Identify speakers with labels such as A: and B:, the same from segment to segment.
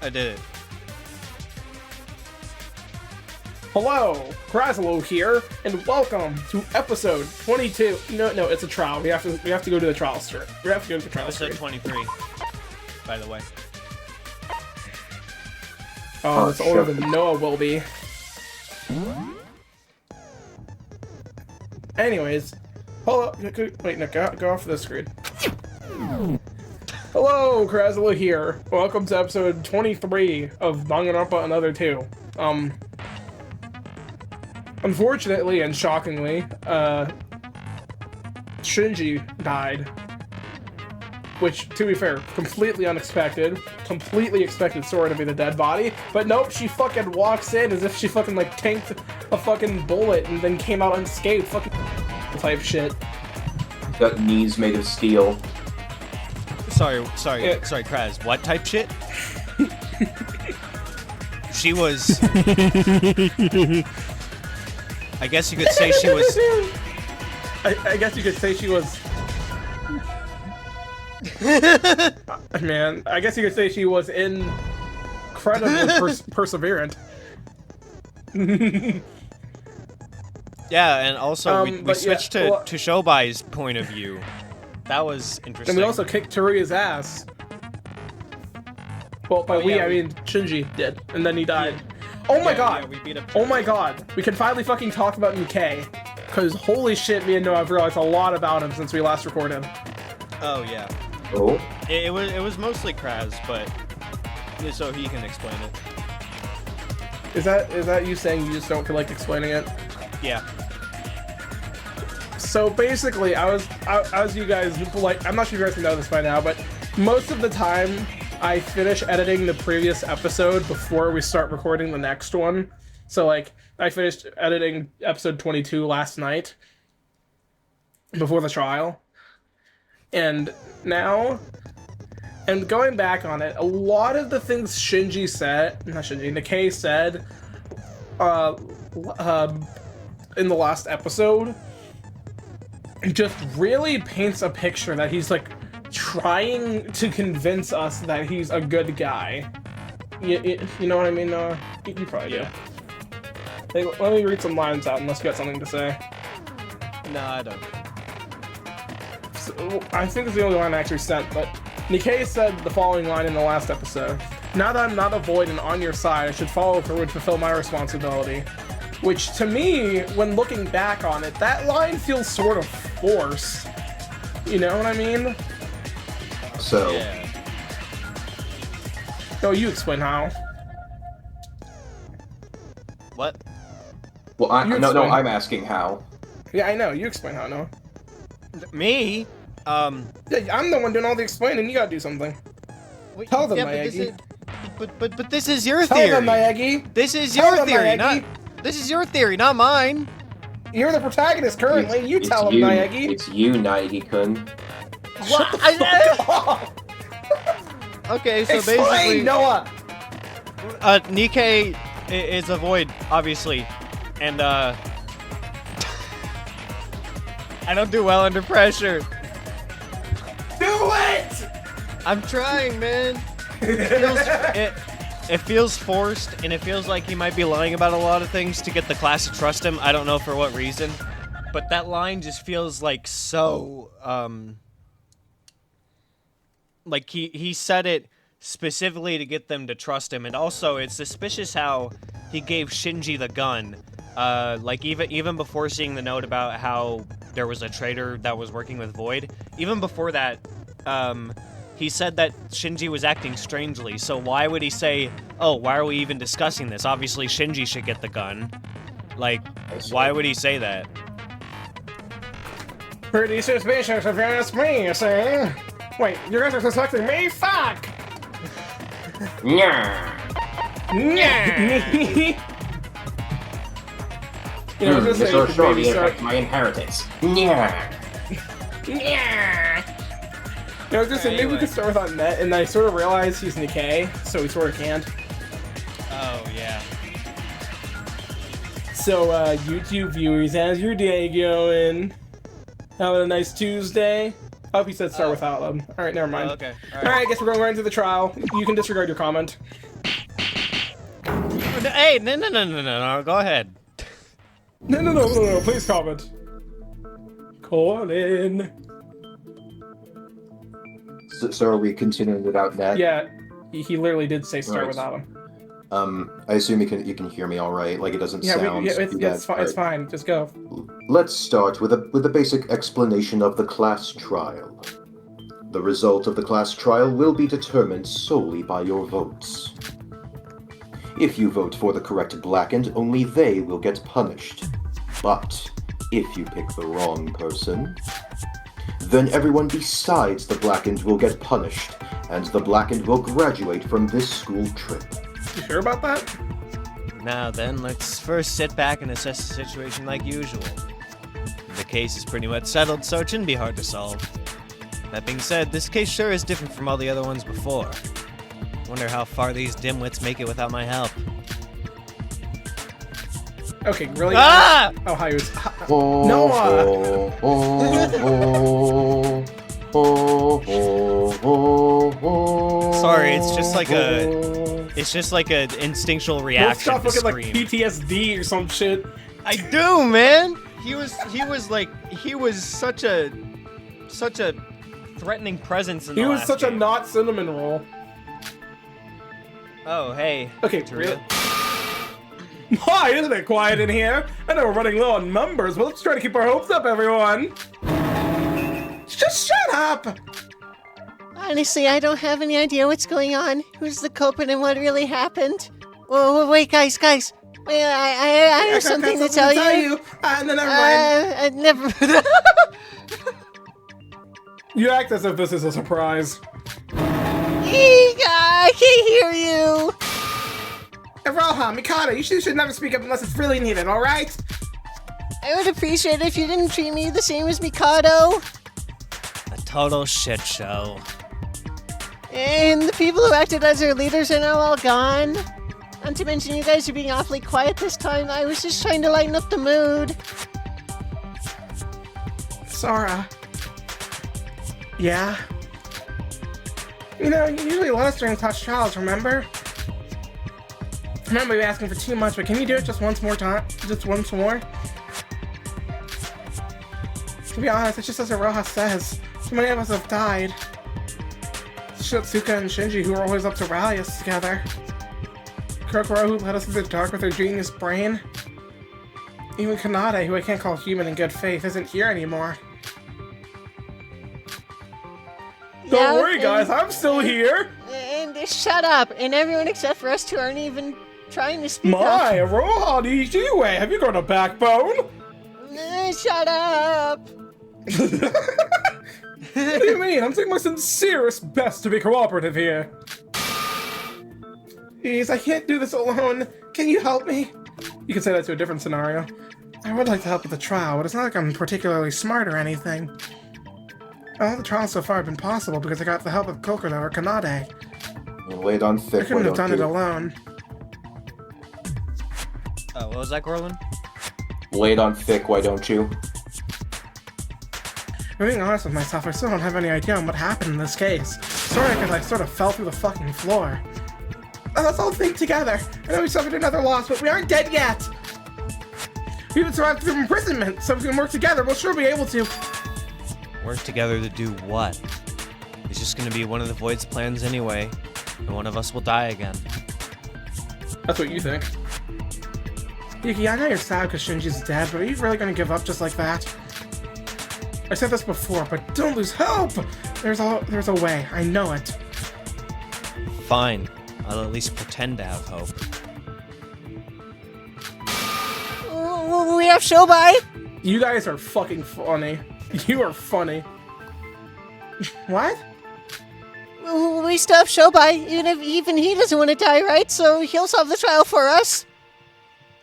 A: I did it.
B: Hello, Craz here, and welcome to episode 22. No, it's a trial. We have to go to the trial screen. We have to go to the trial screen.
A: Episode 23, by the way.
B: Oh, it's older than Noah will be. Anyways, hello. Wait, no, go off the screen. Hello, Craz here. Welcome to episode 23 of Danganronpa Another 2. Unfortunately and shockingly, Shinji died. Which, to be fair, completely unexpected. Completely expected Sora to be the dead body. But nope, she fucking walks in as if she fucking, like, tanked a fucking bullet and then came out unscathed. Fucking type shit.
C: Got knees made of steel.
A: Sorry, Craz. What type shit? She was... I guess you could say she was...
B: I guess you could say she was... Man, I guess you could say she was incredibly perseverant.
A: Yeah, and also we switched to Syobai's point of view. That was interesting.
B: And we also kicked Teruya's ass. Well, by I mean Shinji did, and then he died. Yeah. Oh my god! Yeah, we beat up Teruya. Oh my god! We can finally fucking talk about Nikei. Because holy shit, me and Noah have realized a lot about him since we last recorded.
A: Oh yeah.
C: Oh?
A: It was mostly Craz, but so he can explain it.
B: Is that you saying you just don't feel like explaining it?
A: Yeah.
B: So basically, as you guys, like, I'm not sure if you guys know this by now, but most of the time, I finish editing the previous episode before we start recording the next one. So, like, I finished editing episode 22 last night, before the trial. And now, and going back on it, a lot of the things Nikei said, in the last episode, just really paints a picture that he's, like, trying to convince us that he's a good guy. You know what I mean, Noah? You probably do. Hey, let me read some lines out unless you got something to say.
A: No, I don't.
B: So, I think it's the only line I actually sent, but Nikei said the following line in the last episode. Now that I'm not a void and on your side, I should follow through and fulfill my responsibility. Which, to me, when looking back on it, that line feels sort of forced. You know what I mean?
C: So...
A: Yeah.
B: No, you explain how.
A: What?
C: Well, I'm asking how.
B: Yeah, I know. You explain how, Noah.
A: Me?
B: Yeah, I'm the one doing all the explaining. You gotta do something.
A: Wait,
B: Tell them,
A: yeah,
B: Miyagi.
A: But this is your theory.
B: Tell them, Miyagi.
A: This is your theory, This is your theory, not mine.
B: You're the protagonist currently. You tell them, Miyagi.
C: It's you, Naegi-kun.
B: Shut the fuck up!
A: Okay, so
B: Explain,
A: basically...
B: Noah!
A: Nikei is a void, obviously. And, I don't do well under pressure.
B: Do it!
A: I'm trying, man. It feels forced, and it feels like he might be lying about a lot of things to get the class to trust him. I don't know for what reason. But that line just feels like so, like he said it specifically to get them to trust him. And also, it's suspicious how he gave Shinji the gun. Like, even before seeing the note about how there was a traitor that was working with Void, even before that, he said that Shinji was acting strangely, so why would he say, oh, why are we even discussing this? Obviously, Shinji should get the gun. Like, why would he say that?
B: Pretty suspicious if you ask me, you see? Wait, you guys are suspecting me? Fuck!
C: Yeah.
B: You know, just
C: this
B: saying,
C: will surely
B: maybe
C: affect my inheritance. Yeah.
B: Yeah. You know, just saying, maybe we could start with on net, and I sort of realized he's Nikei, so we sort of can't.
A: Oh, yeah.
B: So, YouTube viewers, how's your day going? Having a nice Tuesday? Oh, he said start without them. All right, never mind.
A: Oh, okay.
B: All right, I guess we're going right into the trial. You can disregard your comment.
A: Hey, no. Go ahead.
B: No. Please comment. Korlin.
C: So are we continuing without that?
B: Yeah, he literally did say start
C: Right.
B: without him.
C: I assume you can hear me all right. Like it doesn't sound.
B: It's fine. It's fine. Just go.
C: Let's start with a basic explanation of the class trial. The result of the class trial will be determined solely by your votes. If you vote for the correct blackened, only they will get punished. But if you pick the wrong person, then everyone besides the blackened will get punished, and the blackened will graduate from this school trip.
B: You sure about that?
A: Now then, let's first sit back and assess the situation like usual. The case is pretty much settled, so it shouldn't be hard to solve. That being said, this case sure is different from all the other ones before. Wonder how far these dimwits make it without my help.
B: Okay, really?
A: Ah!
B: Oh, hi, he was...
C: Noah!
A: Sorry, it's just like a instinctual
B: Don't
A: reaction
B: stop
A: to
B: looking like
A: scream.
B: PTSD or some shit.
A: I do, man. He was such a threatening presence in the
B: He was
A: last
B: such a
A: game.
B: not cinnamon roll.
A: Oh, hey.
B: Okay,
A: Teruya.
B: really? Why, isn't it quiet in here? I know we're running low on numbers, but let's try to keep our hopes up, everyone. Just shut up!
D: Honestly, I don't have any idea what's going on. Who's the culprit and what really happened? Whoa, wait, guys. Wait, I have something to tell you.
B: No, never mind.
D: Never.
B: You act as if this is a surprise.
D: Eek, I can't hear you.
B: Iroha, Mikado, you should never speak up unless it's really needed, alright?
D: I would appreciate it if you didn't treat me the same as Mikado.
A: A total shit show.
D: And the people who acted as our leaders are now all gone. Not to mention you guys are being awfully quiet this time. I was just trying to lighten up the mood.
B: Sora. Yeah? You know, you usually let us during class trials, remember? I might be asking for too much, but can you do it just once more time? Just once more? To be honest, it's just as Iroha says. So many of us have died. Shotsuka and Shinji, who were always up to rally us together. Kokoro, who led us into the dark with her genius brain. Even Kanade, who I can't call human in good faith, isn't here anymore. Don't worry, guys, I'm still here!
D: And shut up. And everyone except for us two aren't even trying to speak up.
B: My, Iroha Nijiue, have you got a backbone?
D: Shut up.
B: What do you mean? I'm doing my sincerest best to be cooperative here. Please, I can't do this alone. Can you help me? You can say that to a different scenario. I would like to help with the trial, but it's not like I'm particularly smart or anything. All the trials so far have been possible because I got the help of Kokoro or Kanade.
C: Wait on thick.
B: I couldn't have done it alone.
A: What was that, Korlin?
C: Laid on thick, why don't you?
B: If I'm being honest with myself, I still don't have any idea on what happened in this case. Sorry, because I sort of fell through the fucking floor. Let's all think together. I know we suffered another loss, but we aren't dead yet. We even survived through imprisonment, so if we can work together, we'll sure be able to.
A: Work together to do what? It's just gonna be one of the Void's plans anyway, and one of us will die again.
B: That's what you think. Yuki, I know you're sad because Shinji's dead, but are you really gonna give up just like that? I said this before, but don't lose hope! There's a way, I know it.
A: Fine. I'll at least pretend to have hope.
D: We have Syobai.
B: You guys are fucking funny. You are funny. What?
D: We still have Syobai, even he doesn't want to die, right? So he'll solve the trial for us.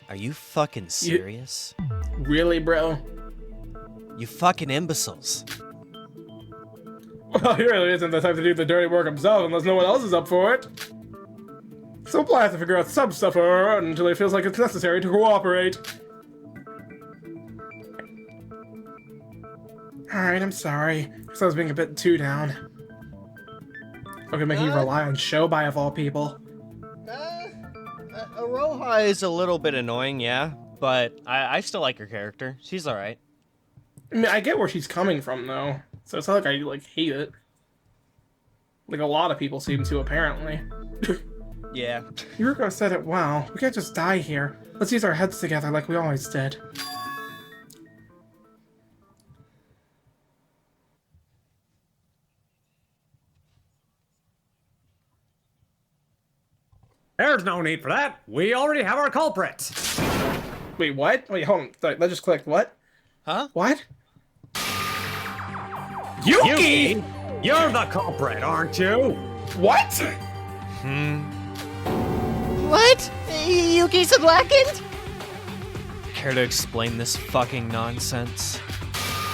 A: Are you fucking serious?
B: Really, bro?
A: You fucking imbeciles.
B: Well, he really isn't the type to do the dirty work himself unless no one else is up for it. So we'll have to figure out some stuff on our own until he feels like it's necessary to cooperate. Alright, I'm sorry. Because I was being a bit too down. Okay, making you rely on Syobai of all people.
A: Iroha is a little bit annoying, yeah, but I still like her character. She's alright.
B: I mean, I get where she's coming from, though. So it's not like I, hate it. Like, a lot of people seem to, apparently.
A: Yeah.
B: Yoruko said it well. We can't just die here. Let's use our heads together like we always did.
E: There's no need for that. We already have our culprit.
B: Wait, what? Wait, hold on. Sorry, that just clicked. What?
A: Huh?
B: What?
E: Yuki! You're the culprit, aren't you?
B: What?
D: What? Yuki's a blackened?
A: Care to explain this fucking nonsense?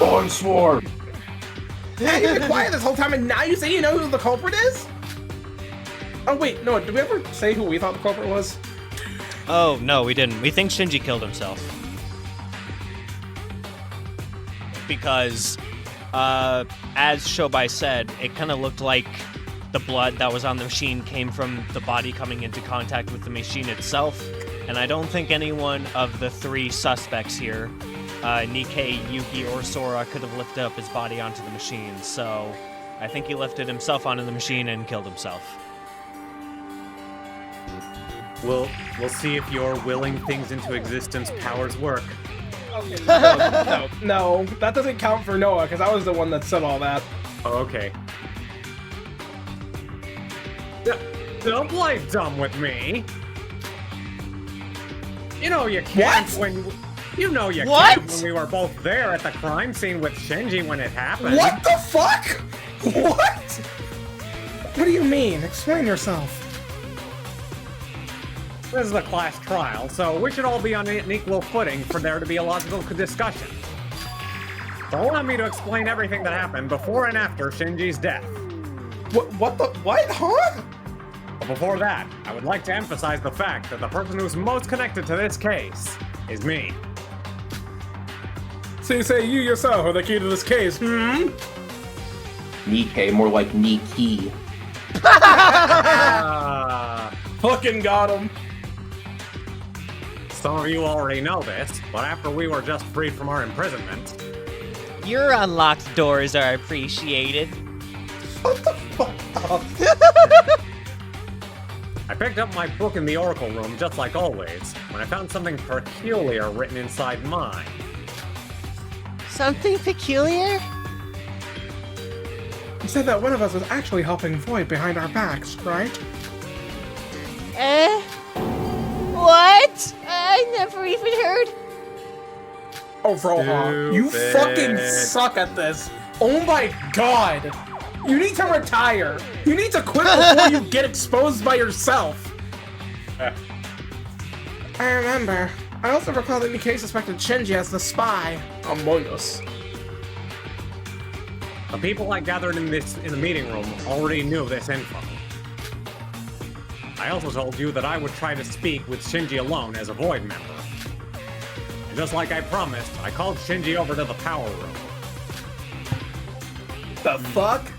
C: On swarm!
B: Hey, you've been quiet this whole time, and now you say you know who the culprit is? Oh, wait, no, did we ever say who we thought the culprit was?
A: Oh, no, we didn't. We think Shinji killed himself. Because, as Syobai said, it kind of looked like the blood that was on the machine came from the body coming into contact with the machine itself. And I don't think any one of the three suspects here, Nikei, Yuki, or Sora, could have lifted up his body onto the machine. So I think he lifted himself onto the machine and killed himself.
E: We'll see if your willing things into existence powers work.
B: Okay, no, that doesn't count for Noah, because I was the one that said all that.
E: Oh, okay. Don't play dumb with me. You know you can't when... You know you can't when we were both there at the crime scene with Shinji when it happened.
B: What the fuck? What? What do you mean? Explain yourself.
E: This is a class trial, so we should all be on an equal footing for there to be a logical discussion. So allow me to explain everything that happened before and after Shinji's death.
B: What the... What? Huh?
E: But before that, I would like to emphasize the fact that the person who's most connected to this case is me.
B: So you say you yourself are the key to this case,
C: Nikei, more like Nikei.
B: Fucking got him.
E: Some of you already know this, but after we were just freed from our imprisonment...
A: Your unlocked doors are appreciated.
B: What the fuck up?
E: I picked up my book in the Oracle room just like always, when I found something peculiar written inside mine.
D: Something peculiar?
B: You said that one of us was actually helping Void behind our backs, right?
D: What? I never even heard.
B: Oh, Roha, you fucking suck at this. Oh my god. You need to retire. You need to quit before you get exposed by yourself. I remember. I also recall that Nikei suspected Shinji as the spy among us.
E: The people I gathered in the meeting room already knew this info. I also told you that I would try to speak with Shinji alone as a Void member. And just like I promised, I called Shinji over to the power room.
B: The fuck?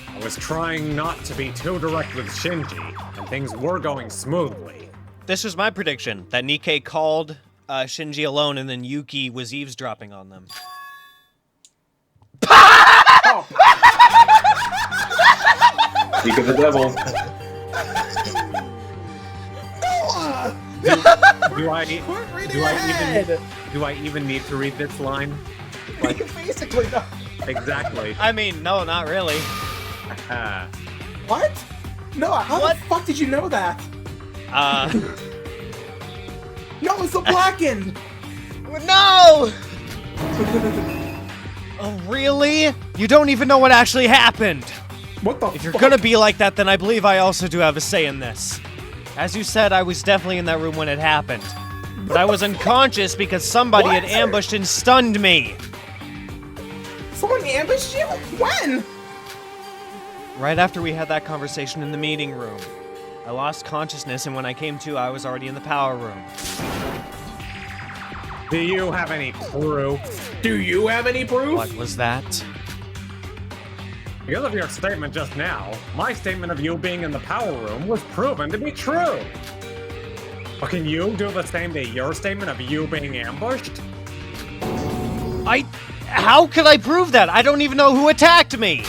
E: I was trying not to be too direct with Shinji, and things were going smoothly.
A: This was my prediction, that Nikei called Shinji alone and then Yuki was eavesdropping on them.
B: Oh.
C: Speak of the devil.
E: Do I even need to read this line?
B: Like, basically, no.
E: Exactly.
A: I mean, no, not really.
B: What? No, how the fuck did you know that? No, it's the blackened!
A: No! Oh, really? You don't even know what actually happened.
B: What the
A: If you're
B: fuck?
A: gonna be like that, then I believe I also do have a say in this. As you said, I was definitely in that room when it happened. But I was unconscious because somebody had ambushed and stunned me.
B: Someone ambushed you? When?
A: Right after we had that conversation in the meeting room. I lost consciousness, and when I came to, I was already in the power room.
E: Do you have any proof?
B: Do you have any proof?
A: What was that?
E: Because of your statement just now, my statement of you being in the power room was proven to be true. But can you do the same to your statement of you being ambushed?
A: How could I prove that? I don't even know who attacked me!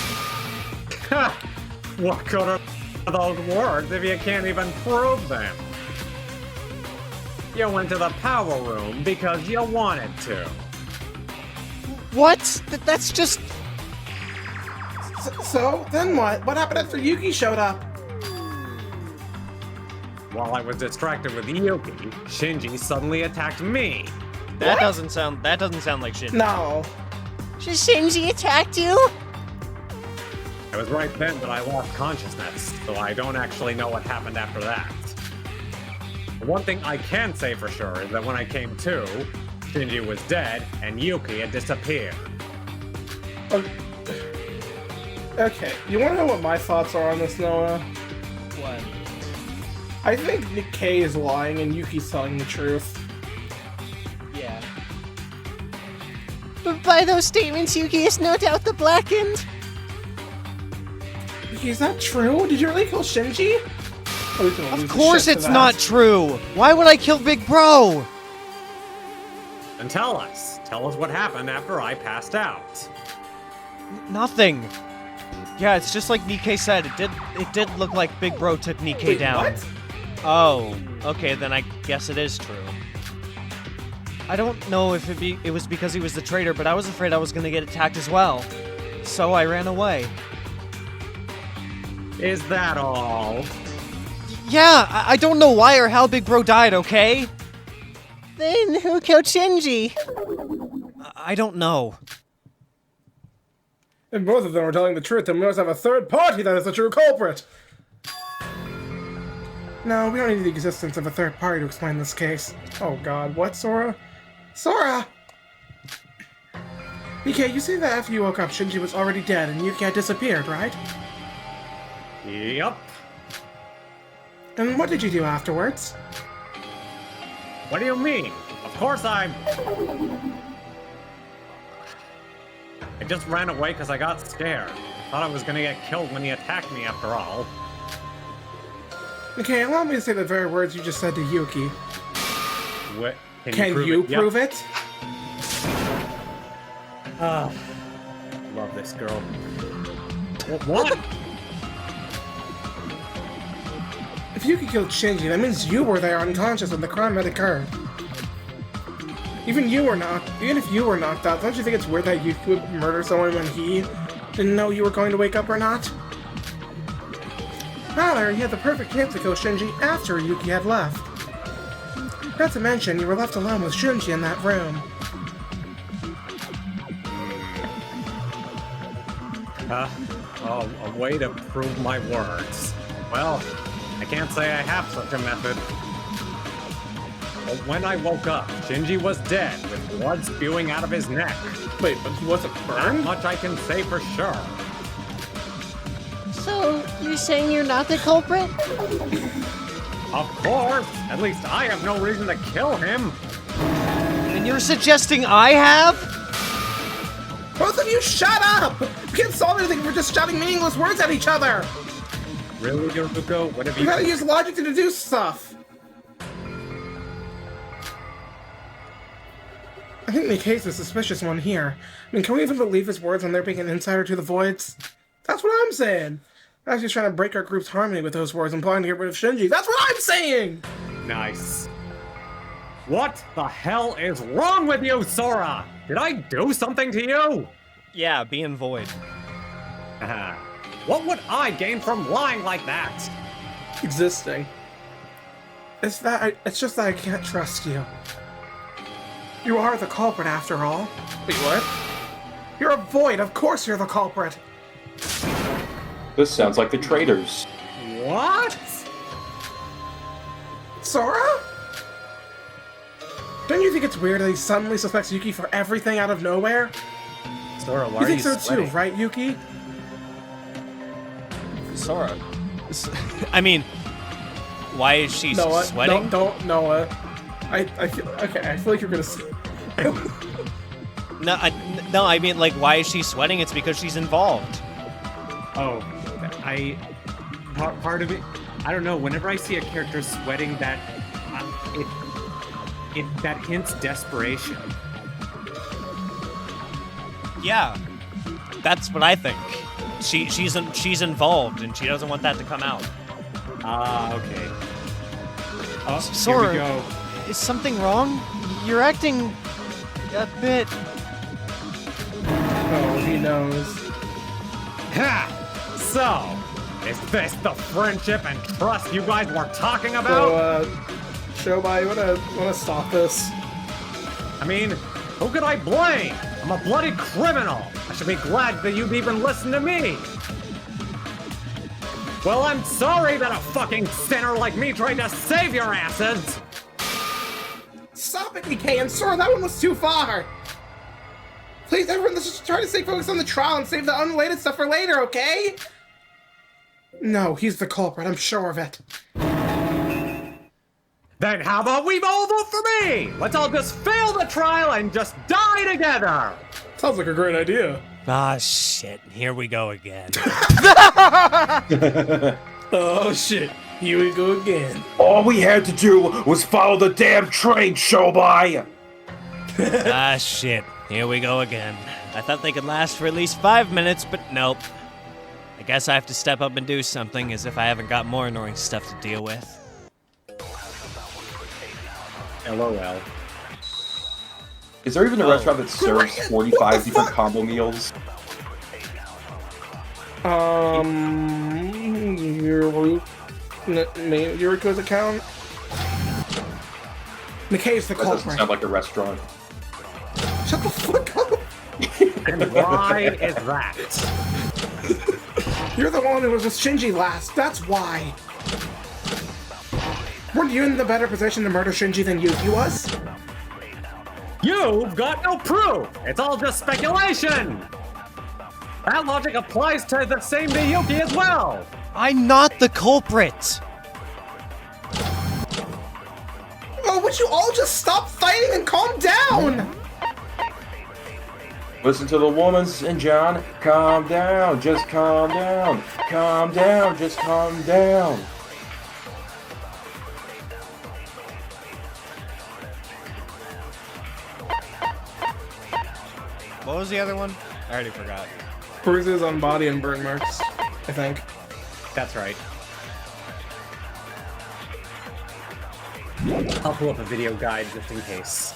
E: What good are those words if you can't even prove them? You went to the power room because you wanted to.
A: What? That's just...
B: So, then what? What happened after Yuki showed up?
E: While I was distracted with Yuki, Shinji suddenly attacked me.
A: That doesn't sound like Shinji.
B: No.
D: Shinji attacked you?
E: It was right then that I lost consciousness, so I don't actually know what happened after that. The one thing I can say for sure is that when I came to, Shinji was dead and Yuki had disappeared.
B: Okay, you want to know what my thoughts are on this, Noah?
A: What?
B: I think Nikei is lying and Yuki's telling the truth.
A: Yeah.
D: But by those statements, Yuki is no doubt the Blackened.
B: Is that true? Did you really kill Shinji?
A: Of course it's not true! Why would I kill Big Bro?
E: And tell us what happened after I passed out.
A: Nothing. Yeah, it's just like Nikei said. It did look like Big Bro took Nikei
B: Wait,
A: down.
B: what?
A: Oh, okay, then I guess it is true. I don't know if it was because he was the traitor, but I was afraid I was gonna get attacked as well. So I ran away.
E: Is that all?
A: Yeah, I don't know why or how Big Bro died, okay?
D: Then who killed Shinji?
A: I don't know.
B: If both of them are telling the truth, then we must have a third party that is the true culprit. No, we don't need the existence of a third party to explain this case. Oh god, what, Sora? Sora! Nikei, you see that after you woke up, Shinji was already dead and Yuki had disappeared, right?
E: Yup.
B: And what did you do afterwards?
E: What do you mean? Of course I just ran away because I got scared. Thought I was gonna get killed when he attacked me after all.
B: Okay, allow me to say the very words you just said to Yuki.
E: What?
B: Can you prove
E: Yep.
B: it?
E: Love this girl. What?
B: If Yuki killed Shinji, that means you were there unconscious when the crime had occurred. Even if you were knocked out, don't you think it's weird that Yuki would murder someone when he didn't know you were going to wake up or not? Rather, you had the perfect chance to kill Shinji after Yuki had left. Not to mention, you were left alone with Shinji in that room.
E: A way to prove my words. Well, I can't say I have such a method. But when I woke up, Shinji was dead, with blood spewing out of his neck.
B: Wait, but he wasn't
E: Not
B: burned?
E: much I can say for sure.
D: So, you're saying you're not the culprit?
E: Of course! At least I have no reason to kill him!
A: And you're suggesting I have?
B: Both of you shut up! We can't solve anything for just shouting meaningless words at each other!
E: Really, Yoruko? What have
B: You
E: you...
B: gotta use logic to deduce stuff! I think Nikei's the suspicious one here. I mean, can we even believe his words on there being an insider to the Voids? That's what I'm saying! I was just trying to break our group's harmony with those words and planning to get rid of Shinji. That's what I'm saying!
E: Nice. What the hell is wrong with you, Sora? Did I do something to you?
A: Yeah, being void.
E: What would I gain from lying like that?
B: Existing. It's just that I can't trust you. You are the culprit after all. Wait, what? You're a Void, of course you're the culprit!
F: This sounds like the traitors.
E: What?
B: Sora? Don't you think it's weird that he suddenly suspects Yuki for everything out of nowhere?
E: Sora, why
B: You
E: are
B: think
E: you
B: so
E: sweating?
B: too, right, Yuki?
A: Sora. I mean, why is she
B: Noah,
A: sweating?
B: don't, Noah. I feel like you're gonna.
A: No, I mean, like, why is she sweating? It's because she's involved.
E: Oh, part of it, I don't know. Whenever I see a character sweating, that hints desperation.
A: Yeah, that's what I think. She's involved, and she doesn't want that to come out.
E: Ah, okay. Oh,
A: Sora,
E: here we go.
A: is something wrong? You're acting a bit.
B: Oh, he knows.
E: Ha! So, is this the friendship and trust you guys were talking about?
B: So, Syobai, you wanna stop this?
E: I mean, who could I blame? I'm a bloody criminal. I should be glad that you'd even listen to me. Well, I'm sorry that a fucking sinner like me tried to save your asses.
B: Stop it, Nikei and Sora, that one was too far! Please, everyone, let's just try to stay focused on the trial and save the unrelated stuff for later, okay? No, he's the culprit, I'm sure of it.
E: Then how about we all vote for me? Let's all just fail the trial and just die together.
B: Sounds like a great idea.
A: Ah, shit. Here we go again.
B: Oh shit, here we go again.
F: All we had to do was follow the damn train, Syobai!
A: Ah, shit. Here we go again. I thought they could last for at least 5 minutes, but nope. I guess I have to step up and do something, as if I haven't got more annoying stuff to deal with.
E: LOL.
F: Is there even a restaurant that serves 45 different combo meals?
B: Yoruko's account? Nikei's the
F: That doesn't
B: culprit.
F: sound like a restaurant.
B: Shut the fuck up!
E: And why is that?
B: You're the one who was with Shinji last, that's why! Weren't you in the better position to murder Shinji than Yuki was?
E: You've got no proof! It's all just speculation! That logic applies to the same to Yuki as well!
A: I'm not the culprit!
B: Oh, would you all just stop fighting and calm down?
F: Listen to the woman, and John. Calm down, just calm down. Calm down, just calm down.
A: What was the other one? I already forgot.
B: Bruises on body and burn marks, I think.
E: That's right. I'll pull up a video guide just in case.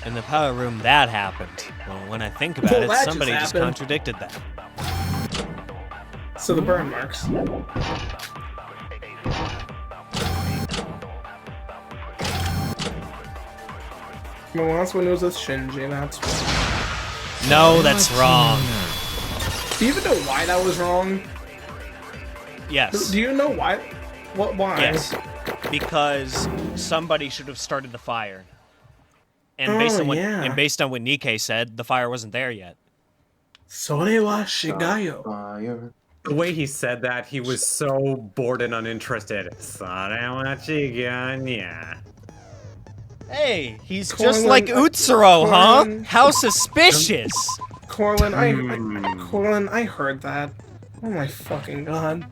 A: In the power room, that happened. Well, when I think about
B: Well,
A: it,
B: that just
A: somebody just
B: happened.
A: contradicted that.
B: So the burn marks. Well, last one was with Shinji, that's wrong.
A: No, that's wrong.
B: Do you even know why that was wrong?
A: Yes.
B: Do you know why? Why?
A: Yes. Because somebody should have started the fire. And based
B: Oh,
A: on what
B: yeah.
A: and based on what Nikei said, the fire wasn't there yet.
B: Sore wa shigayo.
C: Fire.
E: The way he said that, he was so bored and uninterested. Yeah.
A: Hey, he's
B: Korlin-
A: just like Utsuro, huh?
B: Korlin-
A: How suspicious!
B: Korlin, Korlin, I heard that. Oh my fucking god.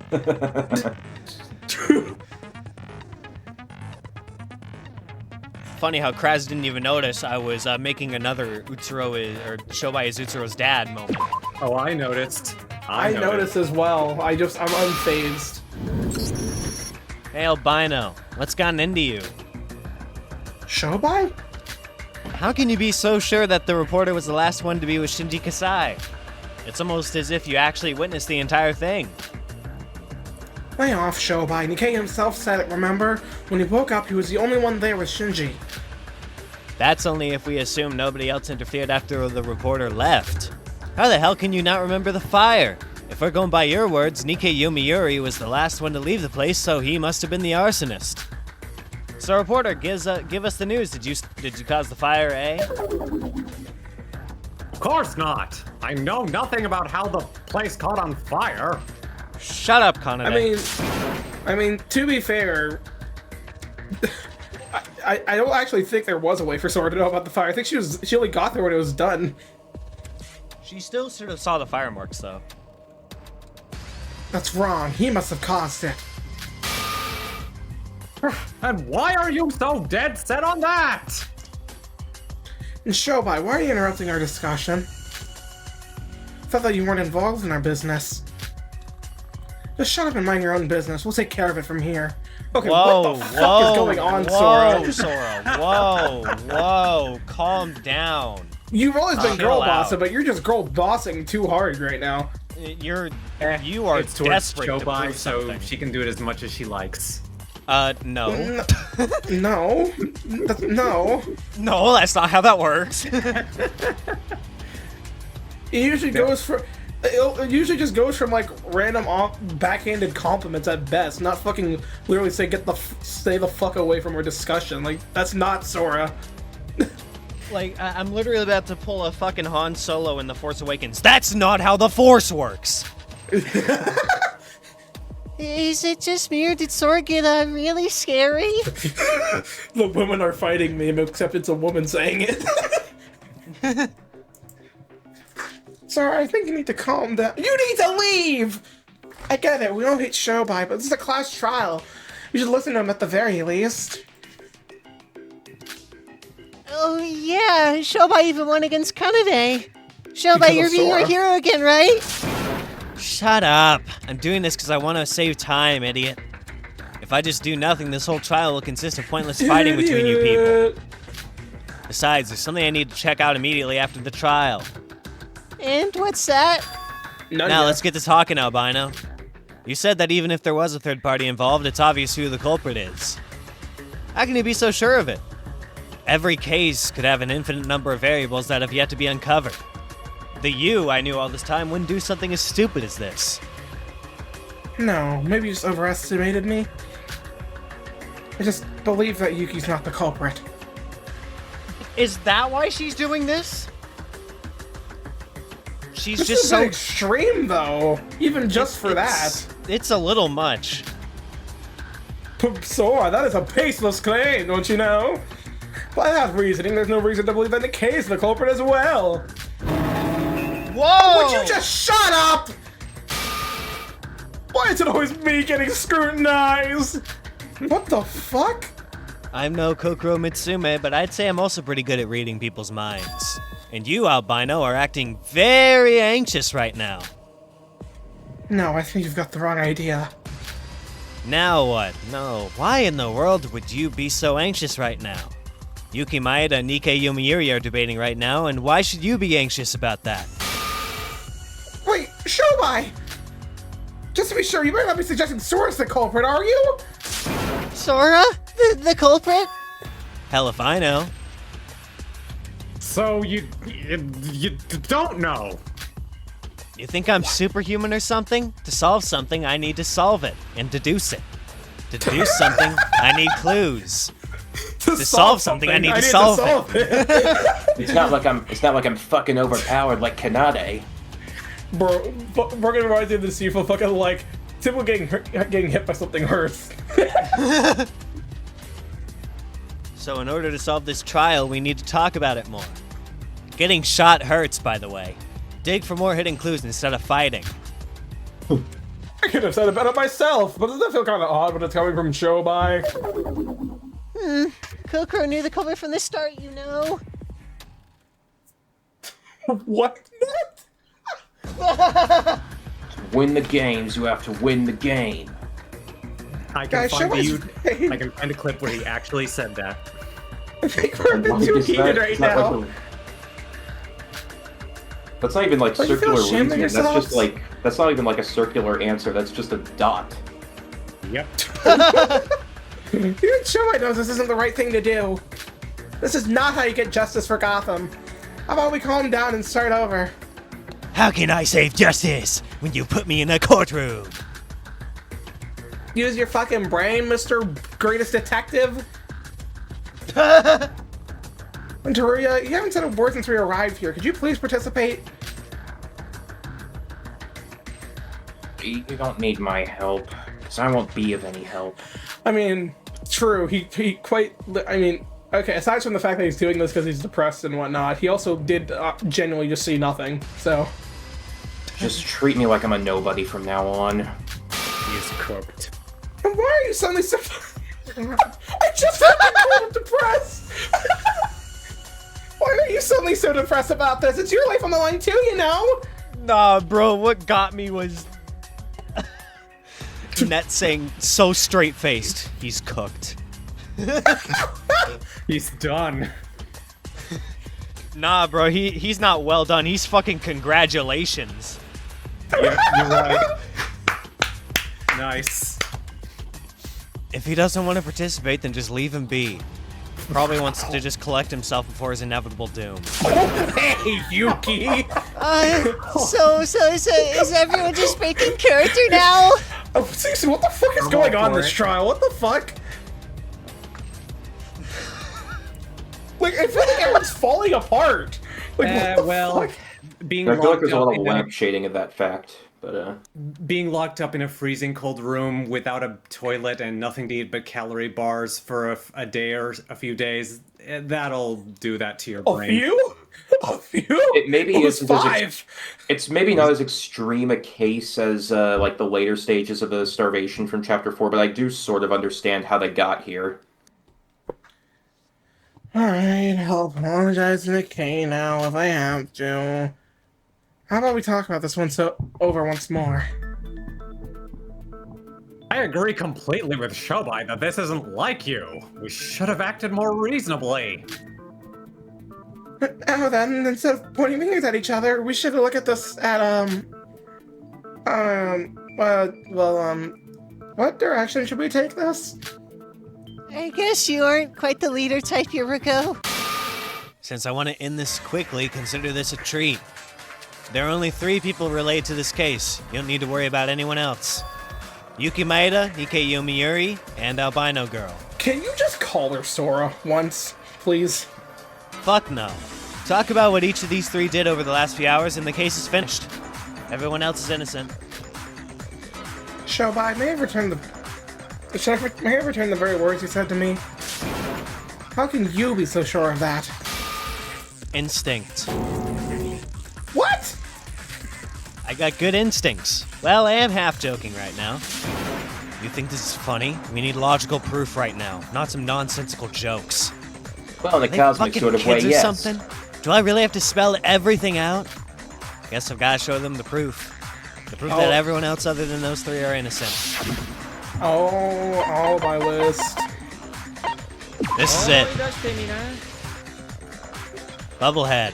A: Funny how Craz didn't even notice I was making another or Syobai is Utsuro's dad moment.
E: Oh, I noticed.
B: I noticed as well. I'm unfazed.
A: Hey, albino, what's gotten into you?
B: Syobai?
A: How can you be so sure that the reporter was the last one to be with Shinji Kasai? It's almost as if you actually witnessed the entire thing.
B: Lay off, Syobai. Nikei himself said it, remember? When he woke up, he was the only one there with Shinji.
A: That's only if we assume nobody else interfered after the reporter left. How the hell can you not remember the fire? If we're going by your words, Nikei Yomiuri was the last one to leave the place, so he must have been the arsonist. So, reporter, give us the news. Did you cause the fire, eh?
E: Of course not. I know nothing about how the place caught on fire.
A: Shut up, Kanade.
B: I mean, to be fair, I don't actually think there was a way for Sora to know about the fire. I think she only got there when it was done.
A: She still sort of saw the fire marks, though.
B: That's wrong. He must have caused it.
E: And why are you so dead set on that?
B: And Syobai, why are you interrupting our discussion? Thought that you weren't involved in our business. Just shut up and mind your own business. We'll take care of it from here. Okay,
A: Whoa,
B: what the fuck is going on,
A: whoa,
B: Sora?
A: Whoa, calm down.
B: You've always been
A: Chill
B: girl
A: out.
B: bossing, but you're just girl bossing too hard right now.
A: You are
E: It's towards
A: desperate to
E: Syobai,
A: prove
E: so
A: something.
E: she can do it as much as she likes.
A: No.
B: No. No.
A: No, that's not how that works.
B: It usually goes for... It usually just goes from like random backhanded compliments at best, not fucking literally say stay the fuck away from our discussion. Like that's not Sora.
A: Like, I'm literally about to pull a fucking Han Solo in The Force Awakens. That's not how the Force works!
D: Is it just me, or did Sora get really scary?
B: The women are fighting me, except it's a woman saying it. Sora, I think you need to calm down. You need to leave! I get it, we don't hate Syobai, but this is a class trial. You should listen to him at the very least.
D: Oh yeah, Syobai even won against Kanade. Syobai,
B: Because
D: you're
B: of
D: being our
B: Sora.
D: hero again, right?
A: Shut up. I'm doing this because I want to save time, idiot. If I just do nothing, this whole trial will consist of pointless fighting between you people. Besides, there's something I need to check out immediately after the trial.
D: And what's that?
A: Now, let's get to talking, Albino. You said that even if there was a third party involved, it's obvious who the culprit is. How can you be so sure of it? Every case could have an infinite number of variables that have yet to be uncovered. The you I knew all this time wouldn't do something as stupid as this.
B: No, maybe you just overestimated me. I just believe that Yuki's not the culprit.
A: Is that why she's doing this? She's
B: This
A: just
B: is
A: so
B: extreme, though. Even just for that.
A: It's a little much.
B: Sora, that is a baseless claim, don't you know? By that reasoning, there's no reason to believe that Nikei is the culprit as well.
A: Whoa!
B: Would you just shut up? Why is it always me getting scrutinized? What the fuck?
A: I'm no Kokoro Mitsume, but I'd say I'm also pretty good at reading people's minds. And you, Albino, are acting very anxious right now.
B: No, I think you've got the wrong idea.
A: Now what? No, why in the world would you be so anxious right now? Yuki, Maeda, and Nikei Yomiuri are debating right now, and why should you be anxious about that?
B: Wait, Syobai! Just to be sure, you better not be suggesting Sora's the culprit, are you?
D: Sora? The culprit?
A: Hell if I know.
E: So you don't know.
A: You think I'm superhuman or something? To solve something, I need to solve it and deduce it. To deduce something, I need clues. To solve something, I need to solve it.
F: It's not like I'm fucking overpowered like Kanade.
B: Bro, we're gonna remind you of the scene for fucking like Tim getting hit by something hurts.
A: So in order to solve this trial, we need to talk about it more. Getting shot hurts, by the way. Dig for more hidden clues instead of fighting.
B: I could have said it better myself, but doesn't that feel kind of odd when it's coming from Syobai?
D: Kokoro knew the culprit from the start, you know.
B: What?
F: To win the games, you have to win the game.
E: I can
B: Guys,
E: find
B: Syobai-
E: I can find a clip where he actually said that.
B: I think we're a bit too heated right now.
F: That's not even like
B: Don't you feel
F: circular
B: ashamed of
F: reasoning. That's
B: yourselves?
F: just like that's not even like a circular answer. That's just a dot.
E: Yep.
B: Even Syobai knows this isn't the right thing to do. This is not how you get justice for Gotham. How about we calm down and start over?
A: How can I save justice when you put me in a courtroom?
B: Use your fucking brain, Mr. Greatest Detective. And Teruya, you haven't said a word since we arrived here. Could you please participate?
F: You don't need my help, because I won't be of any help.
B: I mean, True, he quite, I mean, okay, aside from the fact that he's doing this because he's depressed and whatnot, he also did genuinely just see nothing, so.
F: Just treat me like I'm a nobody from now on.
E: He's cooked.
B: And why are you suddenly so... I just fucking depressed! Why are you suddenly so depressed about this? It's your life on the line too, you know?
A: Nah, bro, what got me was Net saying so straight-faced, he's cooked.
E: He's done.
A: Nah, bro, he's not well done. He's fucking congratulations.
E: Yeah, you're right. Nice.
A: If he doesn't want to participate, then just leave him be. Probably wants to just collect himself before his inevitable doom.
B: Hey, Yuki!
D: So is everyone just making character now?
B: Oh, seriously, what the fuck is going on in this trial? What the fuck? Like, I feel like everyone's falling apart. Like, what the fuck?
E: Being
F: I feel like
E: locked
F: there's a
E: up
F: lot
E: in
F: of lamp shading of that fact, but
E: being locked up in a freezing cold room without a toilet and nothing to eat but calorie bars for a day or a few days, that'll do that to your brain.
B: A few? A few?
F: it maybe
B: It was
F: isn't as
B: 5.
F: it's maybe not as extreme a case as like the later stages of the starvation from chapter 4, but I do sort of understand how they got here.
B: Alright, I'll apologize to Nikei now if I have to. How about we talk about this over once more?
E: I agree completely with Syobai that this isn't like you. We should have acted more reasonably.
B: Now then, instead of pointing fingers at each other, we should look at this at, what direction should we take this?
D: I guess you aren't quite the leader type, Yoruko.
A: Since I want to end this quickly, consider this a treat. There are only 3 people related to this case. You don't need to worry about anyone else. Yuki Maeda, Nikei Yomiuri, and Albino Girl.
B: Can you just call her Sora once, please?
A: Fuck no. Talk about what each of these 3 did over the last few hours and the case is finished. Everyone else is innocent.
B: Syobai, may I return the very words you said to me? How can you be so sure of that?
A: Instinct.
B: What?
A: I got good instincts. Well, I am half joking right now. You think this is funny? We need logical proof right now, not some nonsensical jokes.
F: Well, in a
A: Are they
F: cosmic
A: fucking
F: sort of way,
A: kids or
F: yes.
A: something? Do I really have to spell everything out? Guess I've got to show them the proof. The proof that everyone else other than those 3 are innocent.
B: Oh, my list.
A: This is it. Bubblehead.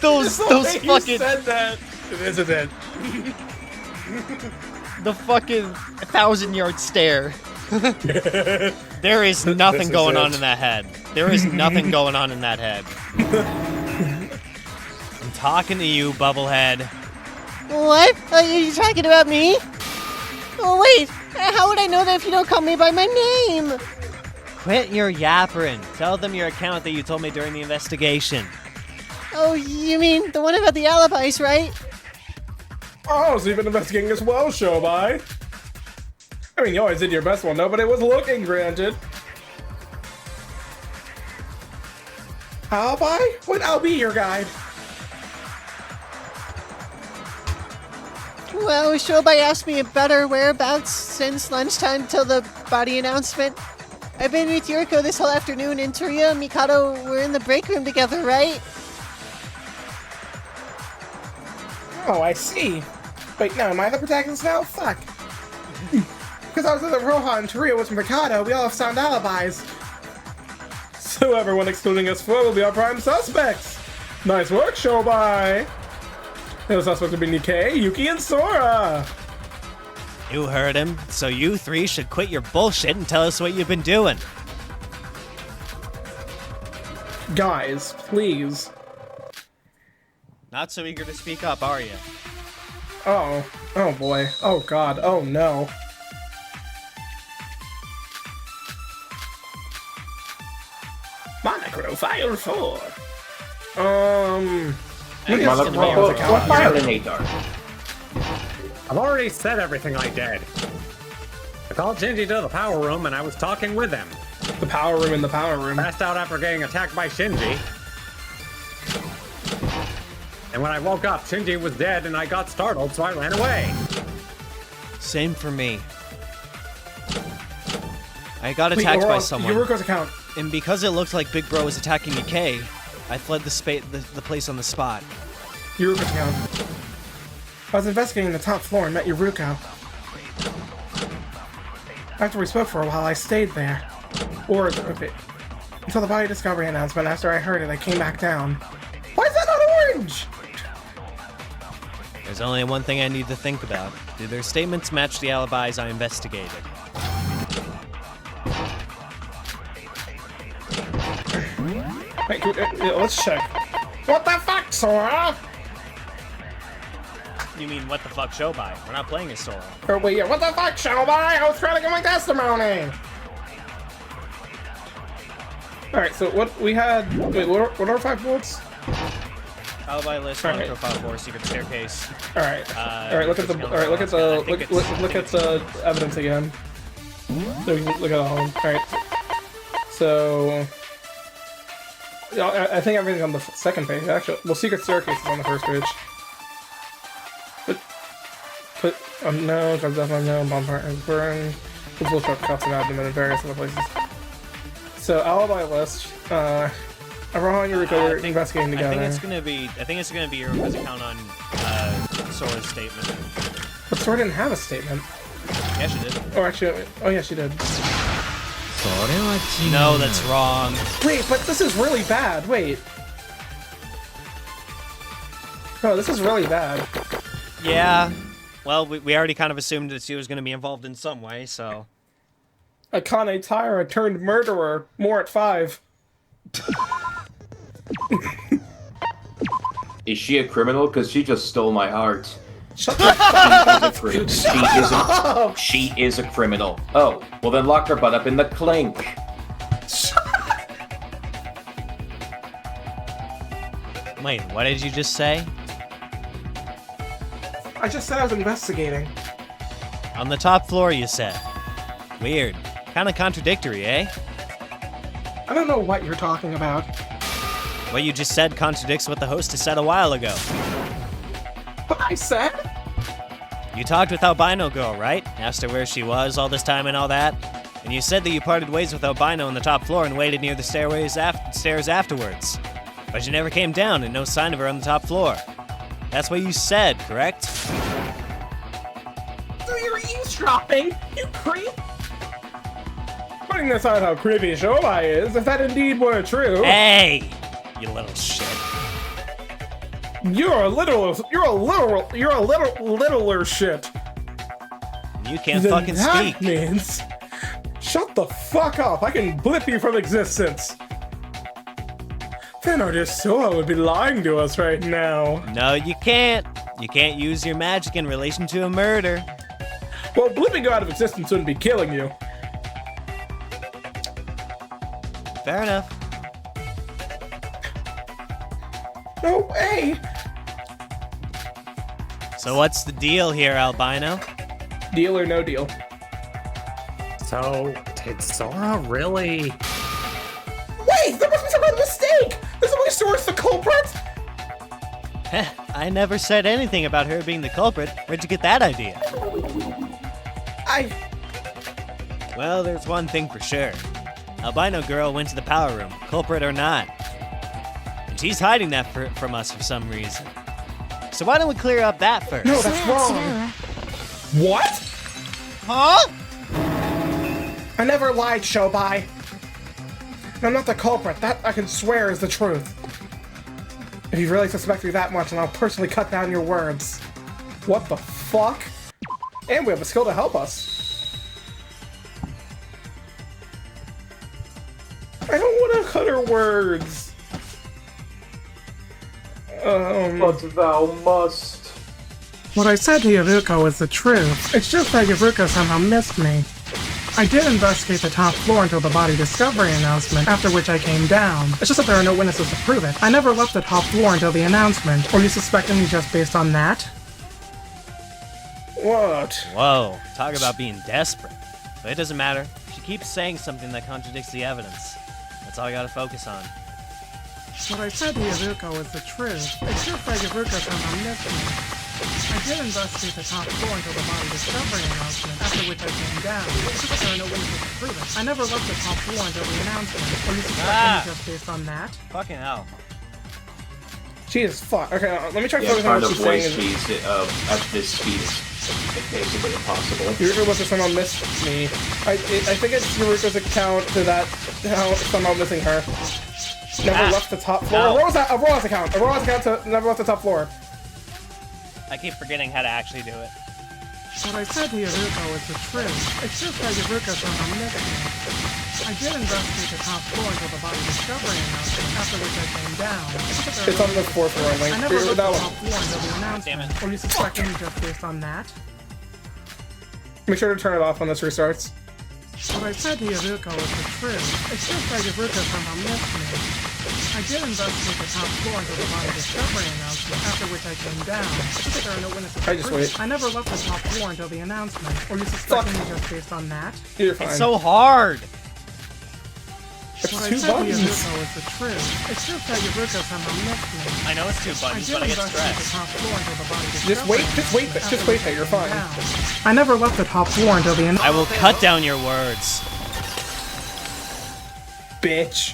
A: those fucking...
B: You said that. It isn't it.
A: The fucking 1,000-yard stare. There is nothing going on in that head. There is nothing going on in that head. I'm talking to you, Bubblehead.
D: What? Are you talking about me? Oh, wait. How would I know that if you don't call me by my name?
A: Quit your yappering. Tell them your account that you told me during the investigation.
D: Oh, you mean the one about the alibis, right?
B: Oh, so you've been investigating as well, Syobai. I mean, you always did your best one, though, but it was looking, granted. Alibi? Well, I'll be your guide.
D: Well, Syobai asked me about her whereabouts since lunchtime till the body announcement. I've been with Yoruko this whole afternoon, and Teruya and Mikado were in the break room together, right?
B: Oh, I see. Wait, no, am I the protagonist now? Fuck. Because I was with Iroha and Teruya was from Mikado, we all have sound alibis. So everyone excluding us 4 will be our prime suspects. Nice work, Syobai. The suspects will be Nikei, Yuki, and Sora.
A: You heard him, so you 3 should quit your bullshit and tell us what you've been doing.
B: Guys, please.
A: Not so eager to speak up, are you?
B: Oh. Oh boy. Oh god. Oh no. Monocrow file 4.
F: Monocrow file in 8
E: I've already said everything I did. I called Shinji to the power room and I was talking with him.
B: The power room in the power room.
E: Passed out after getting attacked by Shinji. And when I woke up, Shinji was dead and I got startled, so I ran away.
A: Same for me. I got
B: Wait,
A: attacked by
B: hold on.
A: someone,
B: Yuruko's account.
A: and because it looked like Big Bro was attacking Nikei, I fled the place on the spot.
B: Yuruko's account. I was investigating the top floor and met Yoruko. After we spoke for a while, I stayed there. Okay. Until the body discovery announcement. After I heard it, I came back down. Why is that not orange?
A: There's only one thing I need to think about. Did their statements match the alibis I investigated?
B: Wait, let's check. What the fuck, Sora?
A: You mean, what the fuck, Syobai? We're not playing as Sora.
B: Or wait, yeah, what the fuck, Syobai? I was trying to get my testimony. Alright, so what we had... Wait, what are 5 bullets?
A: Alibi list,
B: Alright.
A: Monocrow 5-4, secret staircase.
B: Alright. Alright, look at the... Alright, look at the evidence again. So we can look at all of them. Alright. So... I think everything's on the second page, actually. Well, secret staircase is on the first page. But no, because definitely no, bonfire is burned. People shop cuts and abdomen in various other places. So, alibi list. Iroha and Yoruko were investigating together.
A: I think it's gonna be Yoruko's account on Sora's statement.
B: But Sora didn't have a statement.
A: Yeah, she did.
B: Oh, actually, oh yeah, she did.
A: No, that's wrong.
B: Wait, but this is really bad. Wait. No, this is really bad.
A: Yeah. Well, we already kind of assumed that she was going to be involved in some way, so...
B: Akane Taira turned murderer. More at 5.
F: Is she a criminal? Because she just stole my heart.
B: Shut the fuck up!
F: She is a criminal. Oh, well then lock her butt up in the clink.
A: Wait, what did you just say?
B: I just said I was investigating.
A: On the top floor, you said. Weird. Kind of contradictory, eh?
B: I don't know what you're talking about.
A: What you just said contradicts what the hostess said a while ago.
B: What I said?
A: You talked with Albino Girl, right? Asked her where she was all this time and all that? And you said that you parted ways with Albino on the top floor and waited near the stairs afterwards. But you never came down and no sign of her on the top floor. That's what you said, correct?
B: So you're eavesdropping, you creep! Putting aside how creepy Syobai is, if that indeed were true...
A: Hey! You little shit.
B: You're a littler shit.
A: You can't
B: Then
A: fucking
B: that
A: speak.
B: means... Shut the fuck up, I can blip you from existence. Then our dear Sora would be lying to us right now.
A: No, you can't. You can't use your magic in relation to a murder.
B: Well, blipping you out of existence wouldn't be killing you.
A: Fair enough.
B: No way!
A: So what's the deal here, Albino?
B: Deal or no deal?
E: So, did Sora really...
B: Wait! There must be some kind of mistake! Isn't my Sora's the culprit?
A: Heh, I never said anything about her being the culprit. Where'd you get that idea? Well, there's one thing for sure. Albino Girl went to the power room, culprit or not. And she's hiding that from us for some reason. So why don't we clear up that first?
B: No, that's wrong. What?
A: Huh?
B: I never lied, Syobai. And I'm not the culprit. That I can swear is the truth. If you really suspect me that much, then I'll personally cut down your words. What the fuck? And we have a skill to help us. I don't want to cut her words.
F: But thou must.
B: What I said to Yoruko is the truth. It's just that Yoruko somehow missed me. I did investigate the top floor until the body discovery announcement, after which I came down. It's just that there are no witnesses to prove it. I never left the top floor until the announcement. Or you suspecting me just based on that? What?
A: Whoa, talk about being desperate. But it doesn't matter. She keeps saying something that contradicts the evidence. That's all I gotta focus on.
G: What I said to Yoruko is the truth. It's just that Yoruko somehow missed me. I did investigate the top floor until the body discovery announcement, after which I came down. Because there are no witnesses to prove it. I never left the top floor until the announcement. Or you suspect me just based on that?
A: Fucking hell.
B: Jesus fuck. Okay, let me try to
F: Yeah,
B: focus on
F: trying
B: what
F: to
B: she's
F: voice
B: saying.
F: these at this speed is basically impossible.
B: Yuruko must have somehow missed me. I think it's Yuruko's account to that somehow missing her. Never left the top floor.
A: No.
B: Aurora's account. Aurora's account to never left the top floor.
A: I keep forgetting how to actually do it.
G: What I said to Yoruko is the truth. It's just that Yoruko somehow missed me. I did investigate the top floor until the body discovery announcement, after which I came down.
B: It's on the fourth floor, Link.
G: I never left the
B: That
G: top
B: one.
G: floor until the announcement.
A: Damn it.
G: Or you suspect me just based on that?
B: Make sure to turn it off when this restarts.
G: What I said to Yoruko is the truth. It's just that Yoruko somehow missed me. I did investigate the top floor until the body discovery announcement, after which I came down. Because there are no witnesses.
B: I just wait.
G: I never left the top floor until the announcement. Or you suspect me just based on that?
B: You're fine.
A: It's so hard.
B: It's
G: What I
B: two
G: said to
B: buttons.
G: Yoruko is the truth. It's just that Yoruko somehow missed me.
A: I know it's two
G: I
A: buttons,
G: did
A: but I get
G: investigate the
A: stressed.
G: top floor until the body
B: Just
G: discovery
B: wait
G: announcement,
B: there,
G: after
B: you're
G: which I
B: fine.
G: came down. I never left the top floor until the
A: I will cut down your words.
B: Bitch.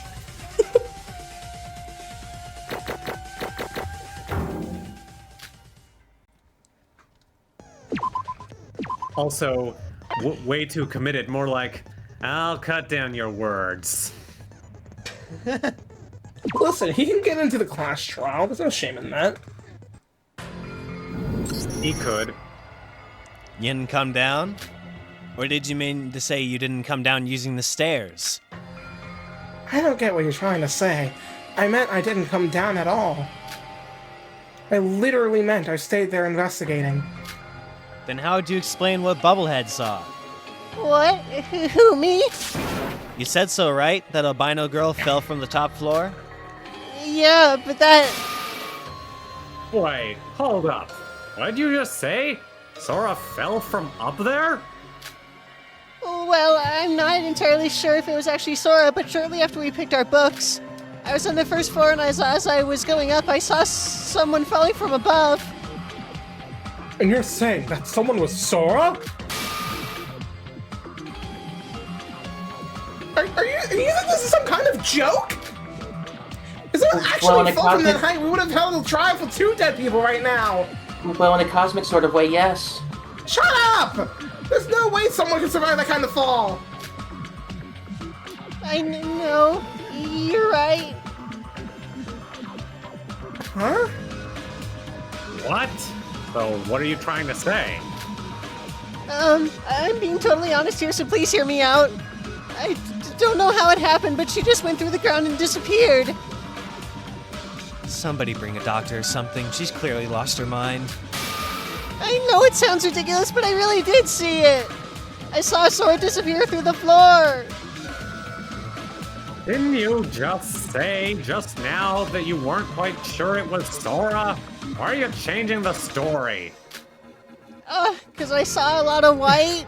E: Also, way too committed. More like, I'll cut down your words.
B: Listen, he can get into the class trial. There's no shame in that.
E: He could.
A: You didn't come down? Or did you mean to say you didn't come down using the stairs?
B: I don't get what you're trying to say. I meant I didn't come down at all. I literally meant I stayed there investigating.
A: Then how would you explain what Bubblehead saw?
D: What? Who, me?
A: You said so, right? That albino girl fell from the top floor?
D: Yeah, but that...
E: Wait, hold up. What did you just say? Sora fell from up there?
D: Well, I'm not entirely sure if it was actually Sora, but shortly after we picked our books, I was on the first floor, and as I was going up, I saw someone falling from above.
B: And you're saying that someone was Sora? Are you think this is some kind of joke? Is it actually fall from that height? We would have held a trial for 2 dead people right now.
F: Well, in a cosmic sort of way, yes.
B: Shut up! There's no way someone can survive that kind of fall.
D: I know. You're right.
B: Huh?
E: What? So, what are you trying to say?
D: I'm being totally honest here, so please hear me out. I don't know how it happened, but she just went through the ground and disappeared.
A: Somebody bring a doctor or something. She's clearly lost her mind.
D: I know it sounds ridiculous, but I really did see it. I saw Sora disappear through the floor.
E: Didn't you just say just now that you weren't quite sure it was Sora? Why are you changing the story?
D: 'Cause I saw a lot of white.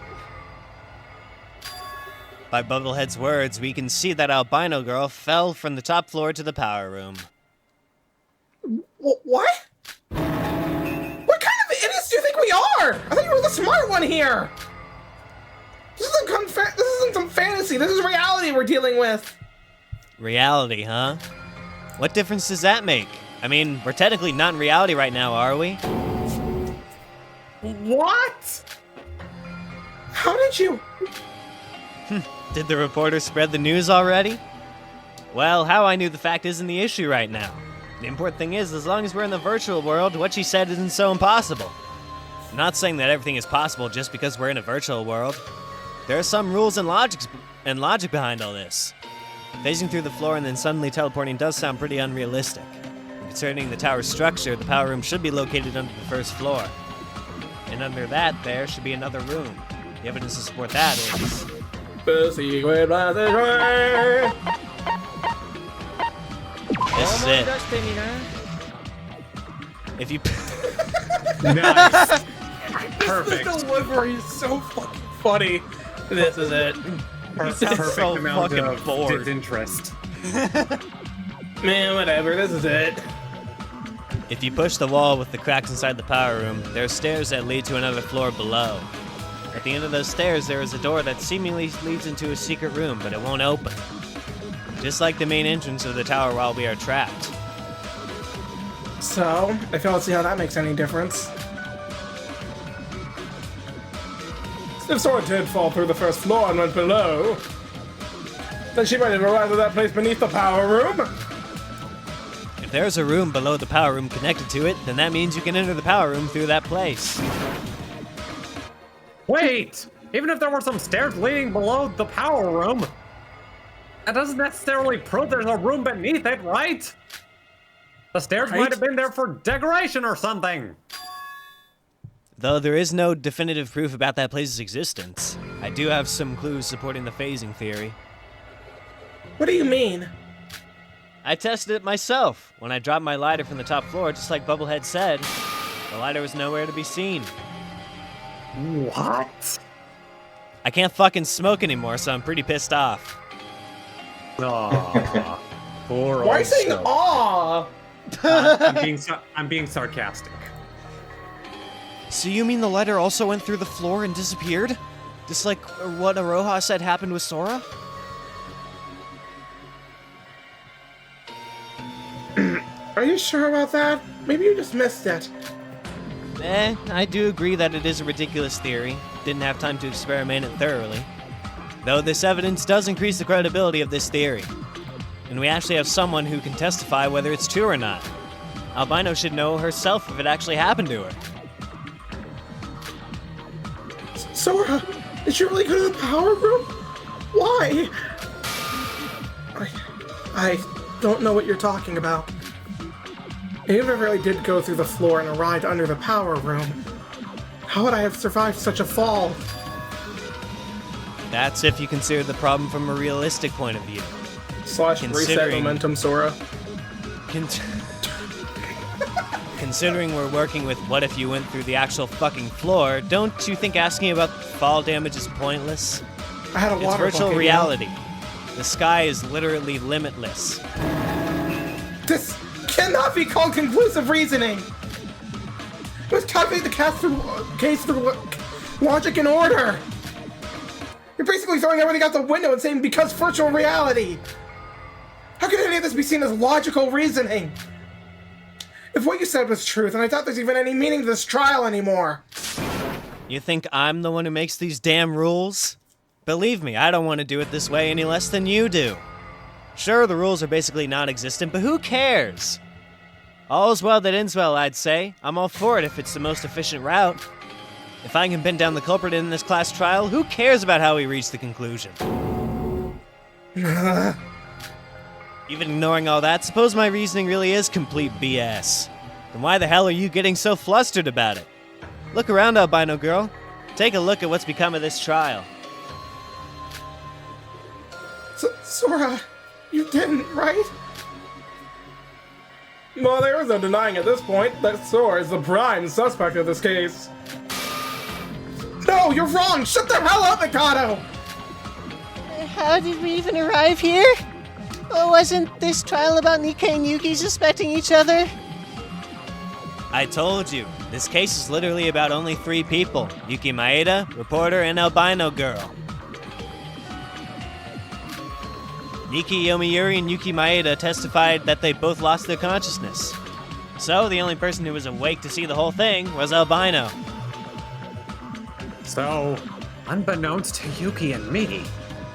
A: By Bubblehead's words, we can see that albino girl fell from the top floor to the power room.
B: What? What kind of idiots do you think we are? I thought you were the smart one here. This isn't some fantasy. This is reality we're dealing with.
A: Reality, huh? What difference does that make? I mean, we're technically not in reality right now, are we?
B: What? How did you?
A: Did the reporter spread the news already? Well, how I knew the fact isn't the issue right now. The important thing is, as long as we're in the virtual world, what she said isn't so impossible. I'm not saying that everything is possible just because we're in a virtual world. There are some rules and logic behind all this. Phasing through the floor and then suddenly teleporting does sound pretty unrealistic. And concerning the tower's structure, the power room should be located under the first floor. And under that, there should be another room. The evidence to support that is... This is it. If you...
E: Nice.
B: The
E: Perfect.
B: delivery is so fucking funny. This is it.
E: Perfect
A: so
E: amount
A: fucking
E: of
A: bored.
E: disinterest.
B: Man, whatever, this is it.
A: If you push the wall with the cracks inside the power room, there are stairs that lead to another floor below. At the end of those stairs, there is a door that seemingly leads into a secret room, but it won't open. Just like the main entrance of the tower while we are trapped.
B: So, I fail to see how that makes any difference. If Sora did fall through the first floor and went below, then she might have arrived at that place beneath the power room.
A: If there's a room below the power room connected to it, then that means you can enter the power room through that place.
E: Wait! Even if there were some stairs leading below the power room, that doesn't necessarily prove there's a room beneath it, right? The stairs might have been there for decoration or something.
A: Though there is no definitive proof about that place's existence, I do have some clues supporting the phasing theory.
B: What do you mean?
A: I tested it myself. When I dropped my lighter from the top floor, just like Bubblehead said, the lighter was nowhere to be seen.
E: What?
A: I can't fucking smoke anymore, so I'm pretty pissed off.
E: Aww. Poor
B: Why are you
E: old
B: saying
E: Snow.
B: aw?
E: I'm being sarcastic.
A: So you mean the lighter also went through the floor and disappeared? Just like what Iroha said happened with Sora?
B: Are you sure about that? Maybe you just missed it.
A: I do agree that it is a ridiculous theory. Didn't have time to experiment it thoroughly. Though this evidence does increase the credibility of this theory. And we actually have someone who can testify whether it's true or not. Albino should know herself if it actually happened to her.
B: Sora, did you really go to the power room? Why? I don't know what you're talking about. Even if I really did go through the floor and arrived under the power room, how would I have survived such a fall?
A: That's if you consider the problem from a realistic point of view.
B: / reset
A: Considering-
B: momentum, Sora.
A: Considering we're working with what if you went through the actual fucking floor, don't you think asking about fall damage is pointless?
B: I had a
A: It's
B: water
A: virtual
B: bucket,
A: reality. The sky is literally limitless.
B: This cannot be called conclusive reasoning! It was calculate the case through logic and order! You're basically throwing everything out the window and saying because virtual reality! How can any of this be seen as logical reasoning? If what you said was true, then I doubt there's even any meaning to this trial anymore.
A: You think I'm the one who makes these damn rules? Believe me, I don't want to do it this way any less than you do. Sure, the rules are basically non-existent, but who cares? All's well that ends well, I'd say. I'm all for it if it's the most efficient route. If I can pin down the culprit in this class trial, who cares about how we reach the conclusion? Even ignoring all that, suppose my reasoning really is complete BS. Then why the hell are you getting so flustered about it? Look around, albino girl. Take a look at what's become of this trial.
B: Sora, you didn't, right? Well, there is no denying at this point that Sora is the prime suspect of this case. No, you're wrong! Shut the hell up, Mikado!
D: How did we even arrive here? Oh, wasn't this trial about Nikei and Yuki suspecting each other?
A: I told you, this case is literally about only 3 people. Yuki Maeda, reporter, and albino girl. Nikei, Yomiuri, and Yuki Maeda testified that they both lost their consciousness. So, the only person who was awake to see the whole thing was albino.
E: So, unbeknownst to Yuki and me,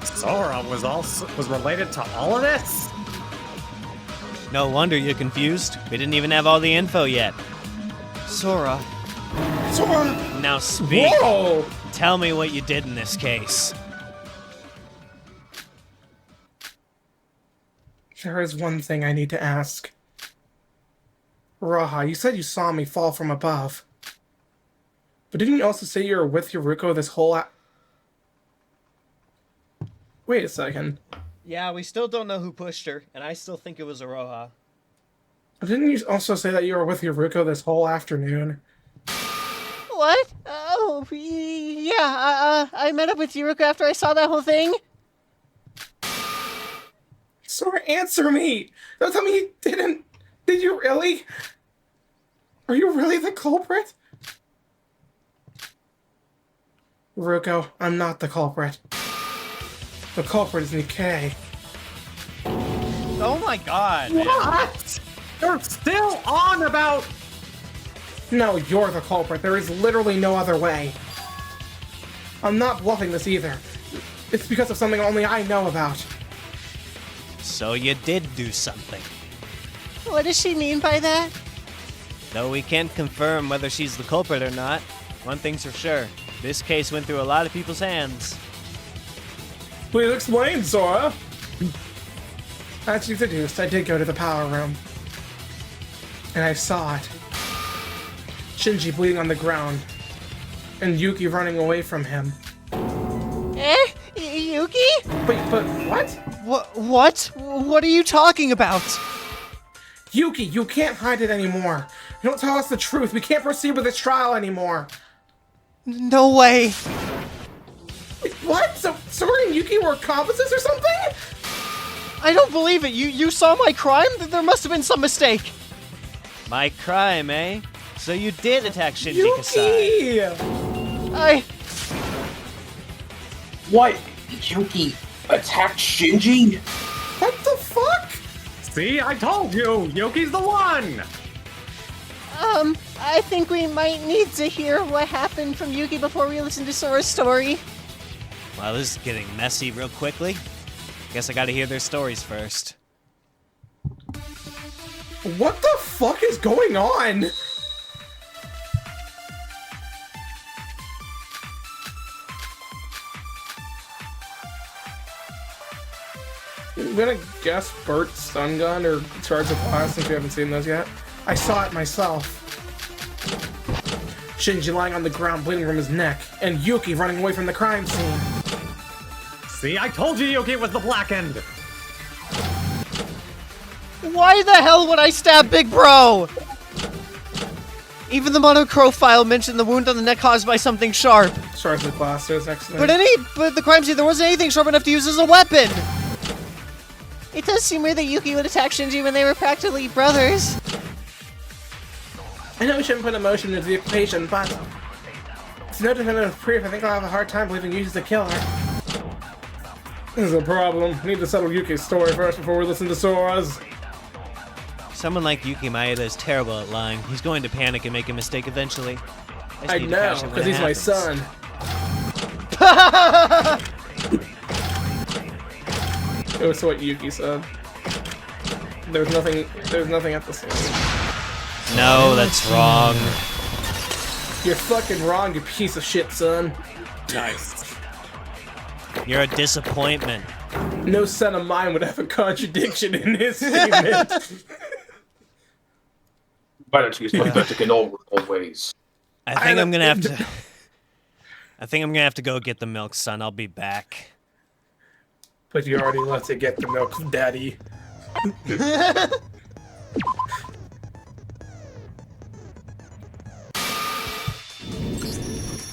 E: Sora was related to all of this?
A: No wonder you're confused. We didn't even have all the info yet. Sora,
B: Sora!
A: now speak.
B: Whoa!
A: Tell me what you did in this case.
B: There is one thing I need to ask. Iroha, you said you saw me fall from above. But didn't you also say you were with Yoruko this whole Wait a second.
A: Yeah, we still don't know who pushed her, and I still think it was Iroha.
B: Didn't you also say that you were with Yoruko this whole afternoon?
D: What? Oh, Oh, yeah, I met up with Yoruko after I saw that whole thing.
B: Sora, answer me! Don't tell me he didn't. Did you really? Are you really the culprit? Yoruko, I'm not the culprit. The culprit is Nikei.
A: Oh my god.
E: What? You're still on about...
B: No, you're the culprit. There is literally no other way. I'm not bluffing this either. It's because of something only I know about.
A: So you did do something.
D: What does she mean by that?
A: Though we can't confirm whether she's the culprit or not, one thing's for sure. This case went through a lot of people's hands.
B: Please explain, Sora. As you deduced, I did go to the power room. And I saw it. Shinji bleeding on the ground. And Yuki running away from him.
D: Yuki?
B: But what?
D: What? What are you talking about?
B: Yuki, you can't hide it anymore. You don't tell us the truth. We can't proceed with this trial anymore.
D: No way.
B: Wait, what? So Sora and Yuki were accomplices or something?
D: I don't believe it. You saw my crime? There must have been some mistake.
A: My crime, eh? So you did attack Shinji Kasai.
B: Yuki!
F: What? Yuki attacked Shinji?
B: What the fuck?
E: See, I told you! Yuki's the one!
D: I think we might need to hear what happened from Yuki before we listen to Sora's story.
A: Well, this is getting messy real quickly. Guess I gotta hear their stories first.
B: What the fuck is going on? I'm gonna guess Bert's stun gun or charge of blast since we haven't seen those yet. I saw it myself. Shinji lying on the ground bleeding from his neck, and Yuki running away from the crime scene.
E: See, I told you Yuki was the black end!
D: Why the hell would I stab Big Bro? Even the Monocrow file mentioned the wound on the neck caused by something sharp.
B: Charge of blast is excellent.
D: But the crime scene, there wasn't anything sharp enough to use as a weapon. It does seem weird that Yuki would attack Shinji when they were practically brothers.
B: I know we shouldn't put emotion into the equation, but it's no definitive proof. I think I'll have a hard time believing Yuki's the killer. This is a problem. We need to settle Yuki's story first before we listen to Sora's.
A: Someone like Yuki Maeda is terrible at lying. He's going to panic and make a mistake eventually. just
B: I
A: need to
B: know,
A: catch it when
B: because
A: it
B: he's my
A: happens.
B: son. It was what Yuki said. There's nothing at the scene.
A: No, that's wrong.
B: You're fucking wrong, you piece of shit, son.
E: Nice.
A: You're a disappointment.
B: No son of mine would have a contradiction in his statement.
C: Why don't you use pathetic in all ways?
A: I think I'm gonna have to. I think I'm gonna have to go get the milk, son. I'll be back.
B: But you already left to get the milk, daddy.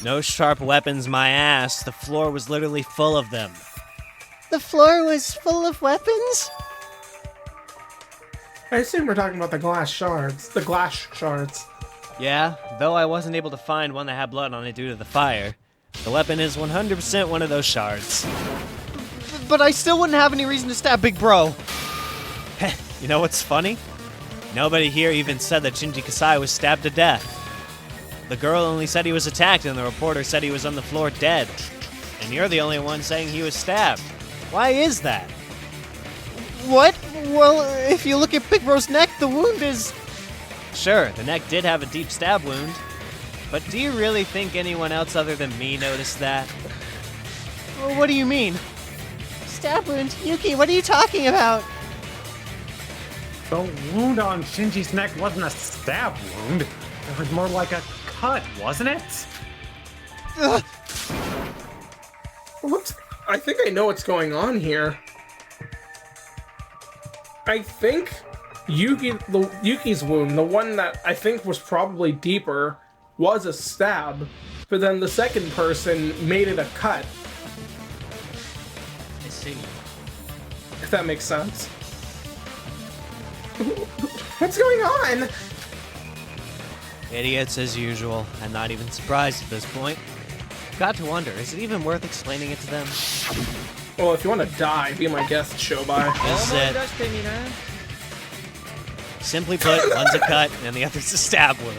A: No sharp weapons, my ass. The floor was literally full of them.
D: The floor was full of weapons?
B: I assume we're talking about the glass shards. The glass shards.
A: Yeah, though I wasn't able to find one that had blood on it due to the fire. The weapon is 100% one of those shards.
D: But I still wouldn't have any reason to stab Big Bro.
A: You know what's funny? Nobody here even said that Shinji Kasai was stabbed to death. The girl only said he was attacked, and the reporter said he was on the floor dead. And you're the only one saying he was stabbed. Why is that?
D: What? Well, if you look at Big Bro's neck, the wound is...
A: Sure, the neck did have a deep stab wound. But do you really think anyone else other than me noticed that?
D: Well, what do you mean? Stab wound? Yuki, what are you talking about?
E: The wound on Shinji's neck wasn't a stab wound. It was more like a cut, wasn't it?
D: Ugh.
B: What? I think I know what's going on here. I think Yuki's wound, the one that I think was probably deeper, was a stab. but then the second person made it a cut,
A: I see.
B: if that makes sense. What's going on?
A: Idiots as usual. I'm not even surprised at this point. Got to wonder, is it even worth explaining it to them?
B: Well, if you want to die, be my guest, Syobai.
A: This is it. Simply put, one's a cut and the other's a stab wound.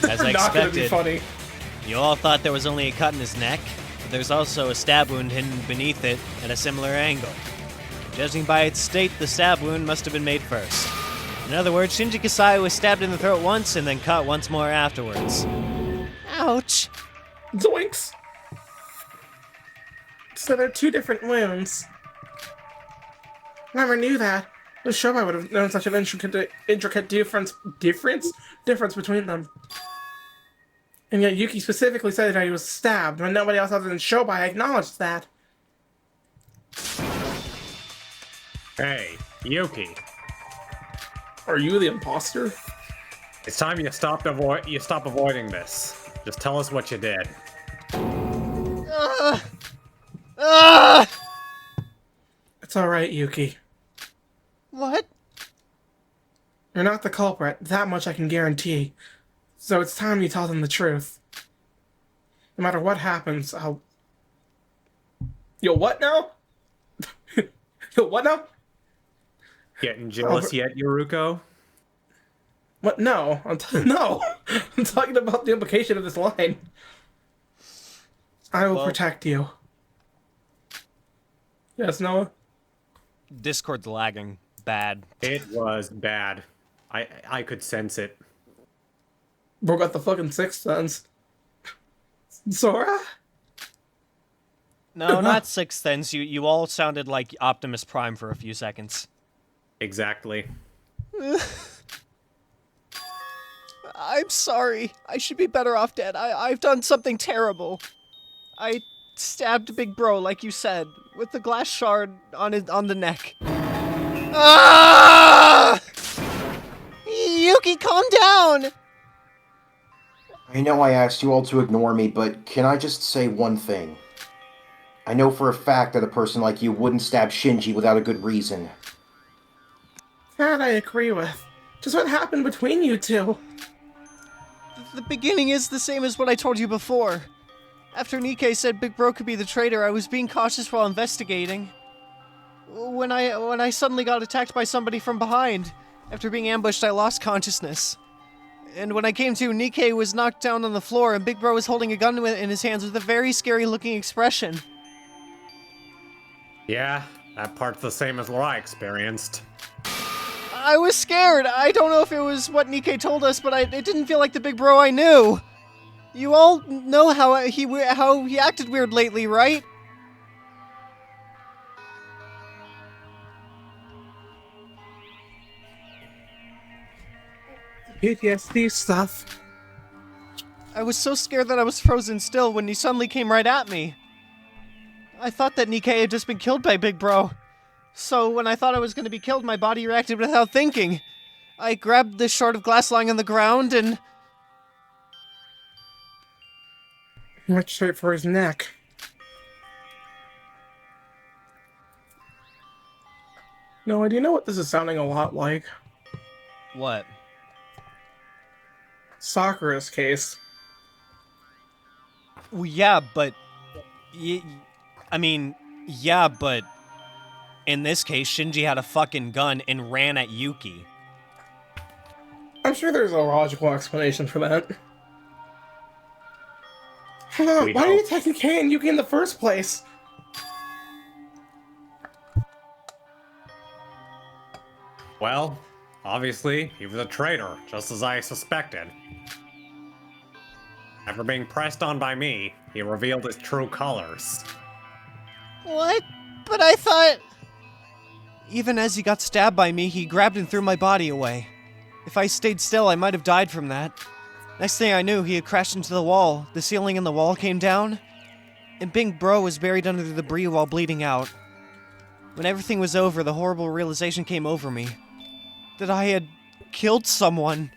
A: As I
B: Not gonna be
A: expected,
B: funny.
A: you all thought there was only a cut in his neck, but there's also a stab wound hidden beneath it at a similar angle. Judging by its state, the stab wound must have been made first. In other words, Shinji Kasai was stabbed in the throat once and then cut once more afterwards.
D: Ouch.
B: Zoinks! So they're two different wounds. Never knew that. The Syobai would have known such an intricate difference between them. And yet Yuki specifically said that he was stabbed, when nobody else other than Syobai acknowledged that.
E: Hey, Yuki.
B: Are you the imposter?
E: It's time you stop avoiding this. Just tell us what you did.
B: It's alright, Yuki.
D: What?
B: You're not the culprit, that much I can guarantee. So it's time you tell them the truth. No matter what happens, I'll... Yo, what now? Yo, what now?
E: Getting jealous yet, Yoruko?
B: What? No. No. I'm talking about the implication of this line. I will protect you. Yes, Noah?
A: Discord's lagging. Bad.
E: It was bad. I could sense it.
B: Bro got the fucking sixth sense. Sora?
A: No, not Sixth Sense. You all sounded like Optimus Prime for a few seconds.
E: Exactly.
D: I'm sorry. I should be better off dead. I've done something terrible. I stabbed Big Bro, like you said, with the glass shard on the neck. Ah! Yuki, calm down!
C: I know I asked you all to ignore me, but can I just say one thing? I know for a fact that a person like you wouldn't stab Shinji without a good reason.
B: That I agree with. Just what happened between you two?
D: The beginning is the same as what I told you before. After Nikei said Big Bro could be the traitor, I was being cautious while investigating. When I suddenly got attacked by somebody from behind. After being ambushed, I lost consciousness. And when I came to, Nikei was knocked down on the floor, and Big Bro was holding a gun in his hands with a very scary-looking expression.
E: Yeah, that part's the same as what I experienced.
D: I was scared. I don't know if it was what Nikei told us, but it didn't feel like the Big Bro I knew. You all know how he acted weird lately, right?
B: PTSD stuff.
D: I was so scared that I was frozen still when he suddenly came right at me. I thought that Nikei had just been killed by Big Bro. So when I thought I was going to be killed, my body reacted without thinking. I grabbed this shard of glass lying on the ground and...
B: Went straight for his neck. No, do you know what this is sounding a lot like?
A: What?
B: Sakura's case.
A: Well, yeah, but... I mean, yeah, but... In this case, Shinji had a fucking gun and ran at Yuki.
B: I'm sure there's a logical explanation for that. Why did you attack Nikei and Yuki in the first place?
E: Well, obviously, he was a traitor, just as I suspected. After being pressed on by me, he revealed his true colors.
D: What? But I thought...
A: Even as he got stabbed by me, he grabbed and threw my body away. If I stayed still, I might have died from that. Next thing I knew, he had crashed into the wall. The ceiling and the wall came down, and Big Bro was buried under the debris while bleeding out. When everything was over, the horrible realization came over me. That I had killed someone.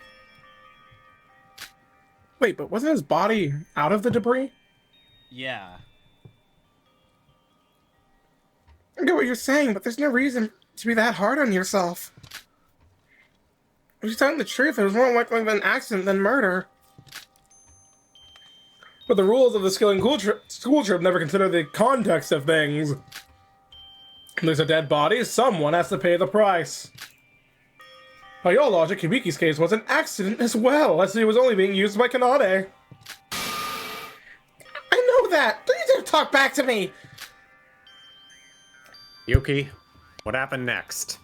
B: Wait, but wasn't his body out of the debris?
A: Yeah.
B: I get what you're saying, but there's no reason to be that hard on yourself. If you're telling the truth, it was more likely an accident than murder. But the rules of the school trip never consider the context of things. If there's a dead body, someone has to pay the price. By your logic, Hibiki's case was an accident as well, as he was only being used by Kanade. I know that! Don't you dare talk back to me!
E: Yuki, what happened next?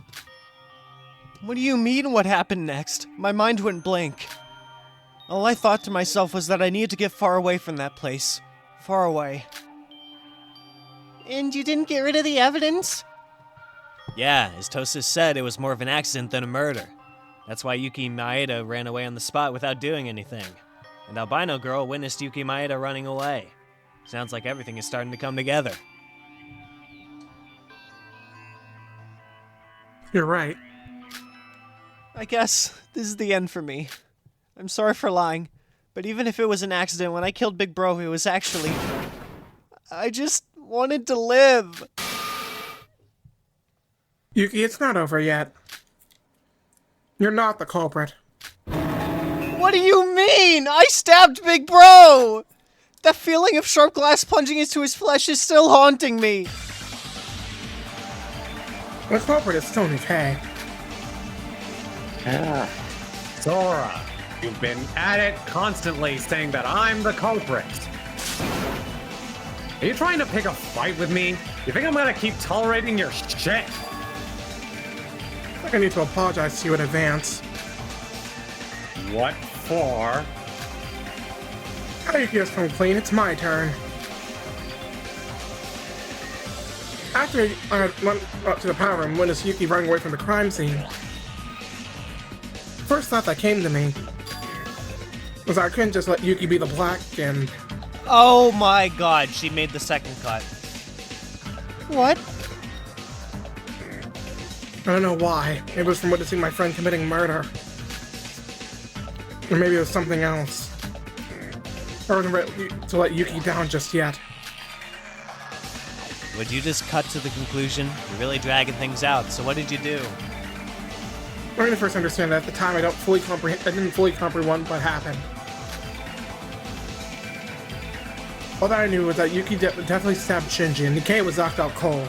D: What do you mean, what happened next? My mind went blank. All I thought to myself was that I needed to get far away from that place. Far away. And you didn't get rid of the evidence?
A: Yeah, as Tosa said, it was more of an accident than a murder. That's why Yuki Maeda ran away on the spot without doing anything. And Albino Girl witnessed Yuki Maeda running away. Sounds like everything is starting to come together.
B: You're right.
D: I guess this is the end for me. I'm sorry for lying, but even if it was an accident, when I killed Big Bro, it was actually... I just wanted to live.
B: Yuki, it's not over yet. You're not the culprit.
D: What do you mean? I stabbed Big Bro! That feeling of sharp glass plunging into his flesh is still haunting me.
B: The culprit is still Nikei.
E: Sora, you've been at it constantly saying that I'm the culprit. Are you trying to pick a fight with me? You think I'm gonna keep tolerating your shit?
B: I think I need to apologize to you in advance.
E: What for?
B: Now Yuki has come clean, it's my turn. After I went up to the power room, witnessed Yuki running away from the crime scene. First thought that came to me was I couldn't just let Yuki be the black and...
A: Oh my god, she made the second cut.
D: What?
B: I don't know why. Maybe it was from witnessing my friend committing murder. Or maybe it was something else. I wasn't ready to let Yuki down just yet.
A: Would you just cut to the conclusion? You're really dragging things out, so what did you do?
B: I didn't first understand that at the time. I didn't fully comprehend what happened. All that I knew was that Yuki definitely stabbed Shinji, and Nikei was knocked out cold.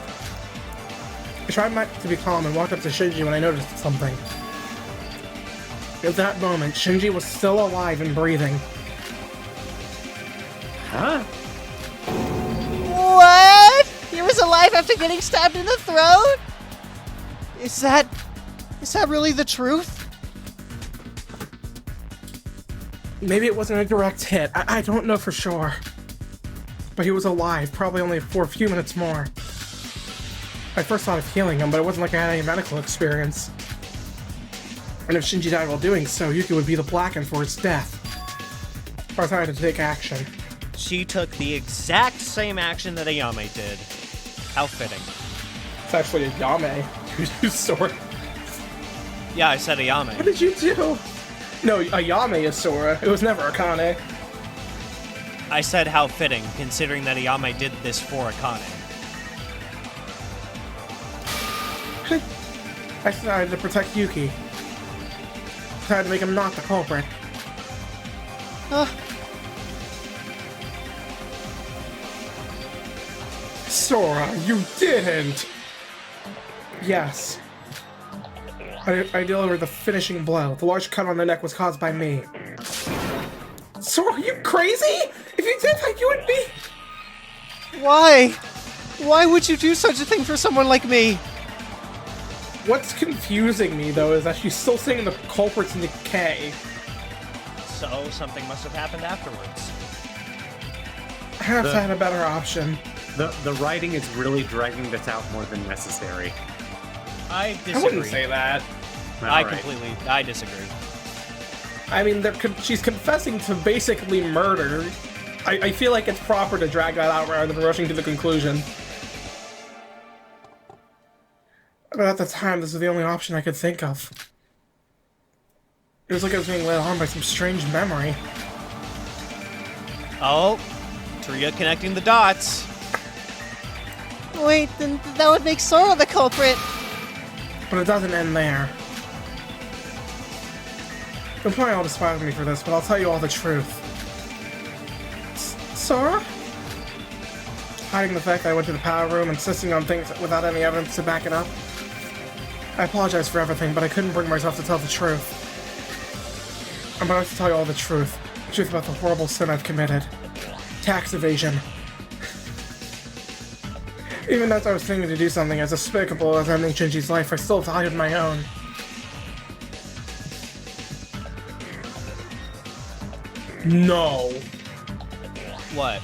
B: I tried to be calm and walked up to Shinji when I noticed something. At that moment, Shinji was still alive and breathing.
E: Huh?
D: What? He was alive after getting stabbed in the throat? Is that really the truth?
B: Maybe it wasn't a direct hit. I don't know for sure. But he was alive, probably only for a few minutes more. I first thought of healing him, but it wasn't like I had any medical experience. And if Shinji died while doing so, Yuki would be the blackened for his death. Or I had to take action.
A: She took the exact same action that Ayame did. How fitting.
B: It's actually a Yame who's Sora.
A: Yeah, I said Ayame.
B: What did you do? No, a Yame is Sora. It was never Akane.
A: I said how fitting, considering that Ayame did this for Akane.
B: I decided to protect Yuki. Tried to make him not the culprit. Sora, you didn't! Yes. I delivered the finishing blow. The large cut on the neck was caused by me. Sora, are you crazy? If you did that, you would be...
D: Why? Why would you do such a thing for someone like me?
B: What's confusing me, though, is that she's still saying the culprit's Nikei.
A: So, something must have happened afterwards.
B: I have to have a better option.
E: The writing is really dragging this out more than necessary.
A: I disagree.
B: I wouldn't say that.
A: I disagree.
B: I mean, she's confessing to basically murder. I feel like it's proper to drag that out rather than rushing to the conclusion. But at the time, this was the only option I could think of. It was like I was being led on by some strange memory.
A: Oh, Teruya connecting the dots.
D: Wait, then that would make Sora the culprit.
B: But it doesn't end there. You'll probably all despise me for this, but I'll tell you all the truth. Sora? Hiding the fact that I went to the power room, insisting on things without any evidence to back it up. I apologize for everything, but I couldn't bring myself to tell the truth. I'm about to tell you all the truth. The truth about the horrible sin I've committed. Tax evasion. Even as I was thinking to do something as despicable as ending Shinji's life, I still valued my own. No.
A: What?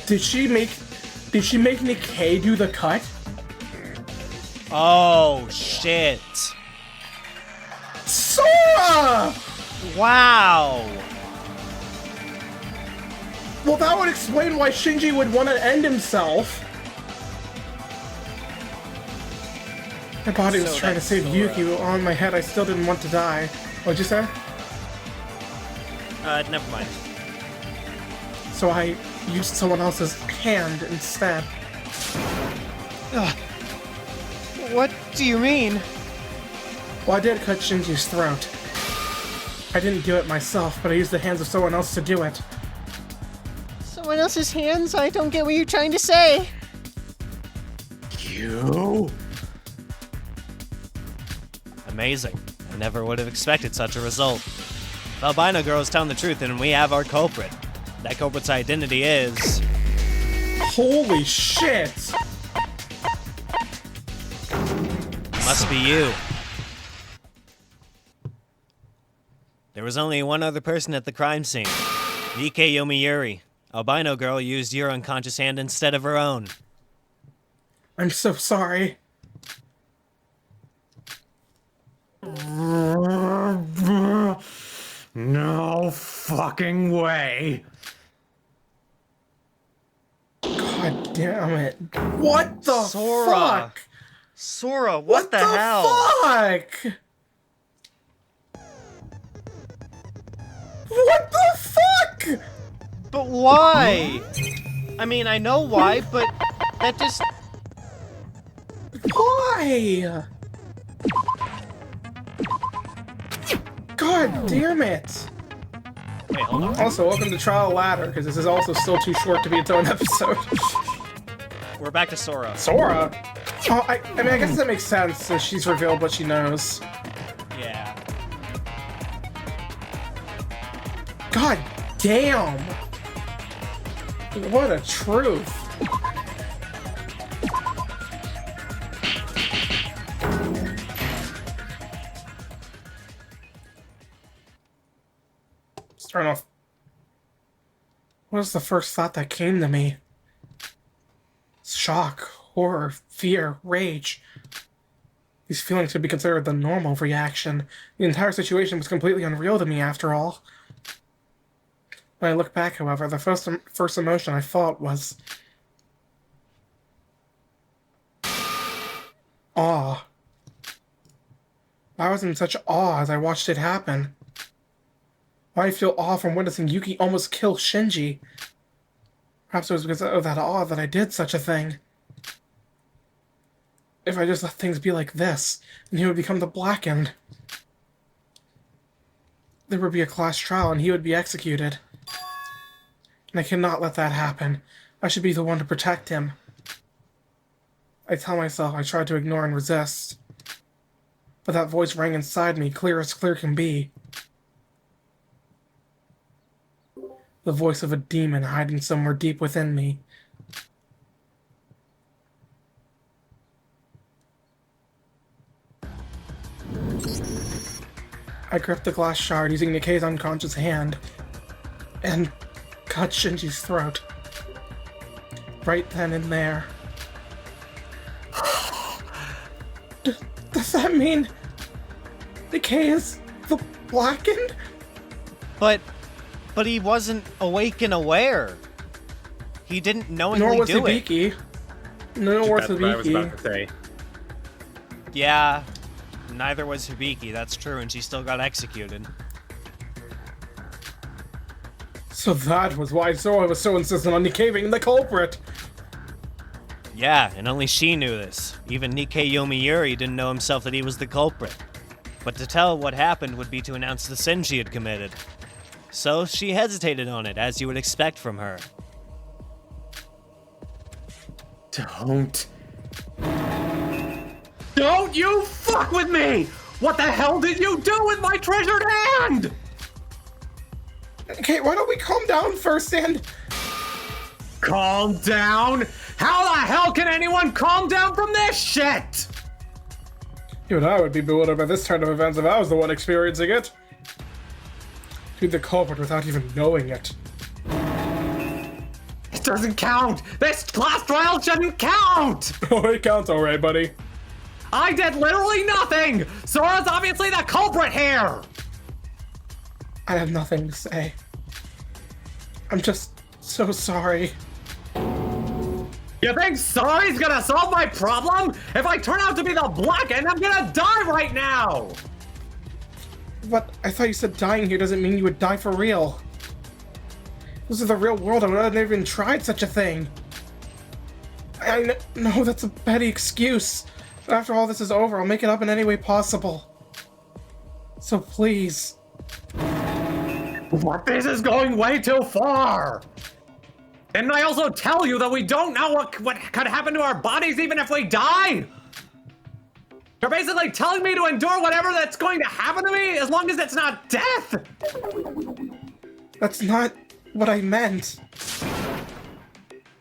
B: Did she make Nikei do the cut?
A: Oh, shit.
B: Sora!
A: Wow.
B: Well, that would explain why Shinji would want to end himself. My body was
A: So
B: trying to
A: that's
B: save
A: Sora.
B: Yuki. On my head, I still didn't want to die. What'd you say?
A: Never mind.
B: So I used someone else's hand instead.
D: What do you mean?
B: Well, I did cut Shinji's throat. I didn't do it myself, but I used the hands of someone else to do it.
D: Someone else's hands? I don't get what you're trying to say.
E: You?
A: Amazing. I never would have expected such a result. The albino girl is telling the truth, and we have our culprit. That culprit's identity is...
B: Holy shit!
A: must be you. There was only one other person at the crime scene. Nikei Yomiuri. Albino girl used your unconscious hand instead of her own.
B: I'm so sorry.
E: No fucking way.
B: God damn it. What the
A: Sora.
B: fuck?
A: Sora, what the hell?
B: Fuck? What the fuck?
A: But why? I mean, I know why, but that just...
B: Why? God damn it.
A: Wait, hold on.
B: Also, welcome to Trial Ladder, because this is also still too short to be its own episode.
A: We're back to Sora.
B: Sora? Oh, I mean, I guess that makes sense, since she's revealed what she knows.
A: Yeah.
B: God damn! What a truth. Let's turn off. What was the first thought that came to me? Shock, horror, fear, rage. These feelings could be considered the normal reaction. The entire situation was completely unreal to me, after all. When I look back, however, the first emotion I felt was... awe. I was in such awe as I watched it happen. Why I feel awe from witnessing Yuki almost kill Shinji? Perhaps it was because of that awe that I did such a thing. If I just let things be like this, and he would become the Blackened. There would be a class trial and he would be executed. And I cannot let that happen. I should be the one to protect him. I tell myself I tried to ignore and resist. But that voice rang inside me, clear as clear can be. The voice of a demon hiding somewhere deep within me. I gripped the glass shard using Nikei's unconscious hand and cut Shinji's throat. Right then and there. Does that mean Nikei is the Blackened?
A: But he wasn't awake and aware. He didn't knowingly
B: Nor was
A: do it.
B: Hibiki. Nor was
E: That's what I was
B: Hibiki.
E: about to say.
A: Yeah, neither was Hibiki, that's true, and she still got executed.
B: So that was why Sora was so insistent on Nikei being the culprit.
A: Yeah, and only she knew this. Even Nikei Yomiuri didn't know himself that he was the culprit. But to tell what happened would be to announce the sin she had committed. So she hesitated on it, as you would expect from her.
E: Don't you fuck with me! What the hell did you do with my treasured hand?
B: Okay, why don't we calm down first and...
E: Calm down? How the hell can anyone calm down from this shit?
B: You and I would be bewildered by this turn of events if I was the one experiencing it. Be the culprit without even knowing it.
E: It doesn't count! This class trial shouldn't count!
B: Oh, it counts alright, buddy.
E: I did literally nothing! Sora's obviously the culprit here!
B: I have nothing to say. I'm just so sorry.
E: You think sorry's gonna solve my problem? If I turn out to be the black end, I'm gonna die right now!
B: But I thought you said dying here doesn't mean you would die for real. This is the real world. I would have never even tried such a thing. I know that's a petty excuse. But after all this is over, I'll make it up in any way possible. So please.
E: But this is going way too far! Didn't I also tell you that we don't know what could happen to our bodies even if we die? You're basically telling me to endure whatever that's going to happen to me as long as it's not death!
B: That's not what I meant.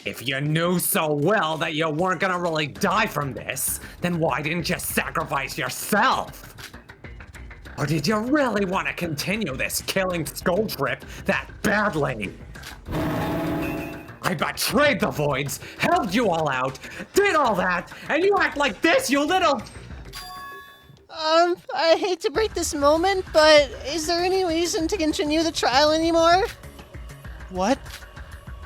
E: If you knew so well that you weren't gonna really die from this, then why didn't you sacrifice yourself? Or did you really want to continue this killing skull trip that badly? I betrayed the Voids, helped you all out, did all that, and you act like this, you little...
D: I hate to break this moment, but is there any reason to continue the trial anymore?
A: What?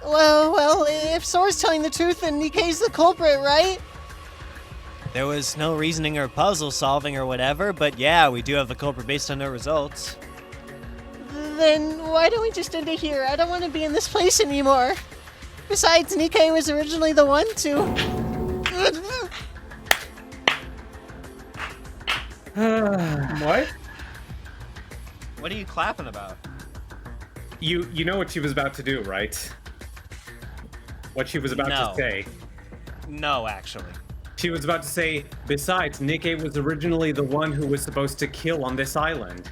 D: Well, if Sora's telling the truth, then Nikei's the culprit, right?
A: There was no reasoning or puzzle solving or whatever, but yeah, we do have the culprit based on their results.
D: Then why don't we just end it here? I don't want to be in this place anymore. Besides, Nikei was originally the one to...
B: What?
A: What are you clapping about?
E: You know what she was about to do, right? What she was about to say.
A: No, actually.
E: She was about to say, besides, Nikei was originally the one who was supposed to kill on this island.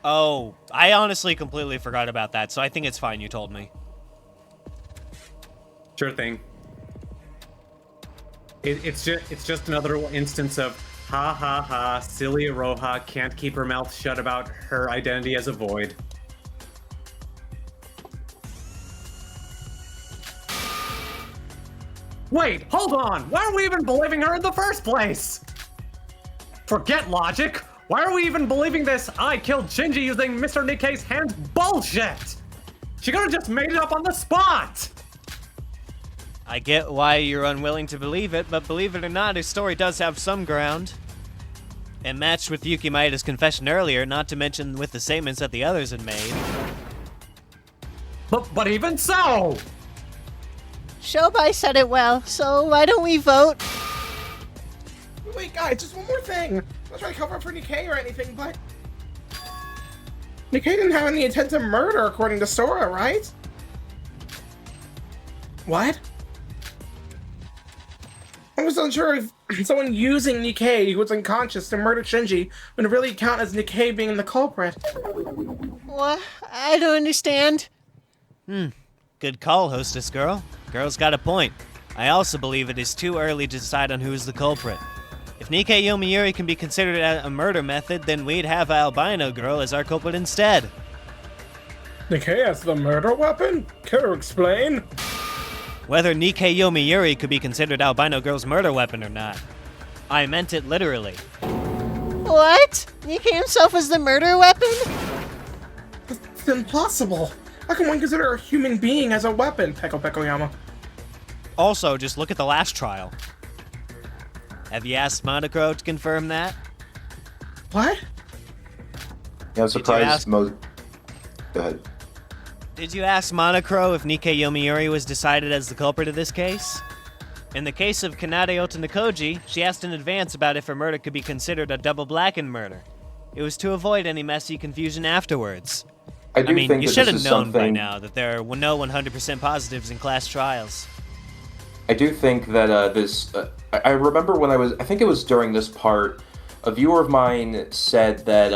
A: Oh, I honestly completely forgot about that, so I think it's fine you told me.
E: Sure thing. It's just another instance of ha ha ha, silly Iroha can't keep her mouth shut about her identity as a void. Wait, hold on! Why are we even believing her in the first place? Forget logic! Why are we even believing this I killed Shinji using Mr. Nikei's hands bullshit? She could've just made it up on the spot!
A: I get why you're unwilling to believe it, but believe it or not, his story does have some ground. It matched with Yuki Maeda's confession earlier, not to mention with the statements that the others had made.
E: But even so!
D: Syobai said it well, so why don't we vote?
B: Wait, guys, just one more thing. I'm not trying to cover up for Nikei or anything, but... Nikei didn't have any intent to murder, according to Sora, right? What? I was unsure if someone using Nikei who was unconscious to murder Shinji would really count as Nikei being the culprit.
D: What? I don't understand.
A: Good call, hostess girl. Girl's got a point. I also believe it is too early to decide on who is the culprit. If Nikei Yomiuri can be considered a murder method, then we'd have Albino Girl as our culprit instead.
B: Nikei as the murder weapon? Care to explain?
A: Whether Nikei Yomiuri could be considered Albino Girl's murder weapon or not. I meant it literally.
D: What? Nikei himself was the murder weapon?
B: It's impossible. How can one consider a human being as a weapon, Peko Pekoyama?
A: Also, just look at the last trial. Have you asked Monocrow to confirm that?
B: What?
C: You know, I'm surprised
A: ask-
C: most. Go ahead.
A: Did you ask Monocrow if Nikei Yomiuri was decided as the culprit of this case? In the case of Kanade Otonikoji, she asked in advance about if her murder could be considered a double blackened murder. It was to avoid any messy confusion afterwards.
C: I do
A: mean,
C: think
A: you
C: that
A: should
C: this
A: have
C: is
A: known by
C: something.
A: now that there are no 100% positives in class trials.
F: I do think that this. I remember when I think it was during this part, a viewer of mine said that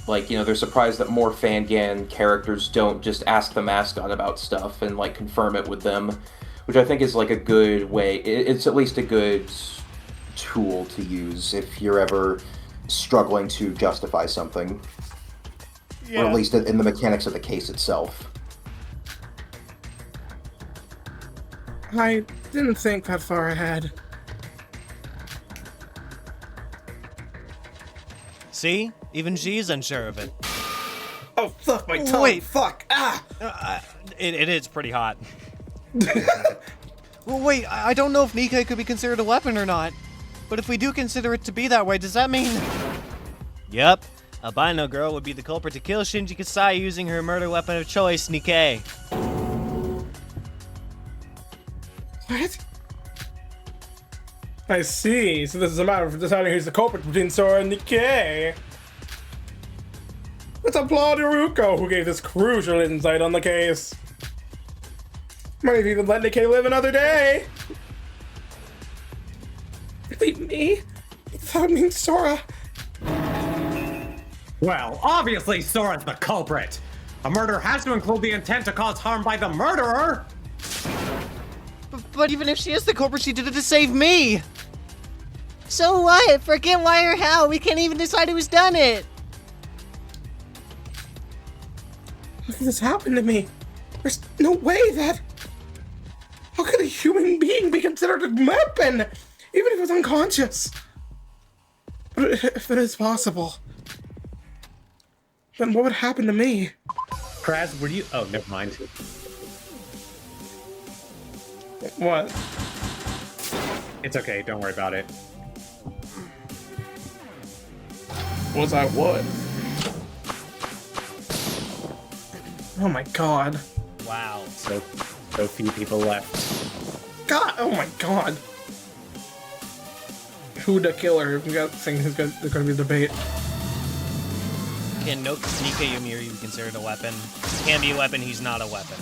F: like, you know, they're surprised that more Fangan characters don't just ask the mascot about stuff and like confirm it with them, which I think is like a good way. It's at least a good tool to use if you're ever struggling to justify something, or at least in the mechanics of the case itself.
B: I didn't think that far ahead.
A: See? Even she's unsure of it.
B: Oh, fuck my tongue.
A: Wait.
B: Fuck. Ah.
A: It is pretty hot.
D: Well, wait, I don't know if Nikei could be considered a weapon or not. But if we do consider it to be that way, does that mean...
A: Yup. Albino girl would be the culprit to kill Shinji Kasai using her murder weapon of choice, Nikei.
B: What? I see. So this is a matter of deciding who's the culprit between Sora and Nikei. Let's applaud Yoruko, who gave this crucial insight on the case. Might have even let Nikei live another day. Leave me? That means Sora.
E: Well, obviously Sora's the culprit. A murder has to include the intent to cause harm by the murderer.
D: But even if she is the culprit, she did it to save me!
H: So what? Forget why or how. We can't even decide who's done it.
B: How could this happen to me? There's no way that... How could a human being be considered a weapon? Even if it's unconscious. But if it is possible, then what would happen to me?
E: Craz, were you? Oh, never mind.
B: What?
E: It's okay. Don't worry about it.
B: Was I what? Oh my god.
A: Wow.
E: So few people left.
B: God, oh my god. Who the killer? We got things there's gonna be a debate.
A: Can no Nikei Yomiuri be considered a weapon? He can be a weapon, he's not a weapon.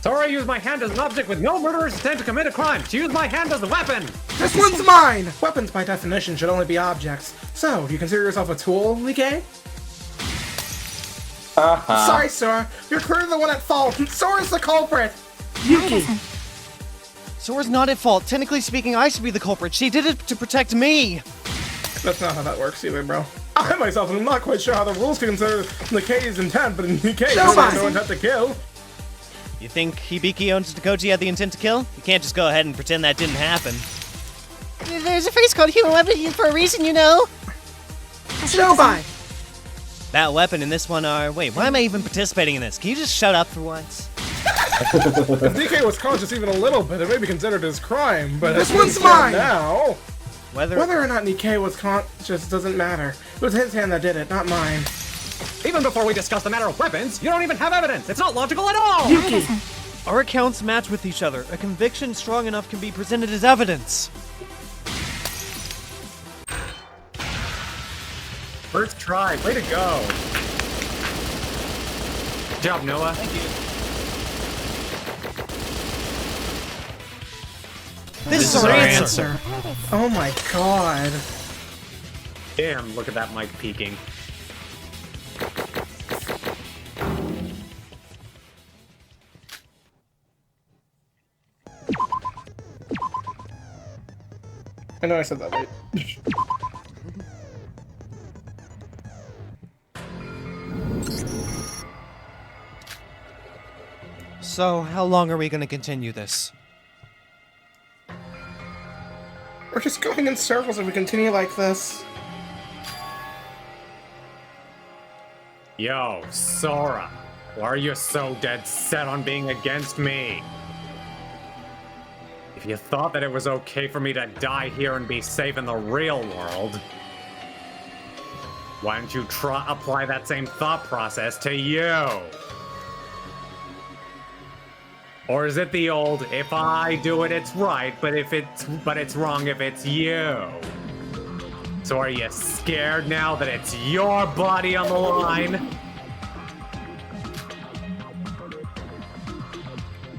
E: Sora used my hand as an object with no murderer's intent to commit a crime. She used my hand as a weapon.
B: This one's mine! Weapons by definition should only be objects. So, do you consider yourself a tool, Nikei? Sorry, Sora. You're clearly the one at fault. Sora's the culprit. Yuki.
D: Sora's not at fault. Technically speaking, I should be the culprit. She did it to protect me!
B: That's not how that works either, bro. I myself am not quite sure how the rules can consider Nikei's intent, but Nikei has no intent to kill.
A: You think Hibiki Otonikoji had the intent to kill? You can't just go ahead and pretend that didn't happen.
H: There's a phrase called human weapon for a reason, you know.
B: Syobai.
A: That weapon and this one are... Wait, why am I even participating in this? Can you just shut up for once?
B: If Nikei was conscious even a little bit, it may be considered as crime, but
G: This one's mine!
B: now.
A: Whether
B: Whether or not Nikei was conscious doesn't matter. It was his hand that did it, not mine.
E: Even before we discuss the matter of weapons, you don't even have evidence. It's not logical at all.
B: Yuki.
D: Our accounts match with each other. A conviction strong enough can be presented as evidence.
E: First try. Way to go. Good job, Noah.
A: Thank you.
D: This is our answer.
B: Oh my god.
E: Damn, look at that mic peeking.
B: I know I said that late.
D: So, how long are we gonna continue this?
B: We're just going in circles if we continue like this.
E: Yo, Sora. Why are you so dead set on being against me? If you thought that it was okay for me to die here and be safe in the real world, why don't you apply that same thought process to you? Or is it the old, if I do it, it's right, but it's wrong if it's you? So are you scared now that it's your body on the line?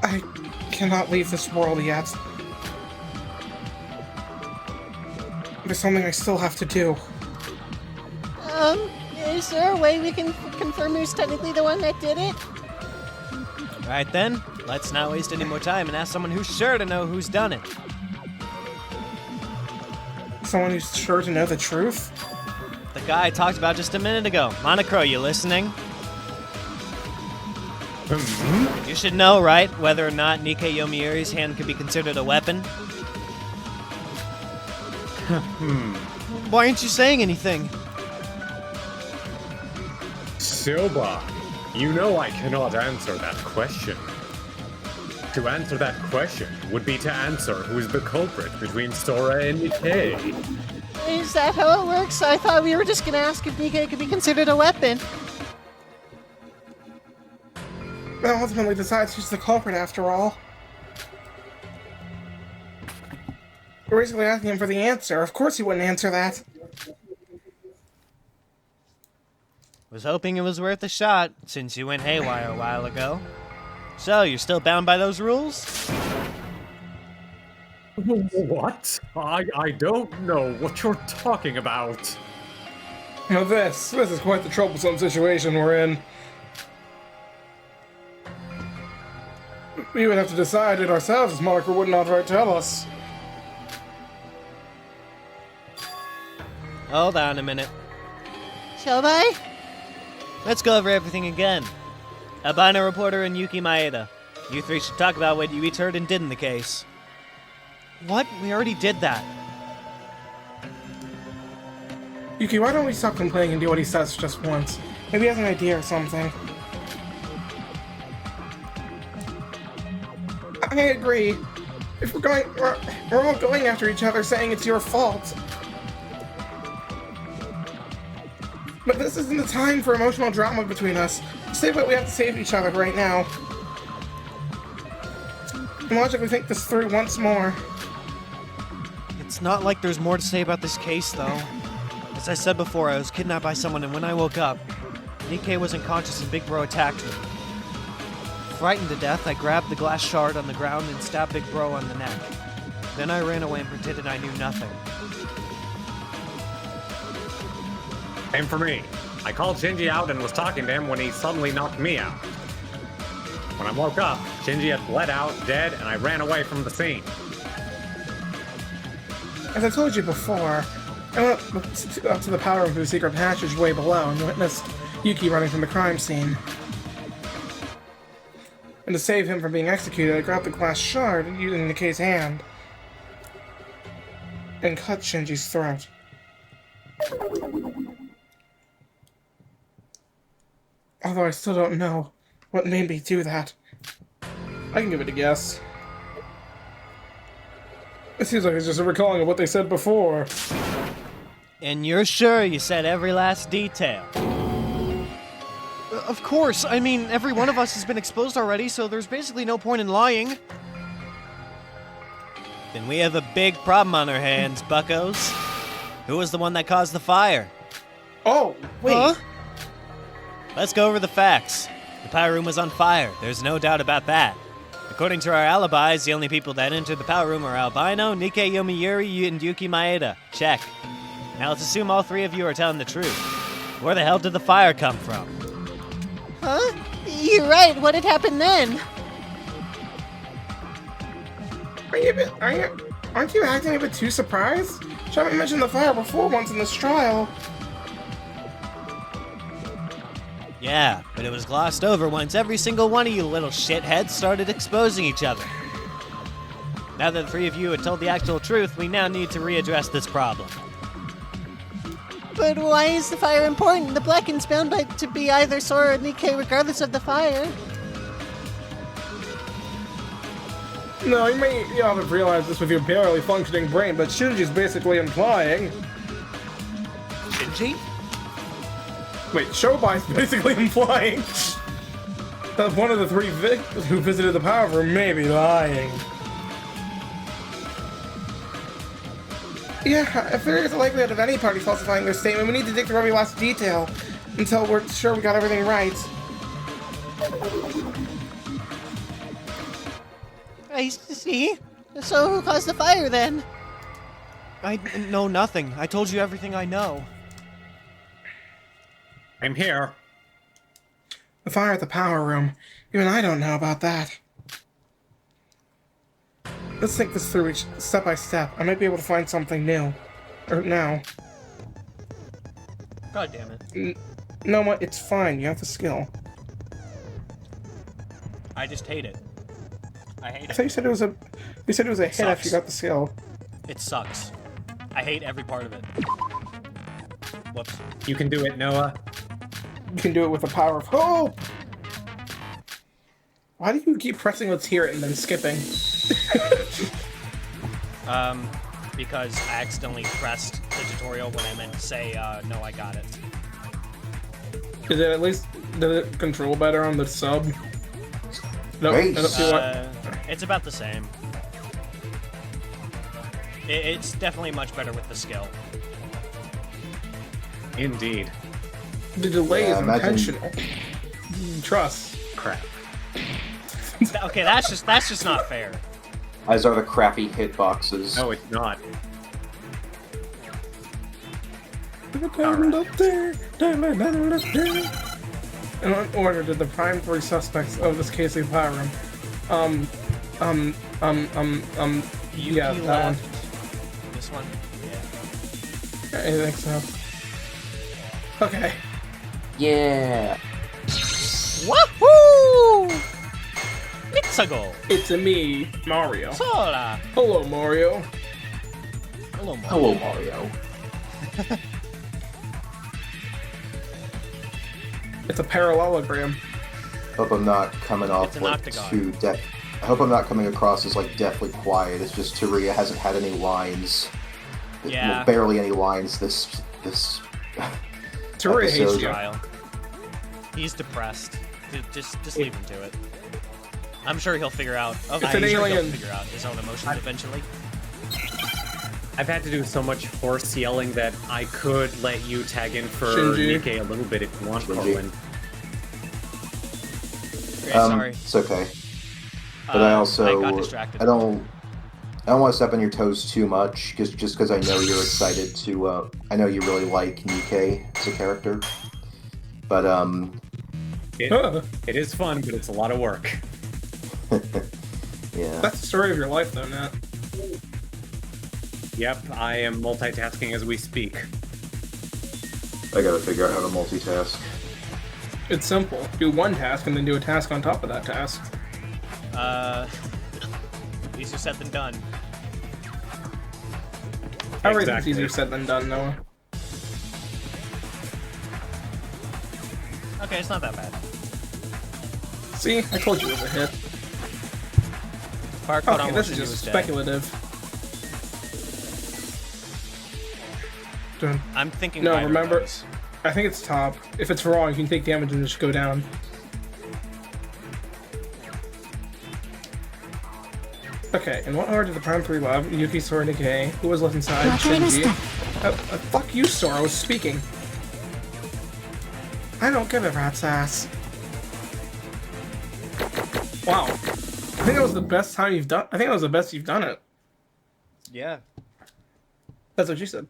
B: I cannot leave this world yet. There's something I still have to do.
H: Is there a way we can confirm who's technically the one that did it?
A: Right then, let's not waste any more time and ask someone who's sure to know who's done it.
B: Someone who's sure to know the truth?
A: The guy I talked about just a minute ago. Monocrow, you listening? You should know, right, whether or not Nikei Yomiuri's hand could be considered a weapon?
D: Why aren't you saying anything?
E: Syobai, you know I cannot answer that question. To answer that question would be to answer who is the culprit between Sora and Nikei.
H: Is that how it works? I thought we were just gonna ask if Nikei could be considered a weapon.
B: That ultimately decides who's the culprit after all. We're basically asking him for the answer. Of course he wouldn't answer that.
A: Was hoping it was worth a shot, since you went haywire a while ago. So, you're still bound by those rules?
E: What? I don't know what you're talking about.
B: Now this is quite the troublesome situation we're in. We would have to decide it ourselves, as Monocrow wouldn't outright tell us.
A: Hold on a minute.
H: Syobai?
A: Let's go over everything again. Albino reporter and Yuki Maeda. You three should talk about what you each heard and did in the case.
D: What? We already did that.
B: Yuki, why don't we stop complaining and do what he says just once? Maybe he has an idea or something. I agree. If we're all going after each other saying it's your fault. But this isn't the time for emotional drama between us. Say what we have to save each other right now. And logically think this through once more.
D: It's not like there's more to say about this case, though. As I said before, I was kidnapped by someone, and when I woke up, Nikei was unconscious and Big Bro attacked me. Frightened to death, I grabbed the glass shard on the ground and stabbed Big Bro on the neck. Then I ran away and pretended I knew nothing.
E: Same for me. I called Shinji out and was talking to him when he suddenly knocked me out. When I woke up, Shinji had bled out, dead, and I ran away from the scene.
B: As I told you before, I went up to the power room through the secret passageway below and witnessed Yuki running from the crime scene. And to save him from being executed, I grabbed the glass shard using Nikei's hand and cut Shinji's throat. Although I still don't know what made me do that. I can give it a guess. It seems like it's just a recalling of what they said before.
A: And you're sure you said every last detail?
D: Of course. I mean, every one of us has been exposed already, so there's basically no point in lying.
A: Then we have a big problem on our hands, buckos. Who was the one that caused the fire?
B: Oh, wait.
D: Huh?
A: Let's go over the facts. The power room was on fire. There's no doubt about that. According to our alibis, the only people that entered the power room are Albino, Nikei Yomiuri, and Yuki Maeda. Check. Now let's assume all three of you are telling the truth. Where the hell did the fire come from?
H: Huh? You're right. What had happened then?
B: Aren't you acting a bit too surprised? You haven't mentioned the fire before once in this trial.
A: Yeah, but it was glossed over once every single one of you little shitheads started exposing each other. Now that the three of you had told the actual truth, we now need to readdress this problem.
H: But why is the fire important? The Blacken's bound to be either Sora or Nikei regardless of the fire.
B: No, you may not have realized this with your barely functioning brain, but Shinji's basically implying...
A: Shinji?
B: Wait, Shobai's basically implying that one of the three who visited the power room may be lying. Yeah, if there is a likelihood of any party falsifying their statement, we need to dig through every last detail until we're sure we got everything right.
H: I see. So who caused the fire then?
D: I know nothing. I told you everything I know.
E: I'm here.
B: The fire at the power room. Even I don't know about that. Let's think this through each step by step. I might be able to find something new. Or now.
A: God damn it.
B: No, what? It's fine. You have the skill.
A: I just hate it. I hate
B: I thought
A: it.
B: you said it was a. You said it was a hit
A: Sucks.
B: after you got the skill.
A: It sucks. I hate every part of it. Whoops.
E: You can do it, Noah.
B: You can do it with the power of hope. Why do you keep pressing let's hear it and then skipping?
A: Because I accidentally pressed the tutorial when I meant to say, no, I got it.
B: Did it at least did it control better on the sub? Nope, I don't see what.
A: It's about the same. It's definitely much better with the skill.
E: Indeed.
B: The delay is
C: imagine-
B: intentional. Trust.
E: Crap.
A: Okay, that's just not fair.
F: As are the crappy hitboxes.
E: No, it's not.
B: In what order did the prime three suspects of this case leave power room?
A: Yuki
B: Yeah, that
A: left.
B: one.
A: This one? Yeah.
B: I think so. Okay.
F: Yeah.
H: Wahoo!
A: Mitsugo!
B: It's a me, Mario.
A: Sora!
B: Hello, Mario.
A: Hello, Mario.
F: Hello, Mario.
B: It's a parallelogram.
C: Hope I'm not coming off
A: It's an
C: like
A: octagon.
C: too deaf. I hope I'm not coming across as like deathly quiet. It's just Teruya hasn't had any lines.
A: Yeah.
C: Well, barely any lines this
B: Teruya hates
C: episode.
B: you.
A: Trial. He's depressed. Just leave him to it. I'm sure he'll figure out. Oh,
B: It's
A: I'm
B: an
A: sure
B: alien.
A: He'll figure out his own emotions eventually.
E: I've had to do so much horse yelling that I could let you tag in for
B: Shinji.
E: Nikei a little bit if you want,
C: Shinji.
E: Korlin.
A: Okay, sorry.
C: It's okay. But I also
A: I got distracted.
C: I don't want to step on your toes too much, just because I know you're excited to. I know you really like Nikei as a character, but
E: It is fun, but it's a lot of work.
C: yeah.
B: That's the story of your life, though, Nat.
E: Yep, I am multitasking as we speak.
C: I gotta figure out how to multitask.
B: It's simple. Do one task and then do a task on top of that task.
A: Easier said than done.
B: Everything's
E: Exactly.
B: easier said than done, Noah.
A: Okay, it's not that bad.
B: See, I told you it was a hit.
A: Fire caught
B: Okay,
A: on
B: this
A: once
B: is
A: and he
B: just
A: was dead.
B: speculative. Dun.
A: I'm thinking.
B: No,
A: Ryder
B: remember,
A: knows.
B: I think it's top. If it's wrong, you can take damage and just go down. Okay, in what order did the Prime 3 love? Yuki, Sora, Nikei. Who was left inside? Shinji. Fuck you, Sora. I was speaking. I don't give a rat's ass. Wow. I think that was the best time you've done. I think that was the best you've done it.
A: Yeah.
B: That's what you said.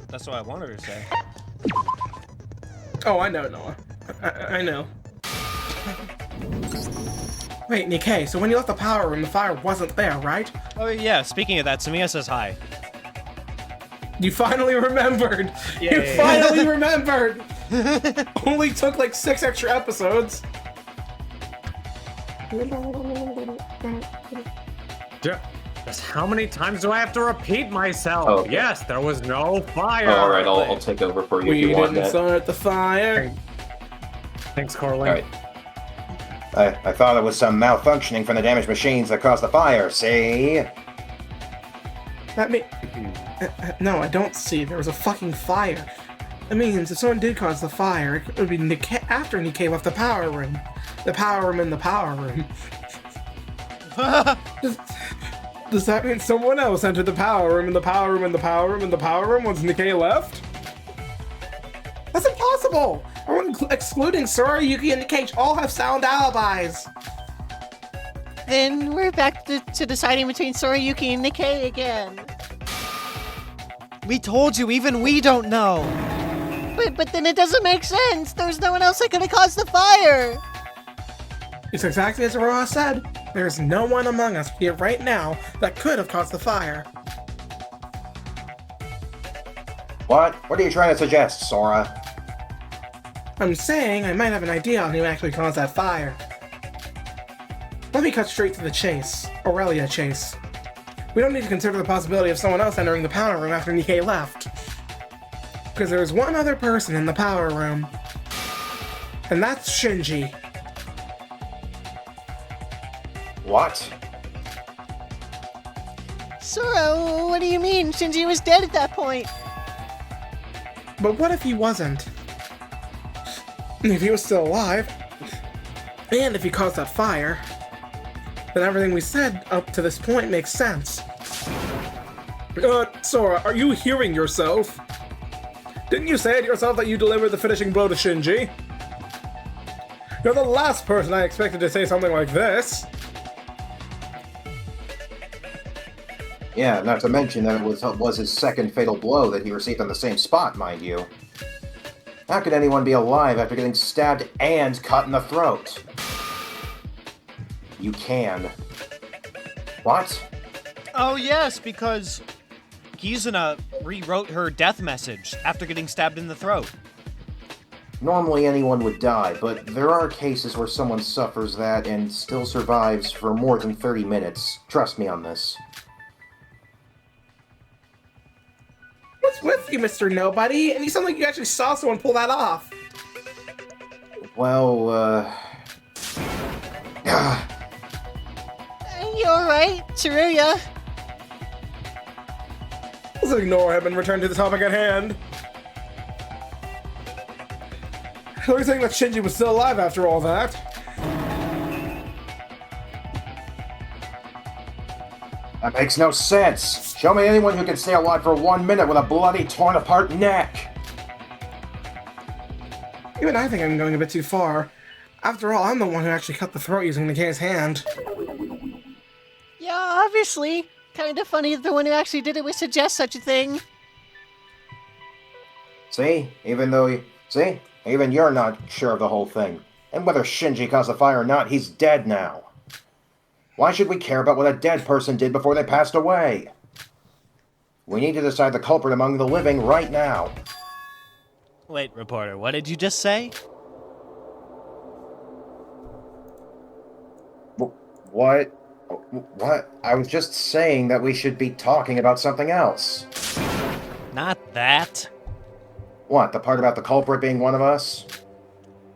A: That's what I wanted her to say.
B: Oh, I know, Noah. I know. Wait, Nikei, so when you left the power room, the fire wasn't there, right?
A: Oh yeah. Speaking of that, Samia says hi.
B: You finally remembered! You
A: Yay.
B: finally remembered! Only took like 6 extra episodes.
E: Just how many times do I have to repeat myself?
F: Oh, okay.
E: Yes, there was no fire.
F: All right, I'll take over for you
B: We
F: if you want
B: didn't
F: that.
B: start the fire.
E: Thanks, Korlin.
F: All right.
C: I thought it was some malfunctioning from the damaged machines that caused the fire, see?
B: That mean... no, I don't see. There was a fucking fire. That means if someone did cause the fire, it would be Nikei after Nikei left the power room. The power room in the power room. Does that mean someone else entered the power room in the power room in the power room in the power room once Nikei left? That's impossible! Everyone excluding Sora, Yuki, and Nikei all have sound alibis.
H: Then we're back to deciding between Sora, Yuki, and Nikei again.
D: We told you, even we don't know.
H: But then it doesn't make sense. There's no one else that could have caused the fire.
B: It's exactly as Iroha said. There's no one among us here right now that could have caused the fire.
C: What? What are you trying to suggest, Sora?
B: I'm saying I might have an idea on who actually caused that fire. Let me cut straight to the chase. Aurelia chase. We don't need to consider the possibility of someone else entering the power room after Nikei left. Because there's one other person in the power room. And that's Shinji.
C: What?
H: Sora, what do you mean? Shinji was dead at that point.
B: But what if he wasn't? If he was still alive, and if he caused that fire, then everything we said up to this point makes sense. Sora, are you hearing yourself? Didn't you say it yourself that you delivered the finishing blow to Shinji? You're the last person I expected to say something like this.
C: Yeah, not to mention that it was his second fatal blow that he received on the same spot, mind you. How could anyone be alive after getting stabbed and cut in the throat? You can. What?
A: Oh yes, because Kizuna rewrote her death message after getting stabbed in the throat.
C: Normally anyone would die, but there are cases where someone suffers that and still survives for more than 30 minutes. Trust me on this.
B: What's with you, Mr. Nobody? And you sound like you actually saw someone pull that off.
C: Well,
H: You alright, Teruya?
B: Let's ignore him and return to the topic at hand. So you're saying that Shinji was still alive after all that?
C: that makes no sense. Show me anyone who can stay alive for 1 minute with a bloody, torn apart neck.
B: Even I think I'm going a bit too far. After all, I'm the one who actually cut the throat using Nikei's hand.
H: Yeah, obviously. Kinda funny that the one who actually did it would suggest such a thing.
C: See? Even you're not sure of the whole thing. And whether Shinji caused the fire or not, he's dead now. Why should we care about what a dead person did before they passed away? We need to decide the culprit among the living right now.
A: Wait, reporter, what did you just say?
C: What? What? I was just saying that we should be talking about something else.
A: Not that.
C: What, the part about the culprit being one of us?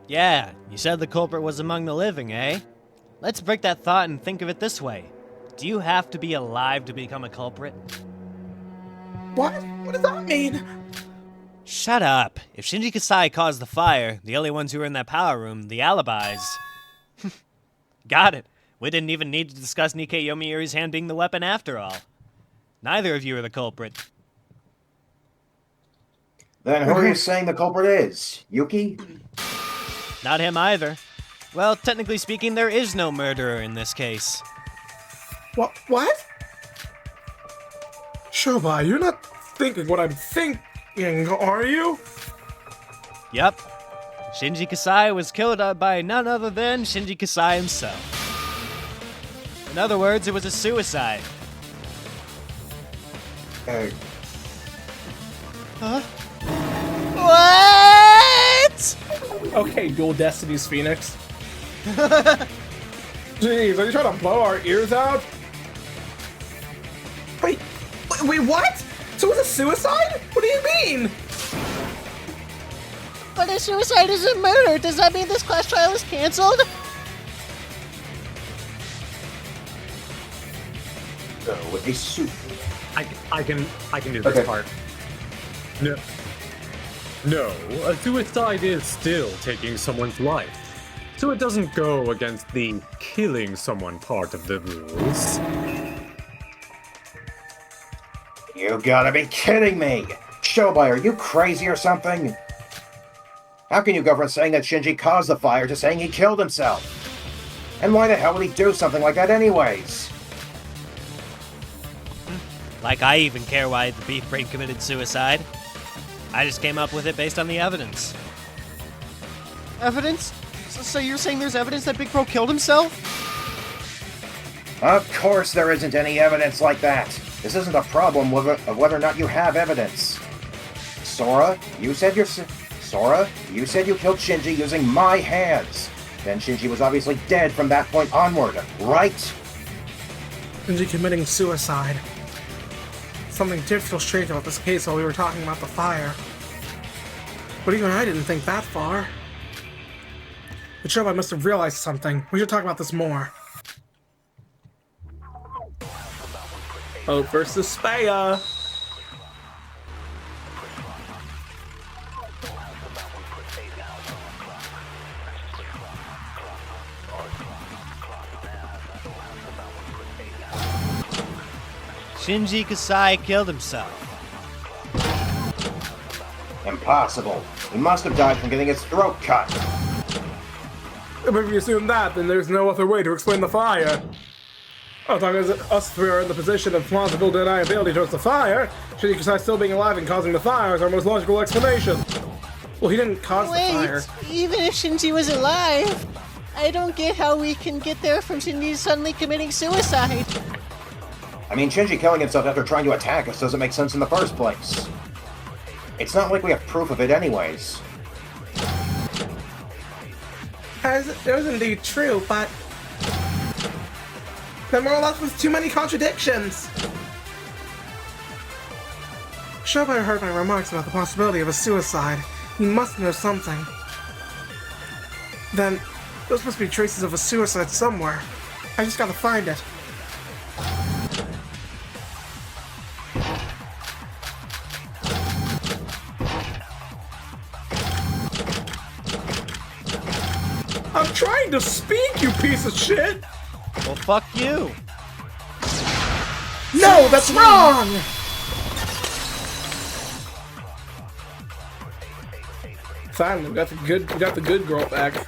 A: Yeah, you said the culprit was among the living, eh? Let's break that thought and think of it this way. Do you have to be alive to become a culprit?
B: What? What does that mean?
A: Shut up. If Shinji Kasai caused the fire, the only ones who were in that power room, the alibis. Got it. We didn't even need to discuss Nikei Yomiuri's hand being the weapon after all. Neither of you are the culprit.
C: Then who are you saying the culprit is? Yuki?
A: Not him either. Well, technically speaking, there is no murderer in this case.
B: What? Syobai, you're not thinking what I'm thinking, are you?
A: Yup. Shinji Kasai was killed by none other than Shinji Kasai himself. In other words, it was a suicide.
H: What?
B: Okay, Dual Destiny's Phoenix. Jeez, are you trying to blow our ears out? Wait, what? So it was a suicide? What do you mean?
H: But a suicide is a murder. Does that mean this class trial is canceled?
C: a suit.
E: I can do this
C: Okay.
E: part. No, a suicide is still taking someone's life, so it doesn't go against the killing someone part of the rules.
C: You gotta be kidding me! Syobai, are you crazy or something? How can you go from saying that Shinji caused the fire to saying he killed himself? And why the hell would he do something like that anyways?
A: Like I even care why the beef brain committed suicide. I just came up with it based on the evidence.
D: Evidence? So you're saying there's evidence that Big Bro killed himself?
C: Of course there isn't any evidence like that. This isn't a problem of whether or not you have evidence. Sora, you said you killed Shinji using my hands. Then Shinji was obviously dead from that point onward, right?
B: Shinji committing suicide. Something did feel strange about this case while we were talking about the fire. But even I didn't think that far. But Syobai must have realized something. We should talk about this more. Hope versus Speya.
A: Shinji Kasai killed himself.
C: Impossible. He must have died from getting his throat cut.
B: If we assume that, then there's no other way to explain the fire. As long as us three are in the position of plausible deniability towards the fire, Shinji Kasai still being alive and causing the fire is our most logical explanation. Well, he didn't cause the fire.
H: Even if Shinji was alive, I don't get how we can get there from Shinji suddenly committing suicide.
C: I mean, Shinji killing himself after trying to attack us doesn't make sense in the first place. It's not like we have proof of it anyways.
B: It was indeed true, but then we're left with too many contradictions. Syobai heard my remarks about the possibility of a suicide. He must know something. Then, those must be traces of a suicide somewhere. I just gotta find it. I'm trying to speak, you piece of shit!
A: Well, fuck you.
B: No, that's wrong! Finally, we got the good girl back.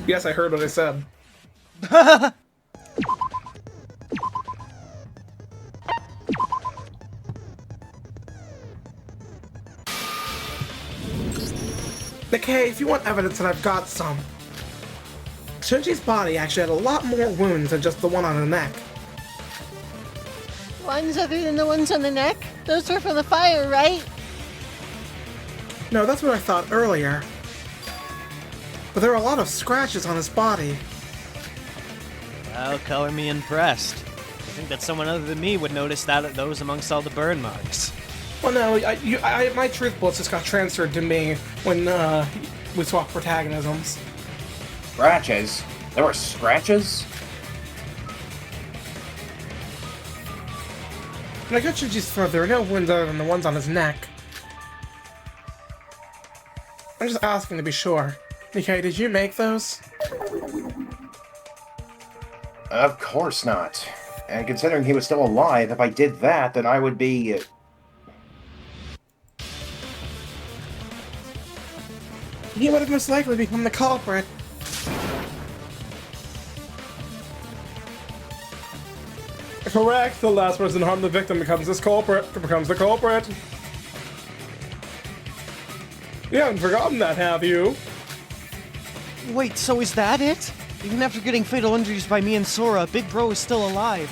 B: Yes, I heard what I said. Nikei, if you want evidence, then I've got some. Shinji's body actually had a lot more wounds than just the one on the neck.
H: Ones other than the ones on the neck? Those were from the fire, right?
B: No, that's what I thought earlier. But there were a lot of scratches on his body.
A: Well, color me impressed. I think that someone other than me would notice those amongst all the burn marks.
B: Well, no, my truth bullets just got transferred to me when we swapped protagonisms.
C: Scratches? There were scratches?
B: When I got Shinji's throat, there were no wounds other than the ones on his neck. I'm just asking to be sure. Nikei, did you make those?
C: Of course not. And considering he was still alive, if I did that, then I would be...
B: He would have most likely become the culprit. Correct. The last person to harm the victim becomes the culprit. You haven't forgotten that, have you?
D: Wait, so is that it? Even after getting fatal injuries by me and Sora, Big Bro is still alive.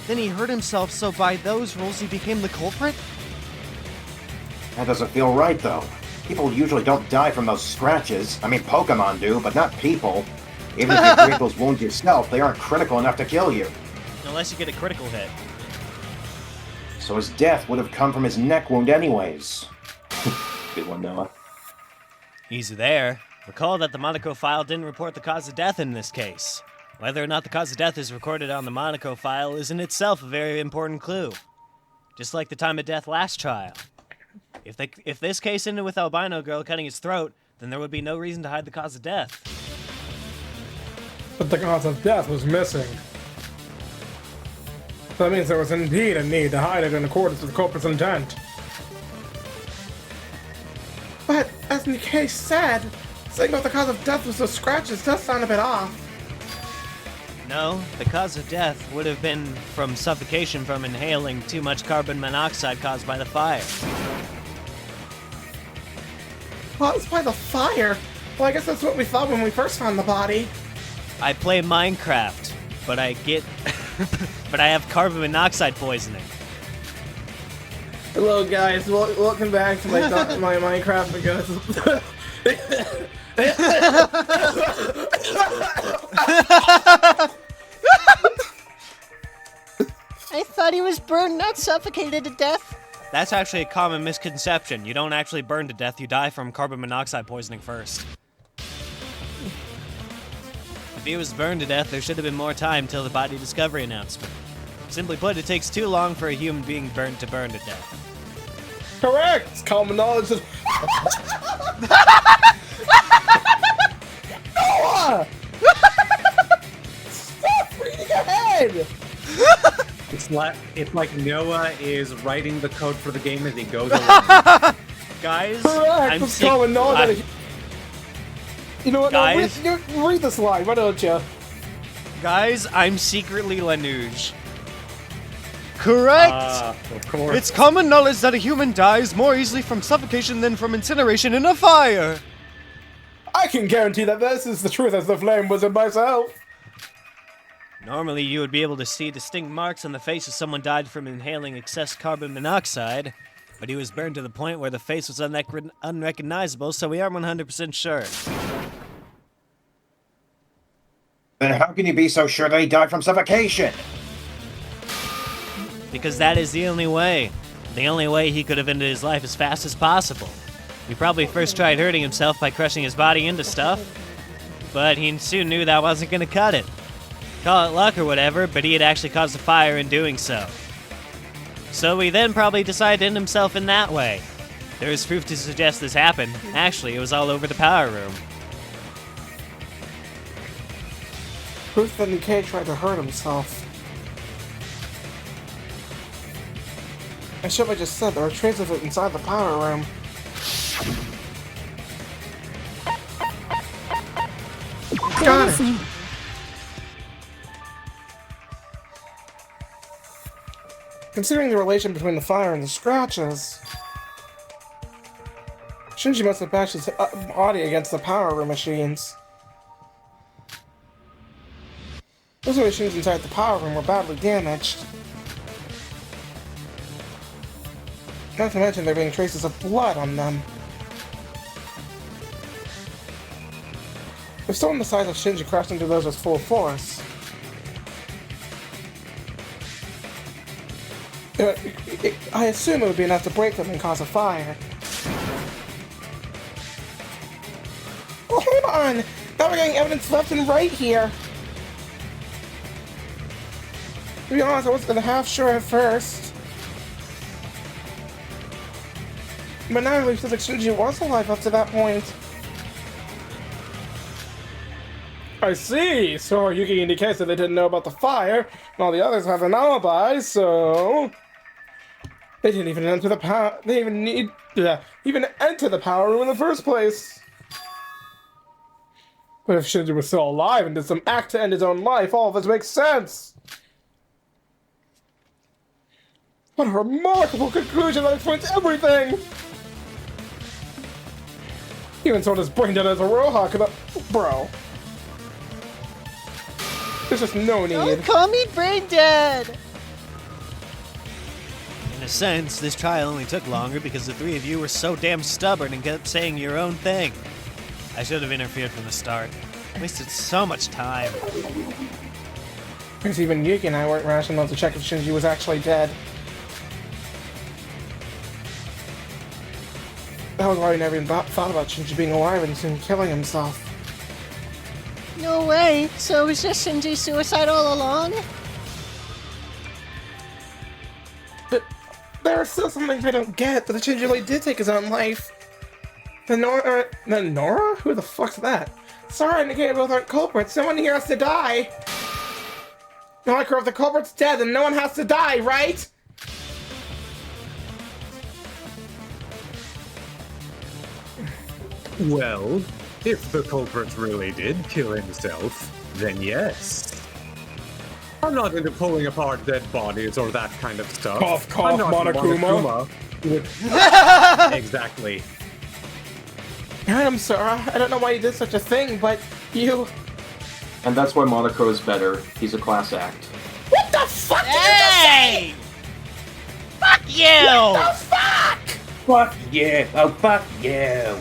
D: Then he hurt himself, so by those rules he became the culprit?
C: That doesn't feel right, though. People usually don't die from those scratches. I mean, Pokemon do, but not people. Even if you create those wounds yourself, they aren't critical enough to kill you.
A: Unless you get a critical hit.
C: So his death would have come from his neck wound anyways. Good one, Noah.
A: Easy there. Recall that the Monocrow file didn't report the cause of death in this case. Whether or not the cause of death is recorded on the Monocrow file is in itself a very important clue. Just like the time of death last trial. If this case ended with albino girl cutting his throat, then there would be no reason to hide the cause of death.
B: But the cause of death was missing. That means there was indeed a need to hide it in accordance with the culprit's intent. But, as Nikei said, saying that the cause of death was the scratches does sound a bit off.
A: No, the cause of death would have been from suffocation from inhaling too much carbon monoxide caused by the fire.
B: Well, it's by the fire. Well, I guess that's what we thought when we first found the body.
A: I play Minecraft, but I have carbon monoxide poisoning.
B: Hello, guys. Welcome back to my Minecraft because.
H: I thought he was burned, not suffocated to death.
A: That's actually a common misconception. You don't actually burn to death, you die from carbon monoxide poisoning first. If he was burned to death, there should have been more time till the body discovery announcement. Simply put, it takes too long for a human being burn to death.
B: Correct! It's common knowledge that. Noah! Stop reading ahead!
E: It's like Noah is writing the code for the game as he goes along.
A: Guys,
B: Correct! It's common knowledge that. You know what?
A: Guys?
B: No, read this line, why don't you?
A: Guys, I'm secretly Lanuge. Correct!
E: Of course.
D: It's common knowledge that a human dies more easily from suffocation than from incineration in a fire.
B: I can guarantee that this is the truth as the flame wizard myself.
A: Normally, you would be able to see distinct marks on the face if someone died from inhaling excess carbon monoxide, but he was burned to the point where the face was unrecognizable, so we aren't 100% sure.
I: Then how can you be so sure that he died from suffocation?
A: Because that is the only way. The only way he could have ended his life as fast as possible. He probably first tried hurting himself by crushing his body into stuff, but he soon knew that wasn't going to cut it. Call it luck or whatever, but he had actually caused a fire in doing so. So he then probably decided to end himself in that way. There is proof to suggest this happened. Actually, it was all over the power room.
B: Proof that Nikei tried to hurt himself. As Syobai just said, there are traces of it inside the power room. Got it! Considering the relation between the fire and the scratches, Shinji must have bashed his body against the power room machines. Those machines inside the power room were badly damaged. Not to mention there being traces of blood on them. If someone the size of Shinji crashed into those with full force, I assume it would be enough to break them and cause a fire. Well, hold on! Now we're getting evidence left and right here! To be honest, I wasn't half sure at first. But now it looks like Shinji was alive up to that point. I see! So Yuki and Nikei said they didn't know about the fire, and all the others have an alibi, so... They didn't even enter the power... They even enter the power room in the first place! But if Shinji was still alive and did some act to end his own life, all of this makes sense! What a remarkable conclusion that explains everything! Even someone as brain dead as Iroha could have... Bro. There's just no need.
H: Don't call me brain dead!
A: In a sense, this trial only took longer because the three of you were so damn stubborn and kept saying your own thing. I should have interfered from the start. Wasted so much time.
B: Because even Yuki and I weren't rational enough to check if Shinji was actually dead. That was why we never even thought about Shinji being alive and soon killing himself.
H: No way. So it was just Shinji's suicide all along?
B: But there's still something I don't get. But the Shinji really did take his own life. The Nora? Who the fuck's that? Sora and Nikei both aren't culprits. No one here has to die. Monocrow, if the culprit's dead, then no one has to die, right?
E: Well, if the culprit really did kill himself, then yes. I'm not into pulling apart dead bodies or that kind of stuff.
B: Cough, cough,
E: I'm not
B: Monokuma.
E: Exactly.
B: I'm Sora. I don't know why you did such a thing, but you...
F: And that's why Monocrow is better. He's a class act.
B: What the fuck did
A: Hey!
B: you
A: Fuck you!
B: just say? What the fuck?
I: Fuck you! Oh, fuck you!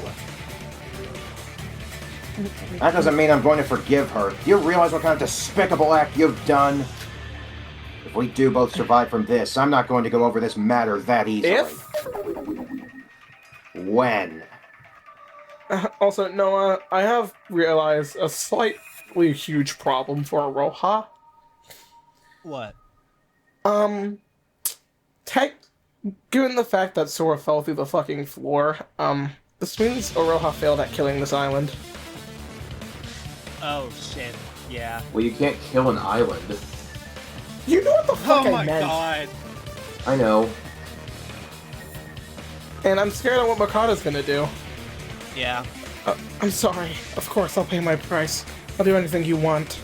I: That doesn't mean I'm going to forgive her. Do you realize what kind of despicable act you've done? If we do both survive from this, I'm not going to go over this matter that easily.
B: If?
I: When?
B: Also, Noah, I have realized a slightly huge problem for Iroha.
D: What?
B: Given the fact that Sora fell through the fucking floor, this means Iroha failed at killing this island.
A: Oh shit. Yeah.
F: Well, you can't kill an island.
B: You know what the fuck
A: Oh
B: I
A: my
B: meant.
A: god.
F: I know.
B: And I'm scared of what Mekado's gonna do.
A: Yeah.
B: I'm sorry. Of course, I'll pay my price. I'll do anything you want.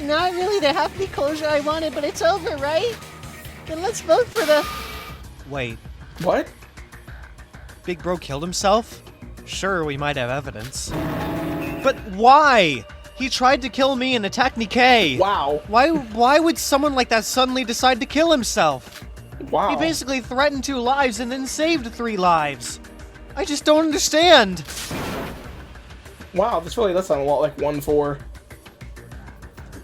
H: Not really the happy closure I wanted, but it's over, right? Then let's vote for the...
D: Wait,
B: What?
D: Big Bro killed himself? Sure, we might have evidence. But why? He tried to kill me and attack Nikei.
B: Wow.
D: Why would someone like that suddenly decide to kill himself?
B: Wow.
D: He basically threatened 2 lives and then saved 3 lives. I just don't understand.
B: Wow, this really does sound a lot like 1-4.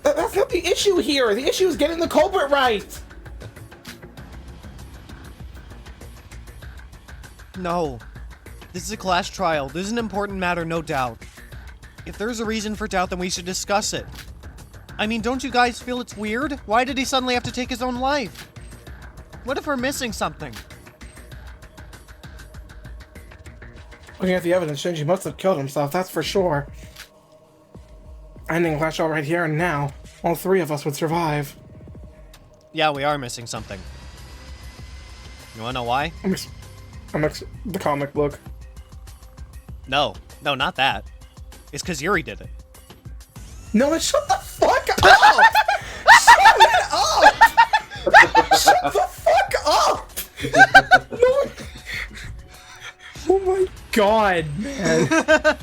B: That's not the issue here. The issue is getting the culprit right.
D: No. This is a class trial. This is an important matter, no doubt. If there's a reason for doubt, then we should discuss it. I mean, don't you guys feel it's weird? Why did he suddenly have to take his own life? What if we're missing something?
B: Looking at the evidence, Shinji must have killed himself, that's for sure. Ending clash all right here and now. All 3 of us would survive.
D: Yeah, we are missing something. You wanna know why?
B: The comic book.
D: No, not that. It's because Yuri did it.
B: No, shut the fuck up! Shut it up! Shut the fuck up! No. Oh my god, man.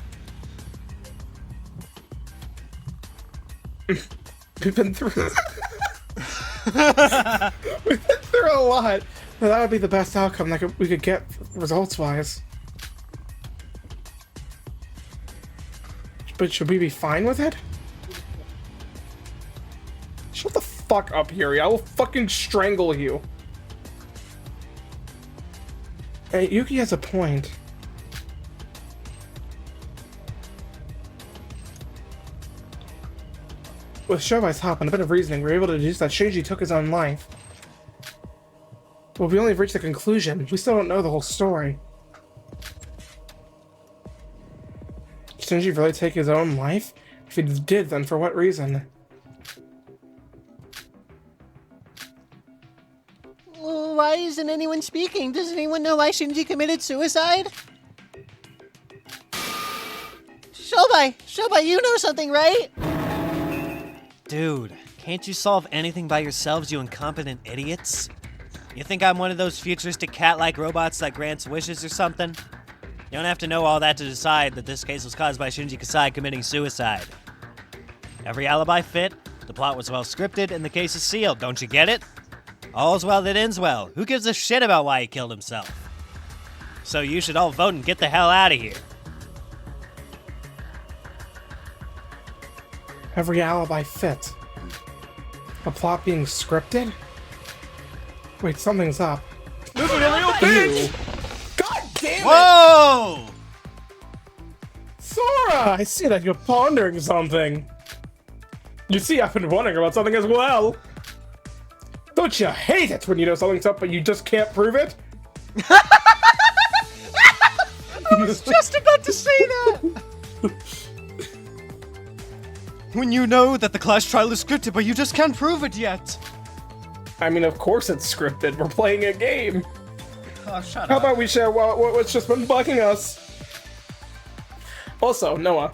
B: We've been through a lot. But that would be the best outcome that we could get results-wise. But should we be fine with it? Shut the fuck up, Yuri. I will fucking strangle you. Hey, Yuki has a point. With Syobai's help and a bit of reasoning, we were able to deduce that Shinji took his own life. But we only have reached the conclusion. We still don't know the whole story. Did Shinji really take his own life? If he did, then for what reason?
H: Well, why isn't anyone speaking? Does anyone know why Shinji committed suicide? Syobai, you know something, right?
D: Dude, can't you solve anything by yourselves, you incompetent idiots? You think I'm one of those futuristic cat-like robots that grants wishes or something? You don't have to know all that to decide that this case was caused by Shinji Kasai committing suicide. Every alibi fit, the plot was well scripted, and the case is sealed, don't you get it? All's well that ends well. Who gives a shit about why he killed himself? So you should all vote and get the hell out of here.
B: Every alibi fit. A plot being scripted? Wait, something's up. Ew. God damn it!
D: Whoa!
B: Sora, I see that you're pondering something. You see, I've been wondering about something as well. Don't you hate it when you know something's up but you just can't prove it?
D: I was just about to say that! When you know that the class trial is scripted, but you just can't prove it yet.
B: I mean, of course it's scripted. We're playing a game.
D: Oh, shut
B: How
D: up.
B: about we share what's just been bugging us? Also, Noah,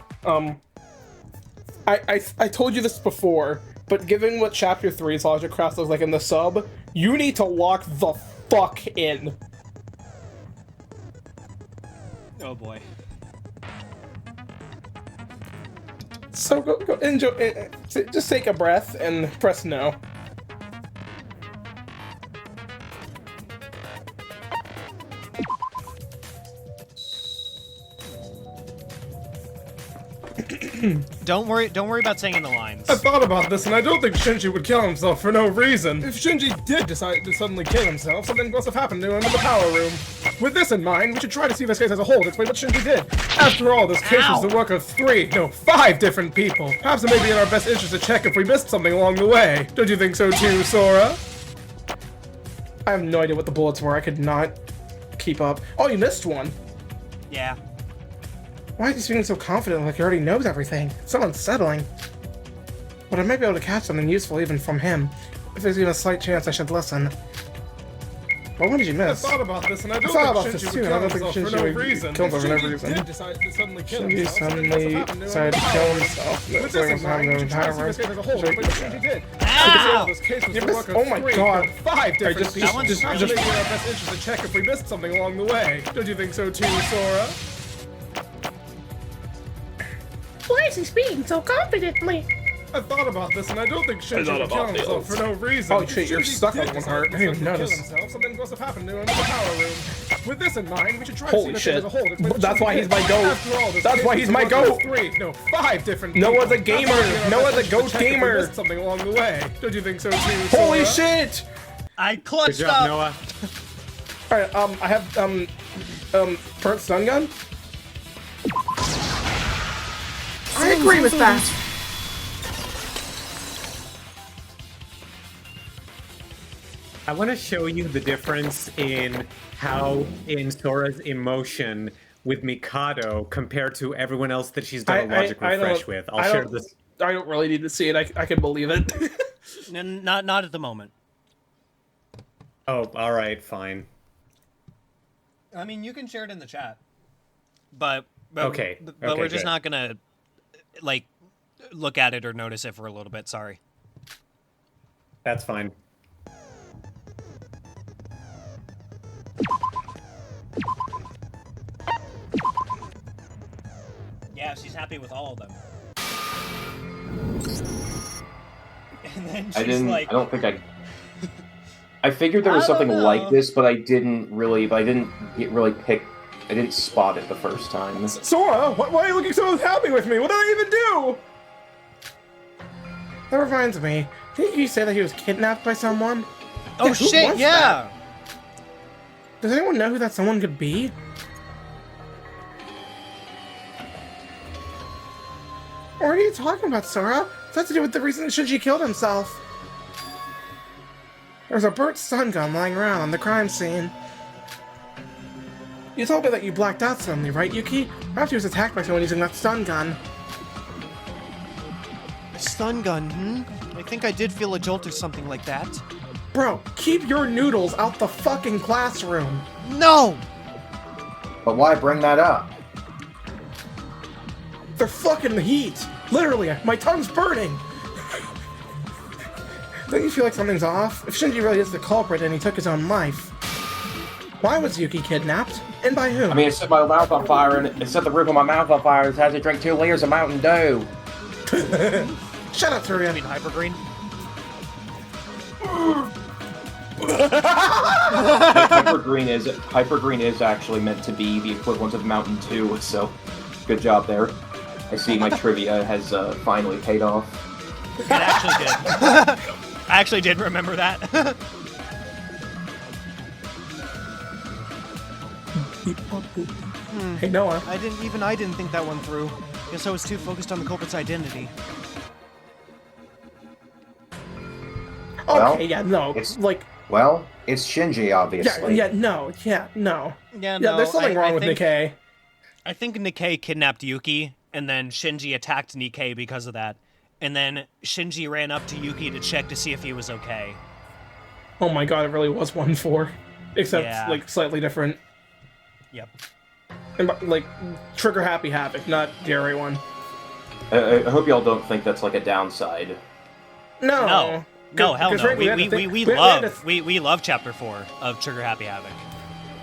B: I told you this before, but given what Chapter 3's Logic Craft looks like in the sub, you need to lock the fuck in.
D: Oh boy.
B: So go enjoy. Just take a breath and press no.
D: Don't worry about saying the lines.
B: I thought about this, and I don't think Shinji would kill himself for no reason. If Shinji did decide to suddenly kill himself, something must have happened to him in the power room. With this in mind, we should try to see this case as a whole to explain what Shinji did. After all, this case was the work of 5 different people. Perhaps it may be in our best interest to check if we missed something along the way. Don't you think so too, Sora? I have no idea what the bullets were. I could not keep up. Oh, you missed one.
D: Yeah.
B: Why is he speaking so confident like he already knows everything? It's so unsettling. But I might be able to catch something useful even from him. If there's even a slight chance I should listen. Well, what did you miss? I thought about this, and I don't think Shinji would kill himself for no reason. Shinji did decide to suddenly kill himself. Shinji decided to kill himself. With this in mind, we should try to see this case as a whole. But Shinji did.
D: Ow!
B: This case was the work of oh my god, 5 different people. Just maybe in our best interest to check if we missed something along the way. Don't you think so too, Sora?
G: Why is he speaking so confidently?
B: I thought about this, and I don't think Shinji would kill himself for no reason. Oh shit, you're stuck on one heart. I didn't even notice. Something must have happened to him in the power room. With this in mind, we should try to see this as a whole. That's why he's my goat. That's why he's my goat. 5 different. Noah's a gamer. Noah's a goat gamer. Something along the way. Don't you think so too? Holy shit!
D: I clutched
E: Good job,
D: up.
E: Noah.
B: All right, I have burnt stun gun.
G: I agree with that.
E: I want to show you the difference in how in Sora's emotion with Mikado compared to everyone else that she's done a logic refresh with. I'll share this.
B: I don't really need to see it. I can believe it.
D: Not at the moment.
E: Oh, all right, fine.
D: I mean, you can share it in the chat. But
E: Okay.
D: But we're just not gonna like look at it or notice it for a little bit. Sorry.
E: That's fine.
D: Yeah, she's happy with all of them. And then she's
F: I didn't.
D: like,
F: I don't think I. I figured there was something like this, but I didn't really. But I didn't really pick. I didn't spot it the first time.
B: Sora, why are you looking so unhappy with me? What did I even do? That reminds me. Didn't you say that he was kidnapped by someone?
D: oh
B: Yeah, who
D: shit,
B: was
D: yeah.
B: that? Does anyone know who that someone could be? What are you talking about, Sora? It has to do with the reason Shinji killed himself. There's a burnt stun gun lying around on the crime scene. You told me that you blacked out suddenly, right, Yuki? Perhaps he was attacked by someone using that stun gun.
D: A stun gun, I think I did feel a jolt or something like that.
B: Bro, keep your noodles out the fucking classroom.
D: No!
I: But why bring that up?
B: They're fucking the heat. Literally, my tongue's burning. Don't you feel like something's off? If Shinji really is the culprit and he took his own life, why was Yuki kidnapped? And by whom?
F: I mean, it set my mouth on fire, and it set the roof of my mouth on fire. It had to drink 2 layers of Mountain Dew.
B: Shut up, Teruya.
D: I mean, Hypergreen?
F: Hypergreen is actually meant to be the equivalent of Mountain Dew. So, good job there. I see my trivia has finally paid off.
D: It actually did. I actually did remember that.
B: Hey, Noah.
D: I didn't think that one through. Guess I was too focused on the culprit's identity.
I: Well,
B: Okay, yeah, no.
I: it's-
B: Like,
I: Well, it's Shinji, obviously.
B: no.
D: Yeah,
B: There's something wrong with Nikei.
A: I think Nikei kidnapped Yuki, and then Shinji attacked Nikei because of that. And then Shinji ran up to Yuki to check to see if he was okay.
B: Oh my god, it really was 1-4. Except,
A: Yeah.
B: like, slightly different.
A: Yep.
B: And, like, Trigger Happy Havoc, not Dairy one.
F: I hope y'all don't think that's like a downside.
B: No.
A: No, hell
B: Because
A: no.
B: frankly, had to think-
A: We love Chapter 4 of Trigger Happy Havoc.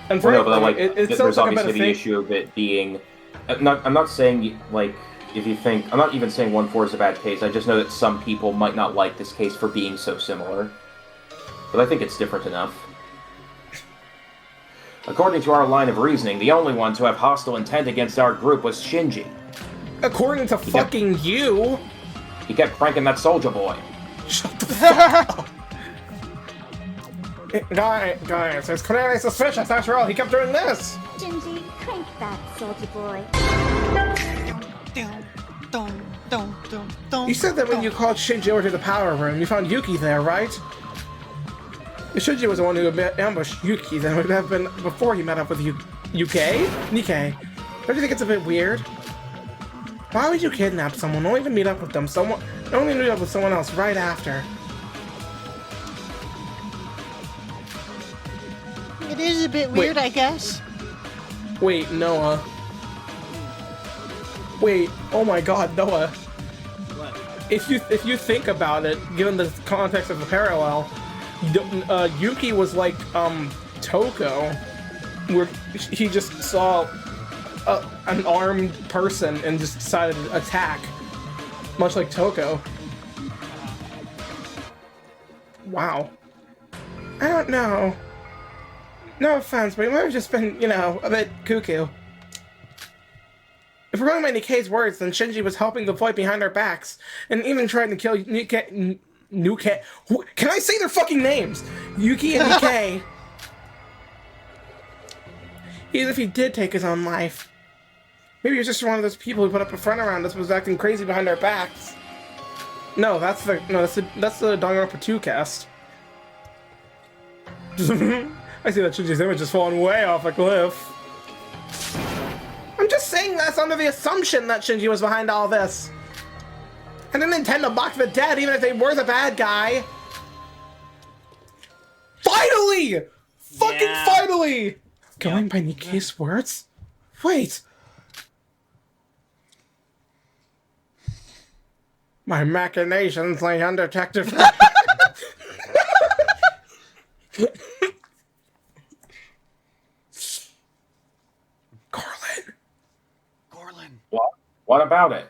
B: And
F: Well, no,
B: frankly,
F: but like,
B: it
F: there's
B: sounds like a
F: obviously
B: better
F: the
B: thing.
F: issue of it being. I'm not saying like if you think I'm not even saying 1-4 is a bad case. I just know that some people might not like this case for being so similar. But I think it's different enough. According to our line of reasoning, the only one to have hostile intent against our group was Shinji.
B: According to fucking you.
F: He kept pranking that soldier boy.
B: Shut the fuck up. Guys, it's clearly suspicious. After all, he kept doing this.
J: Shinji, crank that soldier boy.
B: You said that when you called Shinji over to the power room, you found Yuki there, right? If Shinji was the one who ambushed Yuki, then it would have been before he met up with Nikei? Don't you think it's a bit weird? Why would you kidnap someone, only to meet up with them, only to meet up with someone else right after?
H: It is a bit weird, I guess.
B: Wait, Noah. Wait, oh my god, Noah. If you think about it, given the context of the parallel, Yuki was like, Toko, where he just saw an armed person and just decided to attack. Much like Toko. Wow. I don't know. No offense, but he might have just been, a bit cuckoo. If we're going by Nikei's words, then Shinji was helping the fight behind our backs, and even trying to kill Nikei. Can I say their fucking names? Yuki and Nikei. Even if he did take his own life. Maybe he was just one of those people who put up a front around us, was acting crazy behind our backs. No, that's the Danganronpa 2 cast. I see that Shinji's image is falling way off a cliff. I'm just saying that's under the assumption that Shinji was behind all this. I didn't intend to mock the dead, even if they were the bad guy. Finally! Fucking finally! Going by Nikei's words? Wait. My machinations lay undetected.
D: Korlin.
F: What about it?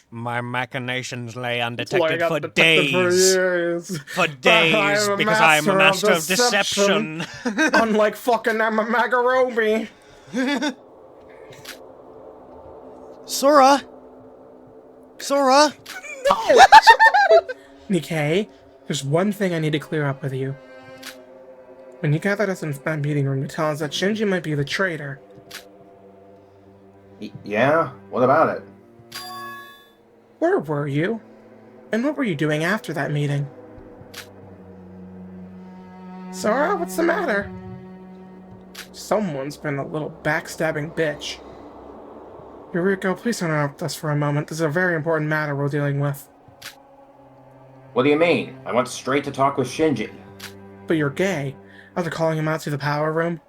A: My machinations lay undetected
B: Like
A: for
B: undetected
A: days.
B: For
A: Because I am a master of deception.
B: Unlike fucking Mekaru.
D: Sora!
B: No! Nikei, there's one thing I need to clear up with you. When you gathered us in that meeting room to tell us that Shinji might be the traitor.
I: Yeah? What about it?
B: Where were you? And what were you doing after that meeting? Sora, what's the matter? Someone's been a little backstabbing bitch. Yoruko, please don't interrupt us for a moment. This is a very important matter we're dealing with.
F: What do you mean? I went straight to talk with Shinji.
B: But you're gay. After calling him out to the power room?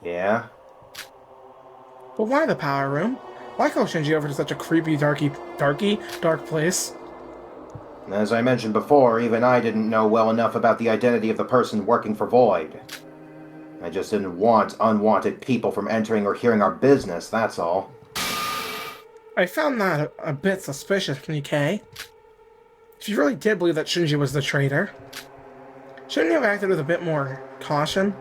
I: Yeah?
B: But why the power room? Why call Shinji over to such a creepy, dark place?
I: As I mentioned before, even I didn't know well enough about the identity of the person working for Void. I just didn't want unwanted people from entering or hearing our business, that's all.
B: I found that a bit suspicious, Nikei. If you really did believe that Shinji was the traitor, shouldn't you have acted with a bit more caution?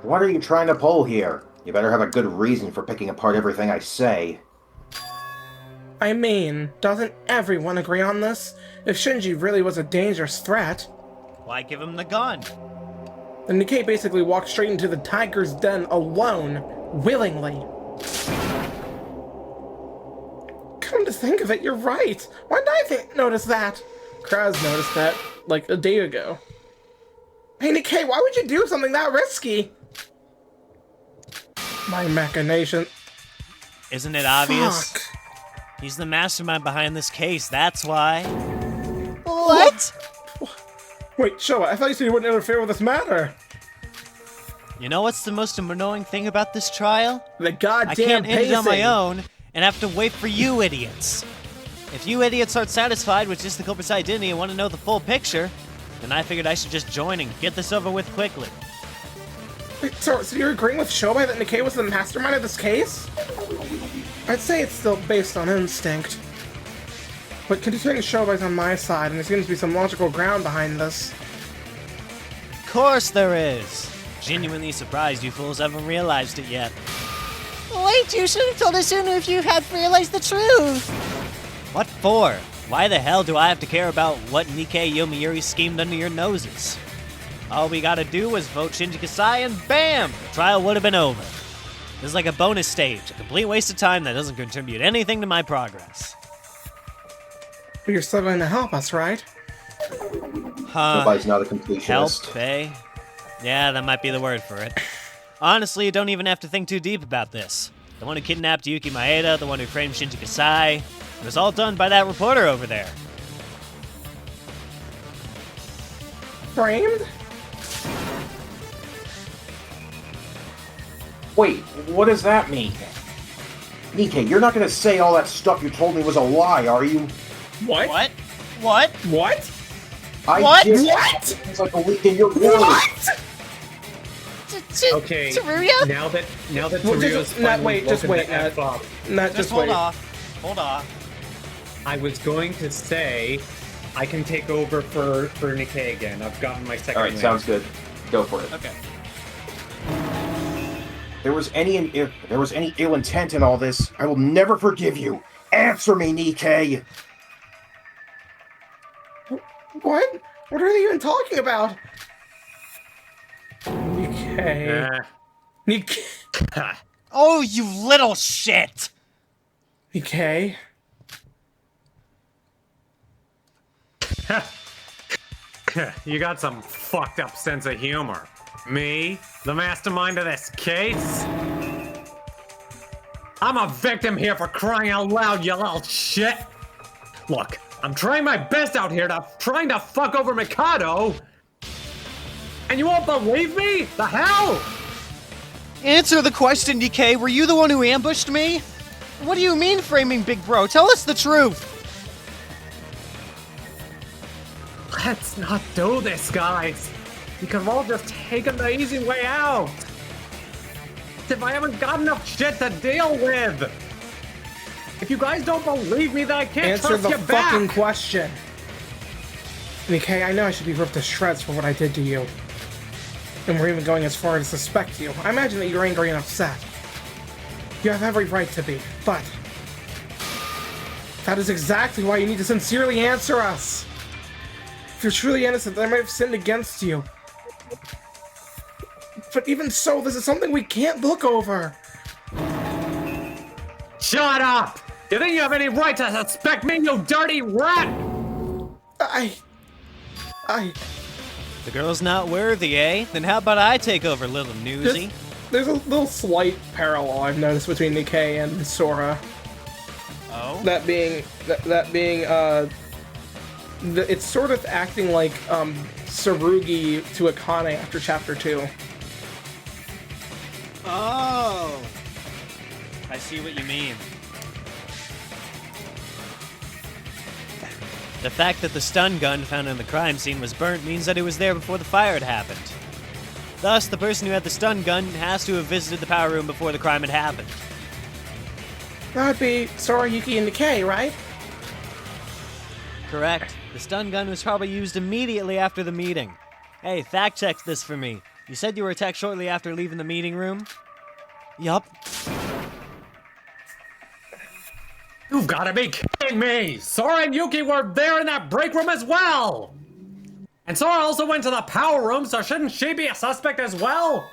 I: What are you trying to pull here? You better have a good reason for picking apart everything I say.
B: I mean, doesn't everyone agree on this? If Shinji really was a dangerous threat,
A: Why give him the gun?
B: And Nikei basically walked straight into the tiger's den alone, willingly. Come to think of it, you're right. Why did I notice that? Craz noticed that, like, a day ago. Hey, Nikei, why would you do something that risky? My machination.
A: Isn't it obvious?
B: Fuck.
A: He's the mastermind behind this case, that's why.
H: What?
B: Wait, Showa, I thought you said you wouldn't interfere with this matter.
A: You know what's the most annoying thing about this trial?
B: The goddamn
A: I can't end it on my
B: pacing.
A: own and have to wait for you idiots. If you idiots aren't satisfied with just the culprit's identity and want to know the full picture, then I figured I should just join and get this over with quickly.
B: Wait, so you're agreeing with Syobai that Nikei was the mastermind of this case? I'd say it's still based on instinct. But considering Shobai's on my side, and there seems to be some logical ground behind this.
A: Of course there is. Genuinely surprised you fools haven't realized it yet.
H: Wait, you should have told us sooner if you had realized the truth.
A: What for? Why the hell do I have to care about what Nikei Yomiuri schemed under your noses? All we gotta do was vote Shinji Kasai and bam! The trial would have been over. This is like a bonus stage, a complete waste of time that doesn't contribute anything to my progress.
B: But you're still going to help us, right?
C: Nobody's not a completionist.
A: Help, eh? Yeah, that might be the word for it. Honestly, you don't even have to think too deep about this. The one who kidnapped Yuki Maeda, the one who framed Shinji Kasai, it was all done by that reporter over there.
B: Framed?
C: Wait, what does that mean? Nikei, you're not gonna say all that stuff you told me was a lie, are you?
B: What?
A: What? What?
B: What?
C: I did.
B: What?
C: It's like a week in your words.
B: What?
E: Okay,
H: Teruya?
E: now that
B: Well,
E: Teruya's finally
B: just
E: woken
B: wait,
E: the F up,
B: Just wait.
A: Hold off.
E: I was going to say I can take over for Nikei again. I've gotten my second
F: All right,
E: win.
F: sounds good. Go for it.
A: Okay.
C: If there was any ill intent in all this, I will never forgive you. Answer me, Nikei.
B: What? What are they even talking about? Nikei. Nikei.
A: Oh, you little shit!
B: Nikei.
E: You got some fucked up sense of humor. Me, the mastermind of this case? I'm a victim here for crying out loud, you little shit! Look, I'm trying my best out here trying to fuck over Mikado! And you won't believe me? The hell?
D: Answer the question, Nikei. Were you the one who ambushed me? What do you mean framing Big Bro? Tell us the truth!
E: Let's not do this, guys. We could have all just taken the easy way out. If I haven't got enough shit to deal with. If you guys don't believe me, then I can't
B: Answer
E: trust
B: the
E: you
B: fucking
E: back.
B: question. Nikei, I know I should be ripped to shreds for what I did to you. And we're even going as far as to suspect you. I imagine that you're angry and upset. You have every right to be, but that is exactly why you need to sincerely answer us. If you're truly innocent, then I might have sinned against you. But even so, this is something we can't look over.
E: Shut up! You think you have any right to suspect me, you dirty rat?
B: I...
A: The girl's not worthy, eh? Then how about I take over, little newsy?
B: There's a little slight parallel I've noticed between Nikei and Sora.
A: Oh?
B: That being, it's sort of acting like Tsurugi to Akane after Chapter 2.
A: Oh! I see what you mean. The fact that the stun gun found in the crime scene was burnt means that it was there before the fire had happened. Thus, the person who had the stun gun has to have visited the power room before the crime had happened.
B: That would be Sora, Yuki, and Nikei, right?
A: Correct. The stun gun was probably used immediately after the meeting. Hey, fact check this for me. You said you were attacked shortly after leaving the meeting room? Yup.
E: You've got to be kidding me! Sora and Yuki were there in that break room as well! And Sora also went to the power room, so shouldn't she be a suspect as well?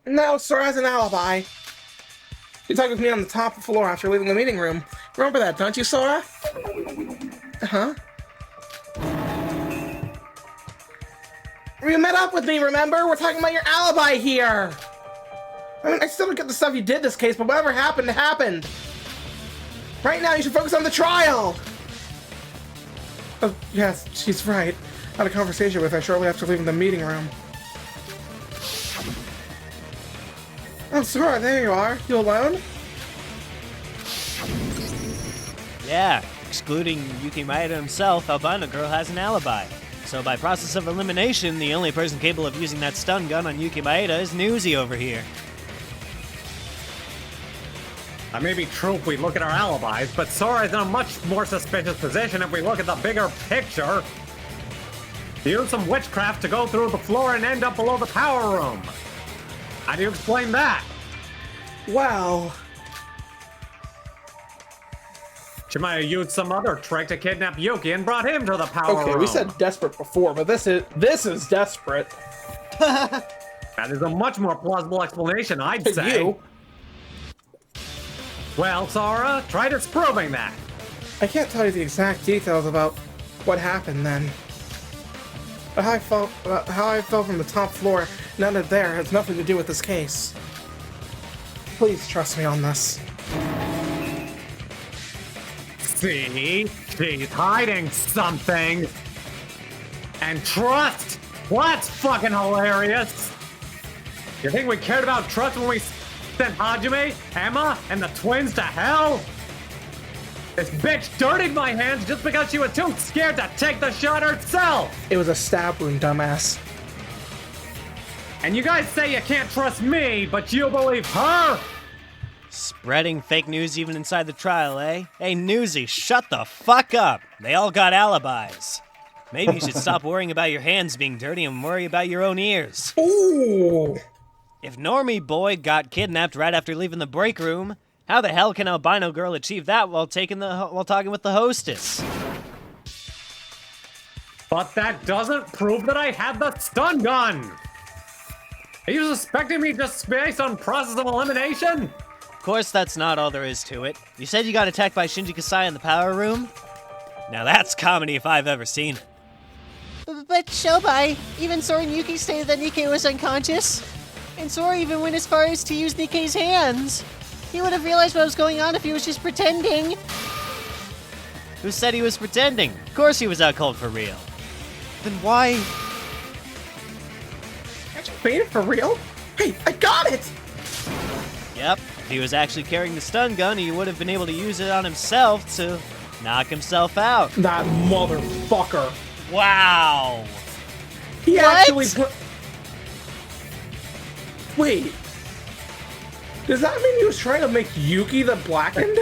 B: No, Sora has an alibi. He talked with me on the top floor after leaving the meeting room. Remember that, don't you, Sora? Uh-huh. You met up with me, remember? We're talking about your alibi here. I mean, I still don't get the stuff you did this case, but whatever happened, happened. Right now, you should focus on the trial. Oh, yes, she's right. I had a conversation with her shortly after leaving the meeting room. Oh, Sora, there you are. You alone?
A: Yeah, excluding Yuki Maeda himself, Albino Girl has an alibi. So by process of elimination, the only person capable of using that stun gun on Yuki Maeda is Newsy over here.
E: That may be true if we look at our alibis, but Sora is in a much more suspicious position if we look at the bigger picture. He used some witchcraft to go through the floor and end up below the power room. How do you explain that?
B: Well...
E: She might have used some other trick to kidnap Yuki and brought him to the power room.
B: Okay, we said desperate before, but this is desperate.
E: That is a much more plausible explanation, I'd say.
B: You?
E: Well, Sora, try disproving that.
B: I can't tell you the exact details about what happened then. But how I fell from the top floor, none of there has nothing to do with this case. Please trust me on this.
E: See? She's hiding something. And trust! What's fucking hilarious? You think we cared about trust when we sent Hajime, Emma, and the twins to hell? This bitch dirtied my hands just because she was too scared to take the shot herself!
B: It was a stab wound, dumbass.
E: And you guys say you can't trust me, but you believe her?
A: Spreading fake news even inside the trial, eh? Hey, Newsy, shut the fuck up. They all got alibis. Maybe you should stop worrying about your hands being dirty and worry about your own ears.
B: Ooh!
A: If Normie Boy got kidnapped right after leaving the break room, how the hell can Albino Girl achieve that while talking with the hostess?
E: But that doesn't prove that I had the stun gun! Are you suspecting me just based on process of elimination?
A: Of course, that's not all there is to it. You said you got attacked by Shinji Kasai in the power room? Now that's comedy if I've ever seen it.
H: But Syobai, even Sora and Yuki stated that Nikei was unconscious. And Sora even went as far as to use Nikei's hands. He would have realized what was going on if he was just pretending.
A: Who said he was pretending? Of course he was out cold for real.
D: Then why?
B: Actually fainted for real? Hey, I got it!
A: Yep, if he was actually carrying the stun gun, he would have been able to use it on himself to knock himself out.
B: That motherfucker.
A: Wow!
B: He actually put... Wait. Does that mean he was trying to make Yuki the Blackened?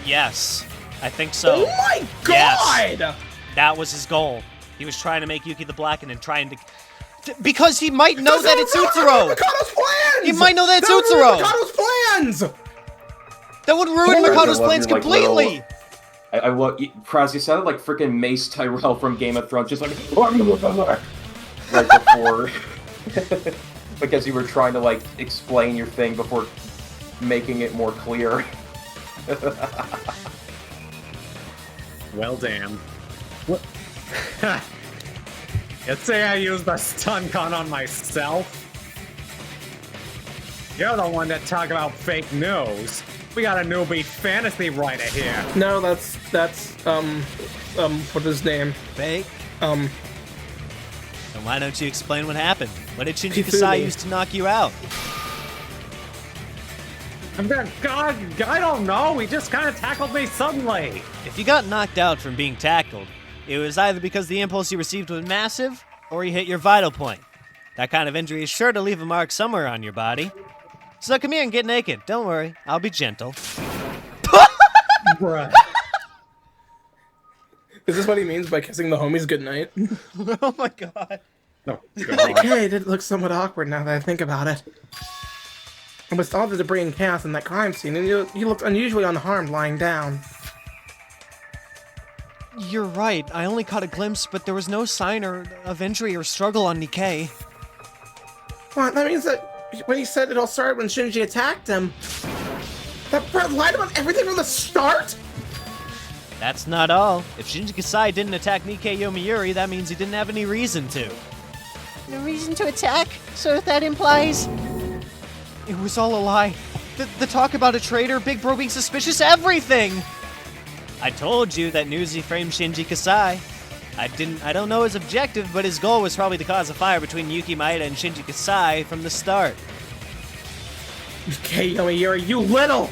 A: Yes, I think so.
B: Oh my god!
A: Yes, that was his goal. He was trying to make Yuki the Blackened and trying to...
D: Because he might know that it's Utsuro!
B: Mikado's plans!
D: He might know that it's
B: That
D: Utsuro!
B: would ruin Mikado's plans!
D: That would ruin Mikado's plans completely!
F: Craz, you sounded like freaking Mace Tyrell from Game of Thrones, just like right before, because you were trying to like explain your thing before making it more clear.
E: Well, damn. What? You say I used the stun gun on myself? You're the one that talk about fake news. We got a newbie fantasy writer here.
B: No, that's what's his name?
A: Fake?
B: Um,
A: Then why don't you explain what happened? What did Shinji
B: Kifune.
A: Kasai use to knock you out?
E: God, I don't know. He just kind of tackled me suddenly.
A: If you got knocked out from being tackled, it was either because the impulse you received was massive, or you hit your vital point. That kind of injury is sure to leave a mark somewhere on your body. So come here and get naked. Don't worry, I'll be gentle.
E: Bruh.
B: is this what he means by kissing the homies goodnight?
D: Oh my god.
E: Oh,
B: Okay, it did look somewhat awkward now that I think about it. And with all the debris and chaos in that crime scene, and you looked unusually unharmed lying down.
D: You're right, I only caught a glimpse, but there was no sign of injury or struggle on Nikei.
B: What? That means that when he said it all started when Shinji attacked him, that Brett lied about everything from the start?
A: That's not all. If Shinji Kasai didn't attack Nikei Yomiuri, that means he didn't have any reason to.
H: No reason to attack? So that implies...
D: It was all a lie. The talk about a traitor, Big Bro being suspicious, everything!
A: I told you that Newsy framed Shinji Kasai. I don't know his objective, but his goal was probably to cause a fire between Yuki Maeda and Shinji Kasai from the start.
B: Okay, Yomiuri, you little!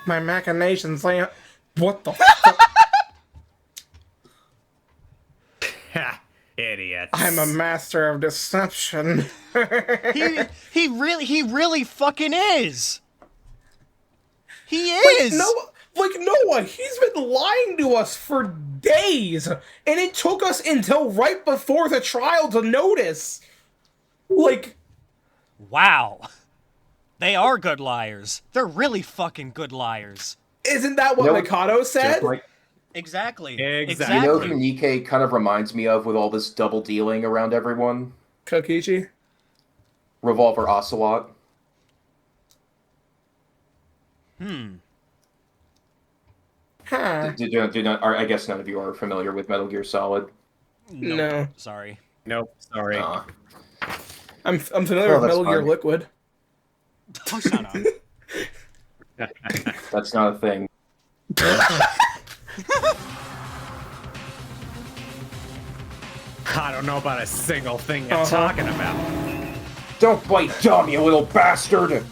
B: My machinations lay... What the fuck?
E: Ha! Idiots.
B: I'm a master of deception.
D: He really fucking is! He is!
B: Noah, he's been lying to us for days, and it took us until right before the trial to notice.
A: Wow. They are good liars. They're really fucking good liars.
B: Isn't that what Mikado said?
F: Just like,
A: Exactly.
F: you know who Nikei kind of reminds me of with all this double dealing around everyone?
B: Kokichi?
F: Revolver Ocelot.
B: Huh.
F: I guess none of you are familiar with Metal Gear Solid.
B: No.
A: Sorry.
E: Nope, sorry.
B: I'm familiar with Metal Gear Liquid.
A: Oh, shut up.
F: That's not a thing.
E: I don't know about a single thing you're talking about.
F: Don't bite dumb, you little bastard!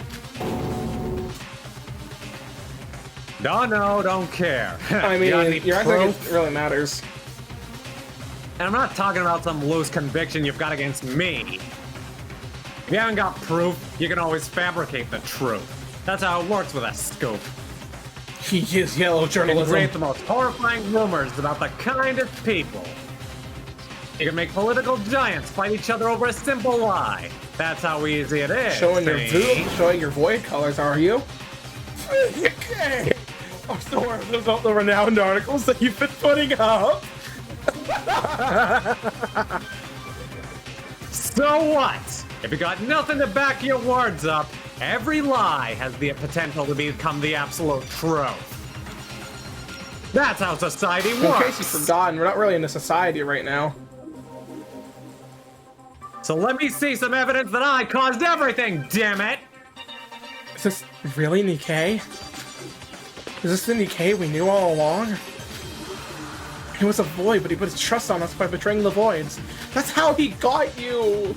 E: No, don't care.
B: I mean, you're acting like it really matters.
E: And I'm not talking about some loose conviction you've got against me. If you haven't got proof, you can always fabricate the truth. That's how it works with a scoop.
B: He is yellow
E: You can
B: journalism.
E: create the most horrifying rumors about the kindest people. You can make political giants fight each other over a simple lie. That's how easy it is.
B: Showing your void colors, are you? Okay. I'm still aware of the renowned articles that you've been putting up.
E: So what? If you got nothing to back your words up, every lie has the potential to become the absolute truth. That's how society works.
B: In case you've forgotten, we're not really in a society right now.
E: So let me see some evidence that I caused everything, damn it!
B: Is this really Nikei? Is this the Nikei we knew all along? He was a void, but he put his trust on us by betraying the voids. That's how he got you!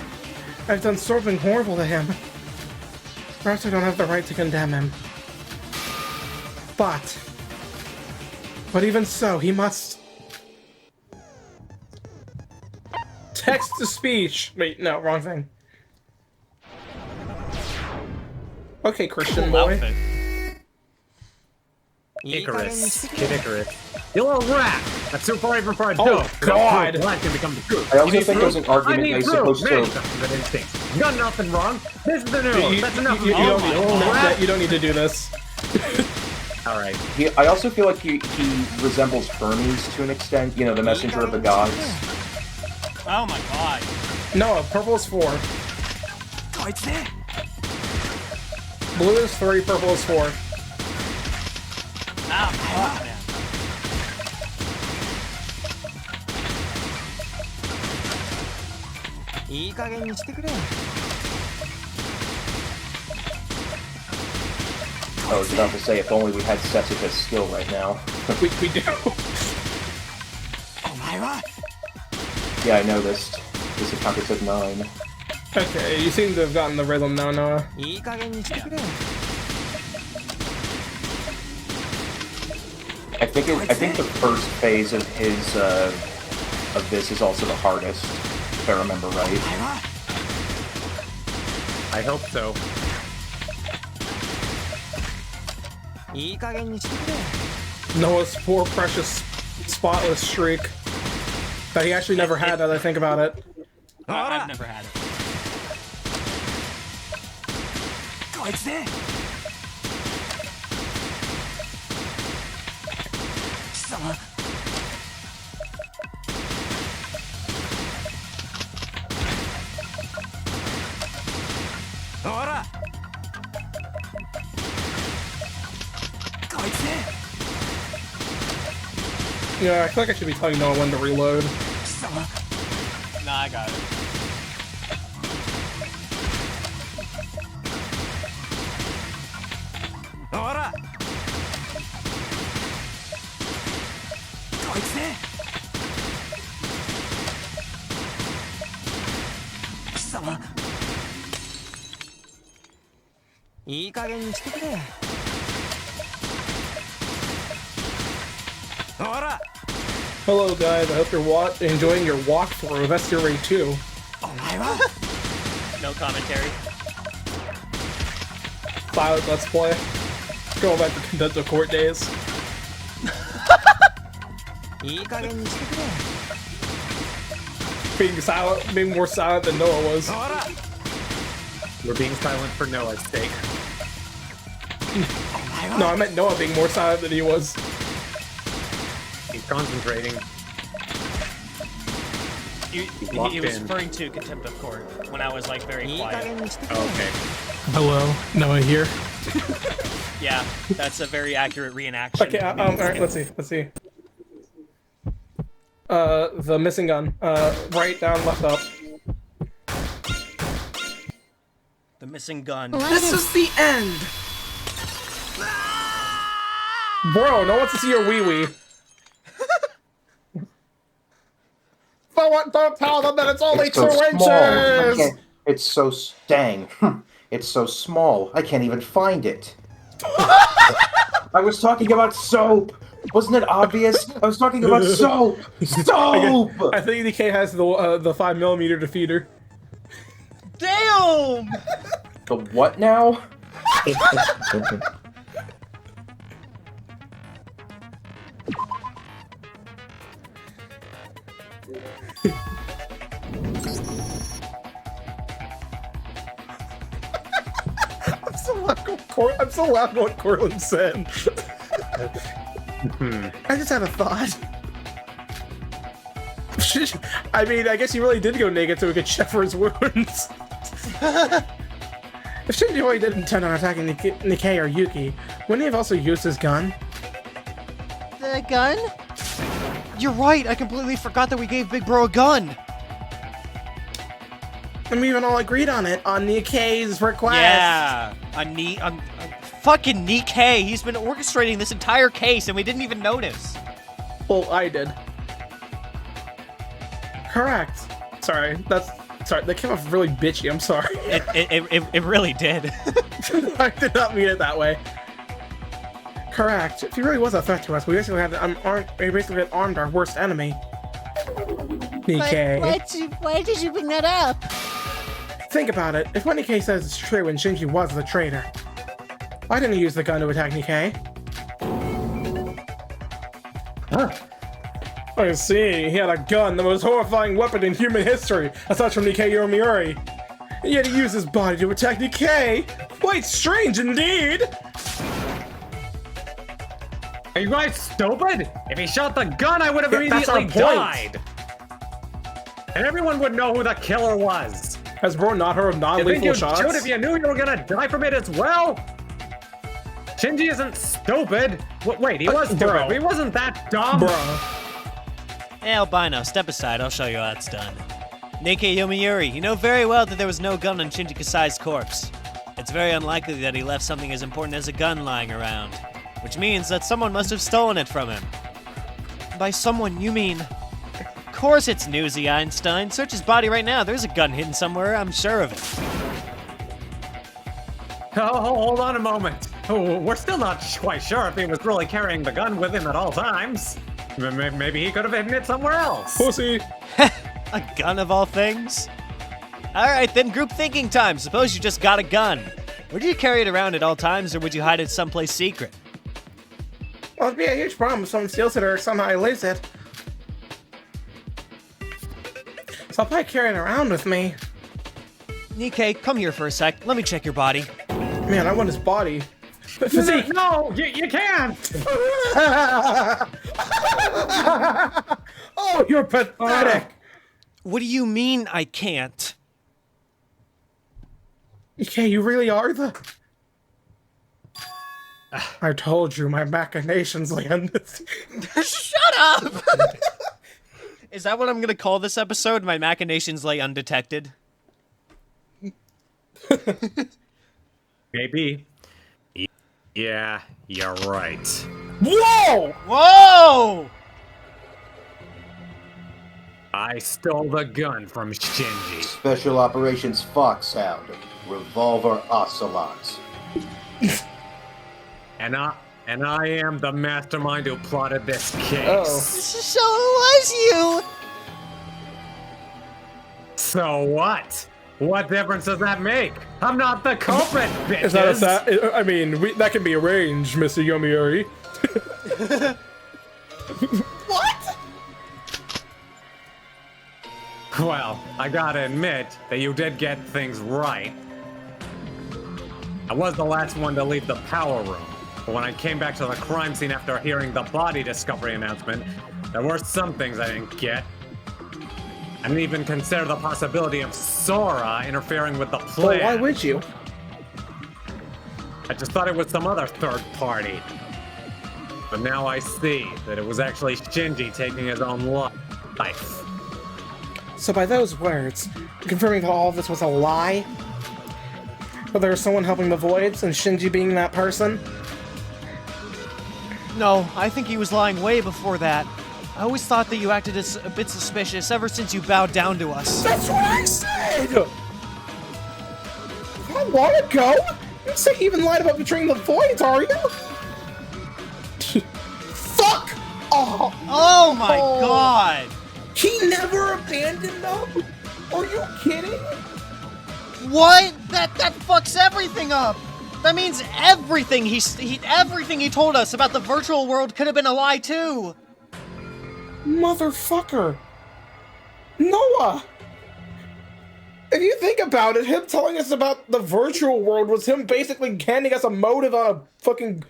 B: I've done something horrible to him. Perhaps I don't have the right to condemn him. But even so, he must... Text-to-speech! Wait, no, wrong thing. Okay, Christian boy.
A: Outfit.
E: Icarus. Kid Icarus. You little rat! That's too far even for a
B: Oh,
E: dope.
B: God.
E: Life can become the truth.
F: I also think there's an argument
E: I
F: that
E: need
F: he's
E: proof.
F: supposed
E: Man,
F: to...
E: that's good instinct. You got nothing wrong. This is the news. That's enough.
B: You don't need to do this.
E: Alright.
F: I also feel like he resembles Hermes to an extent, you know, the messenger of the gods.
A: Oh my god.
B: No, purple is 4. Blue is 3, purple is 4.
A: Ah, fuck, man.
F: I was about to say, if only we had Setsuka's skill right now.
B: We do.
F: Yeah, I noticed. This account said 9.
B: Okay, you seem to have gotten the rhythm now, Noah.
F: I think the first phase of his of this is also the hardest, if I remember right.
E: I hope so.
B: Noah's poor, precious, spotless streak. That he actually never had, now that I think about it.
A: I've never had it.
B: Yeah, I feel like I should be telling Noah when to reload.
A: Nah, I got it.
B: Hello guys, I hope you're enjoying your walkthrough of SDRA 2.
A: No commentary.
B: Silent Let's Play. Going back to Condento Court days. Being silent, being more silent than Noah was.
E: We're being silent for Noah's sake.
B: No, I meant Noah being more silent than he was.
E: He's concentrating.
A: He was referring to contempt of court when I was like very quiet.
E: Okay.
B: Hello, Noah here.
A: Yeah, that's a very accurate reenaction.
B: Okay, alright, let's see. The missing gun. Right, down, left, up.
A: The missing gun.
G: This is the end!
B: Bro, no one wants to see your wee-wee. Don't tell them that it's only
C: It's so
B: 2
C: small. I
B: inches!
C: can't- It's so dang. It's so small. I can't even find it. I was talking about soap. Wasn't it obvious? I was talking about soap. Soap.
B: I think Nikei has the 5mm defeater.
A: Damn!
F: The what now?
B: I'm so laughing at what Korlin said. I just had a thought. I mean, I guess he really did go naked so he could check for his wounds. If Shinji really did intend on attacking Nikei or Yuki, wouldn't he have also used his gun?
D: The gun? You're right, I completely forgot that we gave Big Bro a gun!
B: And we even all agreed on it, on Nikei's request.
A: Yeah, on fucking Nikei. He's been orchestrating this entire case and we didn't even notice.
B: Well, I did. Correct. Sorry, that came off really bitchy, I'm sorry.
A: It really did.
B: I did not mean it that way. Correct. If he really was a threat to us, we basically had armed our worst enemy. Nikei.
H: Why did you bring that up?
B: Think about it. If what Nikei says is true and Shinji was the traitor, why didn't he use the gun to attack Nikei?
E: Huh.
B: I see. He had a gun, the most horrifying weapon in human history, aside from Nikei Yomiuri. And yet he used his body to attack Nikei? Quite strange indeed!
E: Are you guys stupid? If he shot the gun, I would have
B: Yeah, that's our
E: immediately
B: point.
E: died. And everyone would know who the killer was.
B: Has bro not heard of
E: You think
B: non-lethal
E: you'd
B: shots?
E: shoot if you knew you were gonna die from it as well? Shinji isn't stupid. Wait, he was stupid,
B: bro.
E: but he wasn't that dumb.
A: Hey, Albino, step aside. I'll show you how it's done. Nikei Yomiuri, you know very well that there was no gun on Shinji Kasai's corpse. It's very unlikely that he left something as important as a gun lying around, which means that someone must have stolen it from him. By someone, you mean... Of course it's Newsy, Einstein. Search his body right now. There's a gun hidden somewhere, I'm sure of it.
E: Oh, hold on a moment. Oh, we're still not quite sure if he was really carrying the gun with him at all times. Maybe he could have hidden it somewhere else.
B: Pussy.
A: A gun of all things? Alright, then group thinking time. Suppose you just got a gun. Would you carry it around at all times, or would you hide it someplace secret?
B: Well, it'd be a huge problem if someone steals it or somehow I lose it. So I'll probably carry it around with me.
A: Nikei, come here for a sec. Let me check your body.
B: Man, I want his body. Physique.
E: No, you can't.
B: Oh, you're pathetic.
A: What do you mean I can't?
B: Okay, you really are the... I told you my machinations lay on this.
D: Shut up! Is that what I'm gonna call this episode? My machinations lay undetected?
E: Maybe. Yeah, you're right.
B: Whoa!
D: Whoa!
E: I stole the gun from Shinji.
C: Special Operations Foxhound, Revolver Ocelot.
E: And I am the mastermind who plotted this case.
B: Oh.
H: So it was you!
E: So what? What difference does that make? I'm not the culprit, bitches!
B: Is that I mean, that can be arranged, Mr. Yomiuri.
H: What?
E: Well, I gotta admit that you did get things right. I was the last one to leave the power room, but when I came back to the crime scene after hearing the body discovery announcement, there were some things I didn't get. I didn't even consider the possibility of Sora interfering with the plan.
B: Well, why would you?
E: I just thought it was some other third party. But now I see that it was actually Shinji taking his own life.
B: So by those words, you're confirming that all of this was a lie? That there was someone helping the Voids and Shinji being that person?
D: No, I think he was lying way before that. I always thought that you acted as a bit suspicious ever since you bowed down to us.
B: That's what I said! Not long ago? You didn't say he even lied about betraying the Voids, are you? Fuck!
D: Oh my god!
B: He never abandoned them? Are you kidding?
D: What? That fucks everything up! That means everything everything he told us about the virtual world could have been a lie too!
B: Motherfucker. Noah! If you think about it, him telling us about the virtual world was him basically handing us a motive on a fucking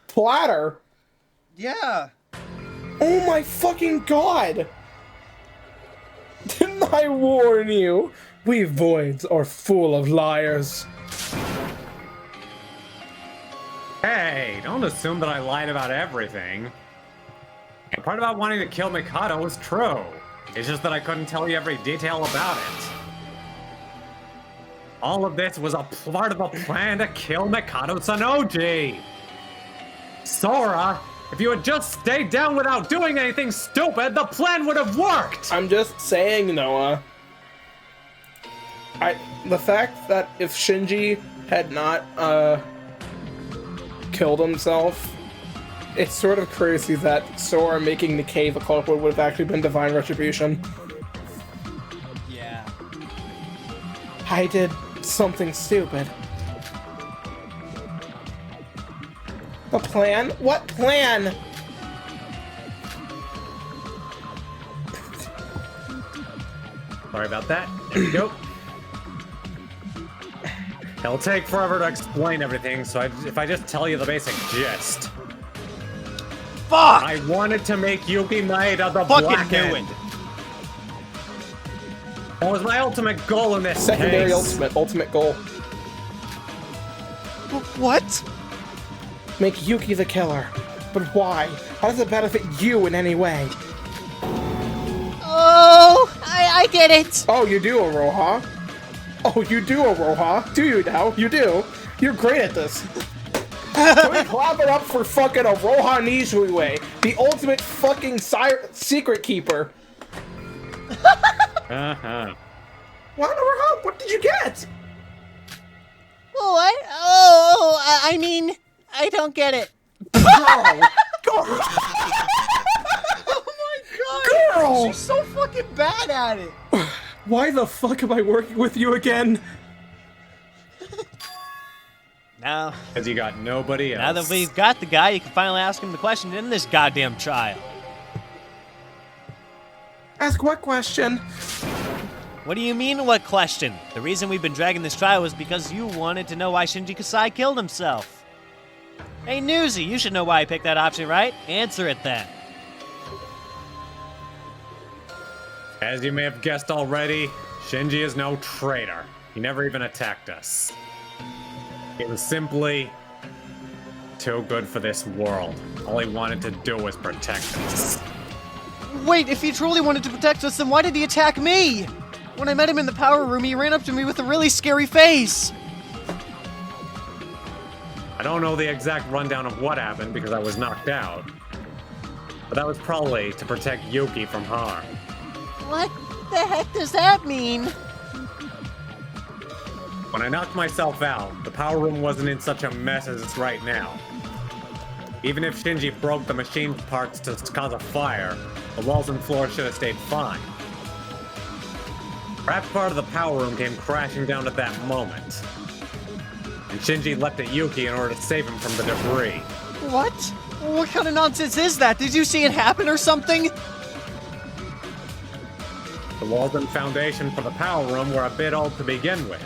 B: platter.
D: Yeah.
B: Oh my fucking god! Didn't I warn you? We Voids are full of liars.
E: Hey, don't assume that I lied about everything. And part about wanting to kill Mikado was true. It's just that I couldn't tell you every detail about it. All of this was a part of a plan to kill Mikado Sannoji. Sora, if you had just stayed down without doing anything stupid, the plan would have worked!
B: I'm just saying, Noah. The fact that if Shinji had not, killed himself, it's sort of crazy that Sora making Nikei the culprit would have actually been divine retribution.
D: Yeah.
B: I did something stupid. A plan? What plan?
E: Sorry about that. There we go. It'll take forever to explain everything, so if I just tell you the basic gist.
D: Fuck!
E: I wanted to make Yuki Maeda the
D: Fucking
E: Black
D: knew
E: End. That was my ultimate goal in this
B: Secondary
E: case.
B: ultimate goal.
D: What?
B: Make Yuki the killer. But why? How does it benefit you in any way?
H: Oh, I get it!
B: Oh, you do, Iroha? Oh, you do, Iroha? Do you now? You do? You're great at this. Can we clap it up for fucking Iroha Nijiue, the ultimate fucking secret keeper?
E: Uh-huh.
B: What, Iroha? What did you get?
H: What? Oh, I mean, I don't get it.
B: Girl! Girl!
D: She's so fucking bad at it!
B: Why the fuck am I working with you again?
D: Now,
E: Because you got nobody else.
D: now that we've got the guy, you can finally ask him the question in this goddamn trial.
B: Ask what question?
D: What do you mean, what question? The reason we've been dragging this trial was because you wanted to know why Shinji Kasai killed himself. Hey, Newsy, you should know why I picked that option, right? Answer it then.
E: As you may have guessed already, Shinji is no traitor. He never even attacked us. It was simply Too good for this world. All he wanted to do was protect us.
D: Wait, if he truly wanted to protect us, then why did he attack me? When I met him in the power room, he ran up to me with a really scary face.
E: I don't know the exact rundown of what happened because I was knocked out. But that was probably to protect Yuki from harm.
H: What the heck does that mean?
E: When I knocked myself out, the power room wasn't in such a mess as it's right now. Even if Shinji broke the machine parts to cause a fire, the walls and floor should have stayed fine. Perhaps part of the power room came crashing down at that moment. And Shinji leapt at Yuki in order to save him from the debris.
D: What? What kind of nonsense is that? Did you see it happen or something?
E: The walls and foundation for the power room were a bit old to begin with.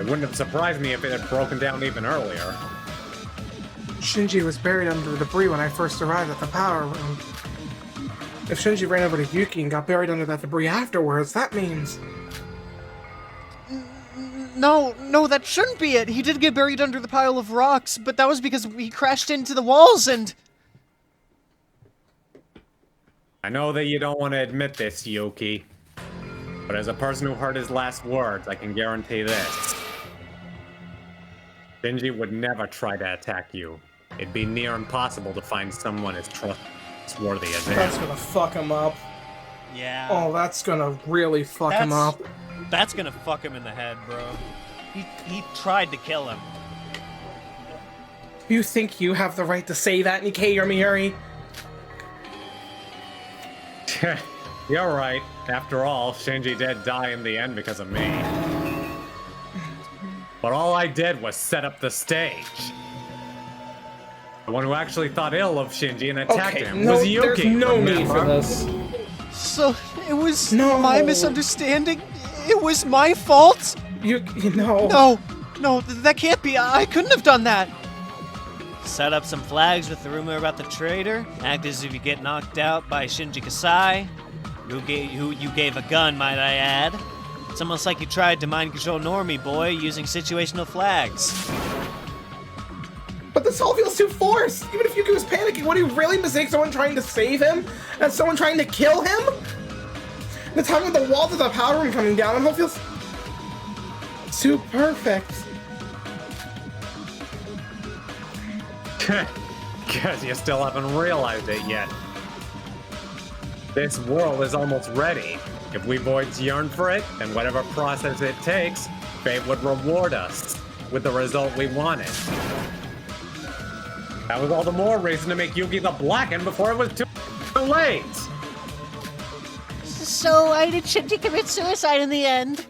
E: It wouldn't have surprised me if it had broken down even earlier.
B: Shinji was buried under the debris when I first arrived at the power room. If Shinji ran over to Yuki and got buried under that debris afterwards, that means...
D: No, that shouldn't be it. He did get buried under the pile of rocks, but that was because he crashed into the walls and...
E: I know that you don't want to admit this, Yuki. But as a person who heard his last words, I can guarantee this. Shinji would never try to attack you. It'd be near impossible to find someone as trustworthy as him.
B: That's gonna fuck him up.
A: Yeah.
B: Oh, that's gonna really fuck him up.
A: That's gonna fuck him in the head, bro. He tried to kill him.
B: You think you have the right to say that, Nikei Yomiuri?
E: You're right. After all, Shinji did die in the end because of me. But all I did was set up the stage. The one who actually thought ill of Shinji and attacked him was Yuki.
B: There's no need for this.
D: So, it was my misunderstanding? It was my fault?
B: No,
D: that can't be. I couldn't have done that.
A: Set up some flags with the rumor about the traitor. Act as if you get knocked out by Shinji Kasai, who you gave a gun, might I add. It's almost like you tried to mind control Normie Boy using situational flags.
B: But this all feels too forced. Even if Yuki was panicking, would he really mistake someone trying to save him as someone trying to kill him? The time with the walls of the power room coming down, it all feels too perfect.
E: Guess you still haven't realized it yet. This world is almost ready. If we voids yearn for it, then whatever process it takes, fate would reward us with the result we wanted. That was all the more reason to make Yuki the Blackened before it was too late.
H: So why did Shinji commit suicide in the end?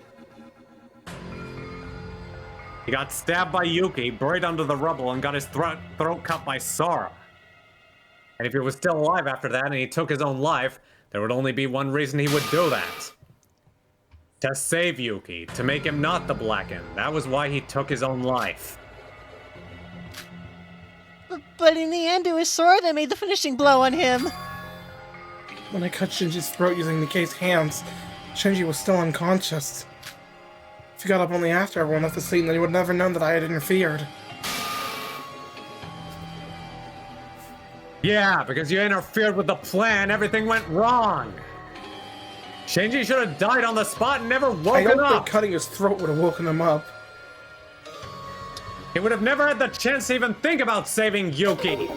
E: He got stabbed by Yuki, buried under the rubble, and got his throat cut by Sora. And if he was still alive after that and he took his own life, there would only be one reason he would do that. To save Yuki, to make him not the Blackened. That was why he took his own life.
H: But in the end, it was Sora that made the finishing blow on him.
B: When I cut Shinji's throat using Nikei's hands, Shinji was still unconscious. If he got up only after everyone left the scene, then he would never known that I had interfered.
E: Yeah, because you interfered with the plan, everything went wrong. Shinji should have died on the spot and never woken
B: I don't
E: up.
B: think cutting his throat would have woken him up.
E: He would have never had the chance to even think about saving Yuki.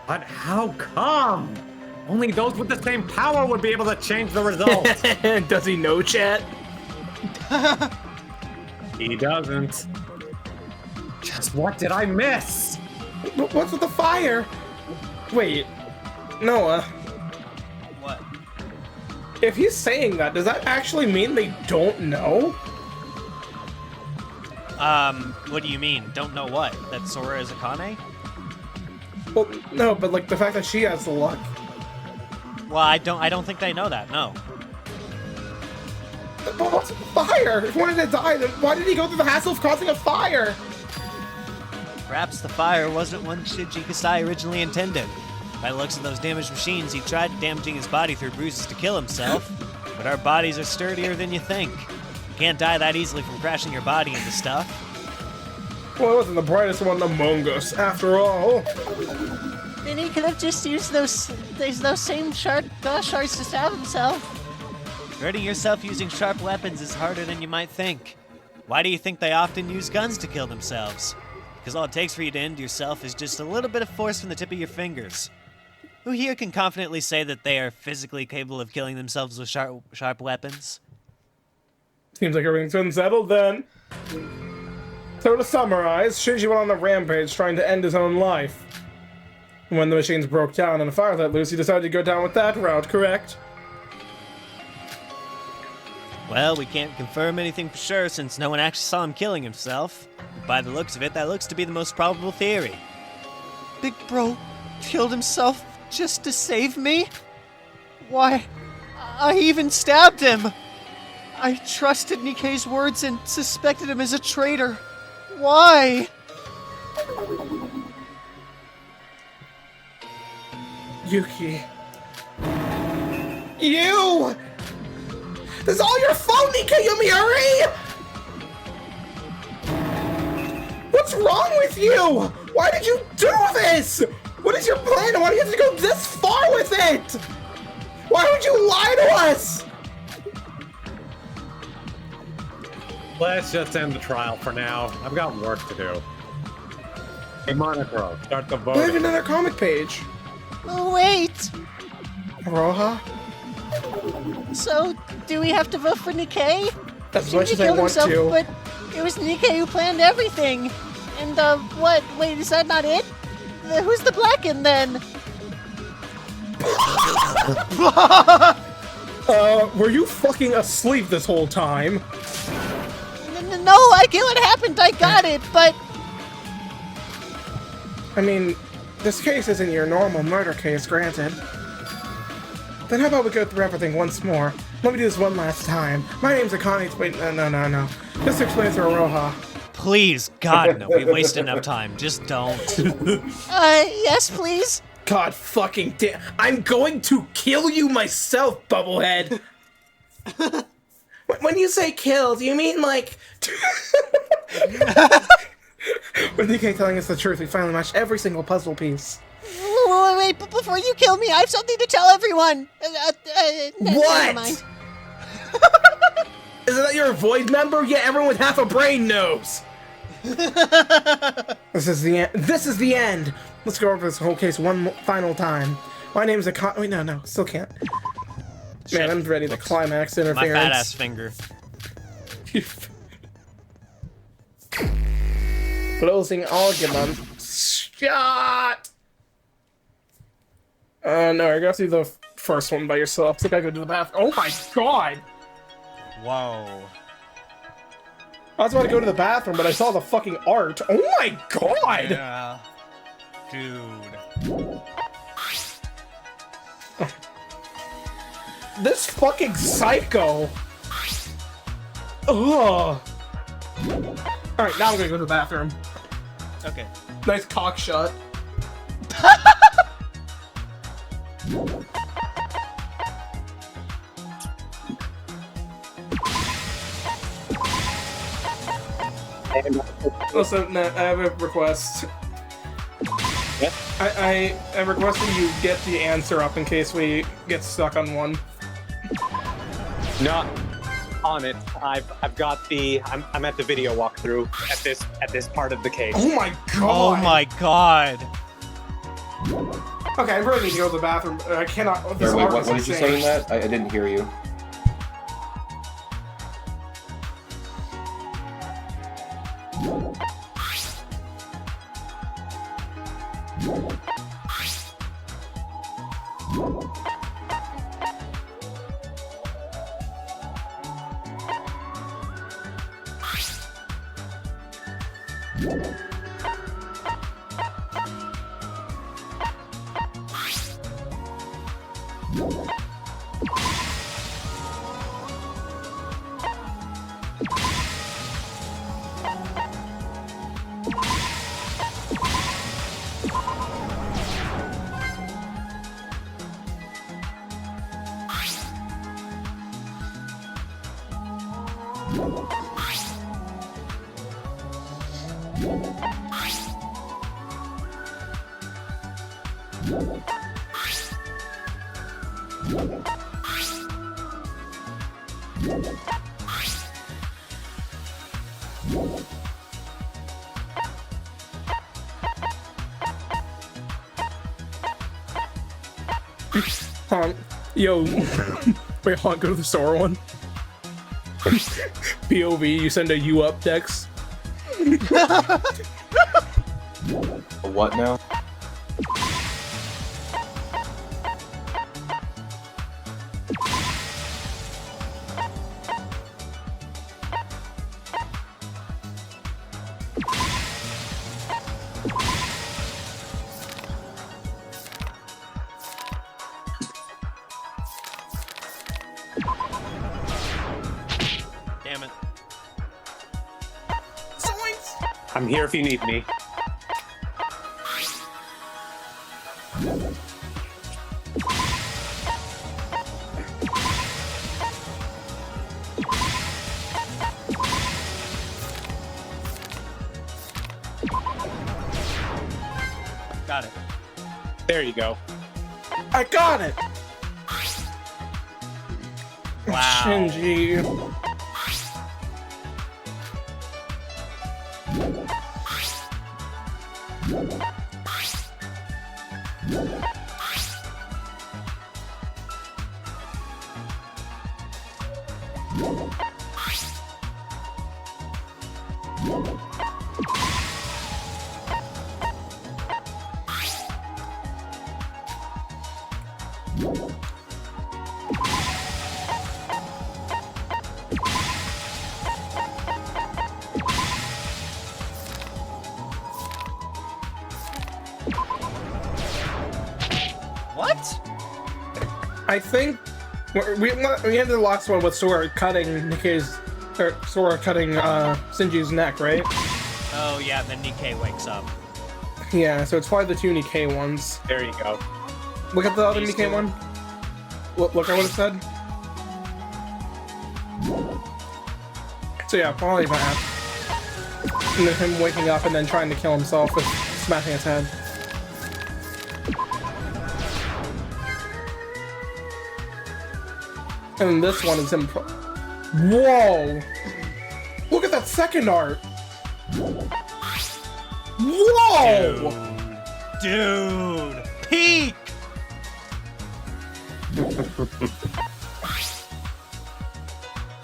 E: But how come? Only those with the same power would be able to change the result.
B: Does he know, chat?
E: He doesn't. Just what did I miss?
B: What's with the fire? Wait, Noah.
A: What?
B: If he's saying that, does that actually mean they don't know?
A: What do you mean? Don't know what? That Sora is Akane?
B: Well, no, but like the fact that she has the luck.
A: Well, I don't think they know that, no.
B: But what's with the fire? If he wanted to die, then why did he go through the hassle of causing a fire?
A: Perhaps the fire wasn't one Shinji Kasai originally intended. By the looks of those damaged machines, he tried damaging his body through bruises to kill himself. But our bodies are sturdier than you think. You can't die that easily from crashing your body into stuff.
B: Well, it wasn't the brightest one among us, after all.
H: Then he could have just used those same glass shards to stab himself.
D: Hurting yourself using sharp weapons is harder than you might think. Why do you think they often use guns to kill themselves? Because all it takes for you to end yourself is just a little bit of force from the tip of your fingers. Who here can confidently say that they are physically capable of killing themselves with sharp weapons?
B: Seems like everything's unsettled then. So to summarize, Shinji went on a rampage trying to end his own life. When the machines broke down and the fire let loose, he decided to go down with that route, correct?
D: Well, we can't confirm anything for sure since no one actually saw him killing himself. By the looks of it, that looks to be the most probable theory.
K: Big Bro killed himself just to save me? Why, I even stabbed him! I trusted Nikei's words and suspected him as a traitor. Why?
B: Yuki. You! This is all your fault, Nikei Yomiuri! What's wrong with you? Why did you do this? What is your plan and why do you have to go this far with it? Why would you lie to us?
E: Let's just end the trial for now. I've got work to do. Hey, Monocrow, start the
B: I have
E: voting.
B: another comic page.
H: Oh, wait!
B: Iroha?
H: So, do we have to vote for Nikei?
B: As much
H: Shinji
B: as I
H: killed
B: want
H: himself,
B: to.
H: but it was Nikei who planned everything. And, what? Wait, is that not it? Who's the Blackened then?
B: Were you fucking asleep this whole time?
H: No, I get what happened, I got it, but...
B: I mean, this case isn't your normal murder case, granted. Then how about we go through everything once more? Let me do this one last time. My name's Akane. Wait, no. Just explain to Iroha.
D: Please, God, no, we've wasted enough time. Just don't.
H: Yes, please?
B: God fucking damn. I'm going to kill you myself, Bubblehead! When you say kill, do you mean like... With Nikei telling us the truth, we finally matched every single puzzle piece.
H: Wait, but before you kill me, I have something to tell everyone! Never
B: What?
H: mind.
B: Is that your Void member? Yeah, everyone with half a brain knows! This is the end. This is the end! Let's go over this whole case one final time. My name's Akane. Wait, no, still can't. Man, I'm ready to climax interference.
D: My fat ass finger.
B: Closing argument. Shot! No, I gotta do the first one by yourself. So I gotta go to the bathroom. Oh my god!
D: Whoa.
B: I was about to go to the bathroom, but I saw the fucking art. Oh my god!
D: Yeah. Dude.
B: This fucking psycho! Ugh! Alright, now I'm gonna go to the bathroom.
D: Okay.
B: Nice cock shot. Listen, no, I have a request.
E: What?
B: I request that you get the answer up in case we get stuck on one.
E: Not on it. I've got the. I'm at the video walkthrough at this part of the case.
B: Oh my god!
D: Oh my god.
B: Okay, I really need to go to the bathroom. I cannot. This
F: Wait,
B: art
F: what
B: is
F: did you
B: insane.
F: say in that? I didn't hear you.
B: Yo, wait, hold on, go to the Sora one. POV, you send a you up text.
F: A what now?
A: Damn it.
E: I'm here if you need me.
A: Got it.
E: There you go.
B: I got it!
A: Wow.
B: Shinji.
A: What?
B: I think we ended the last one with Sora cutting Nikei's, or Sora cutting Shinji's neck, right?
A: Oh yeah, then Nikei wakes up.
B: Yeah, so it's probably the two Nikei ones.
E: There you go.
B: Look at the other
A: These
B: Nikei
A: two.
B: one. Look at what it said. So yeah, probably that. And then him waking up and then trying to kill himself with smashing his head. And then this one is him. Whoa! Look at that second art. Whoa!
A: Dude! Peak!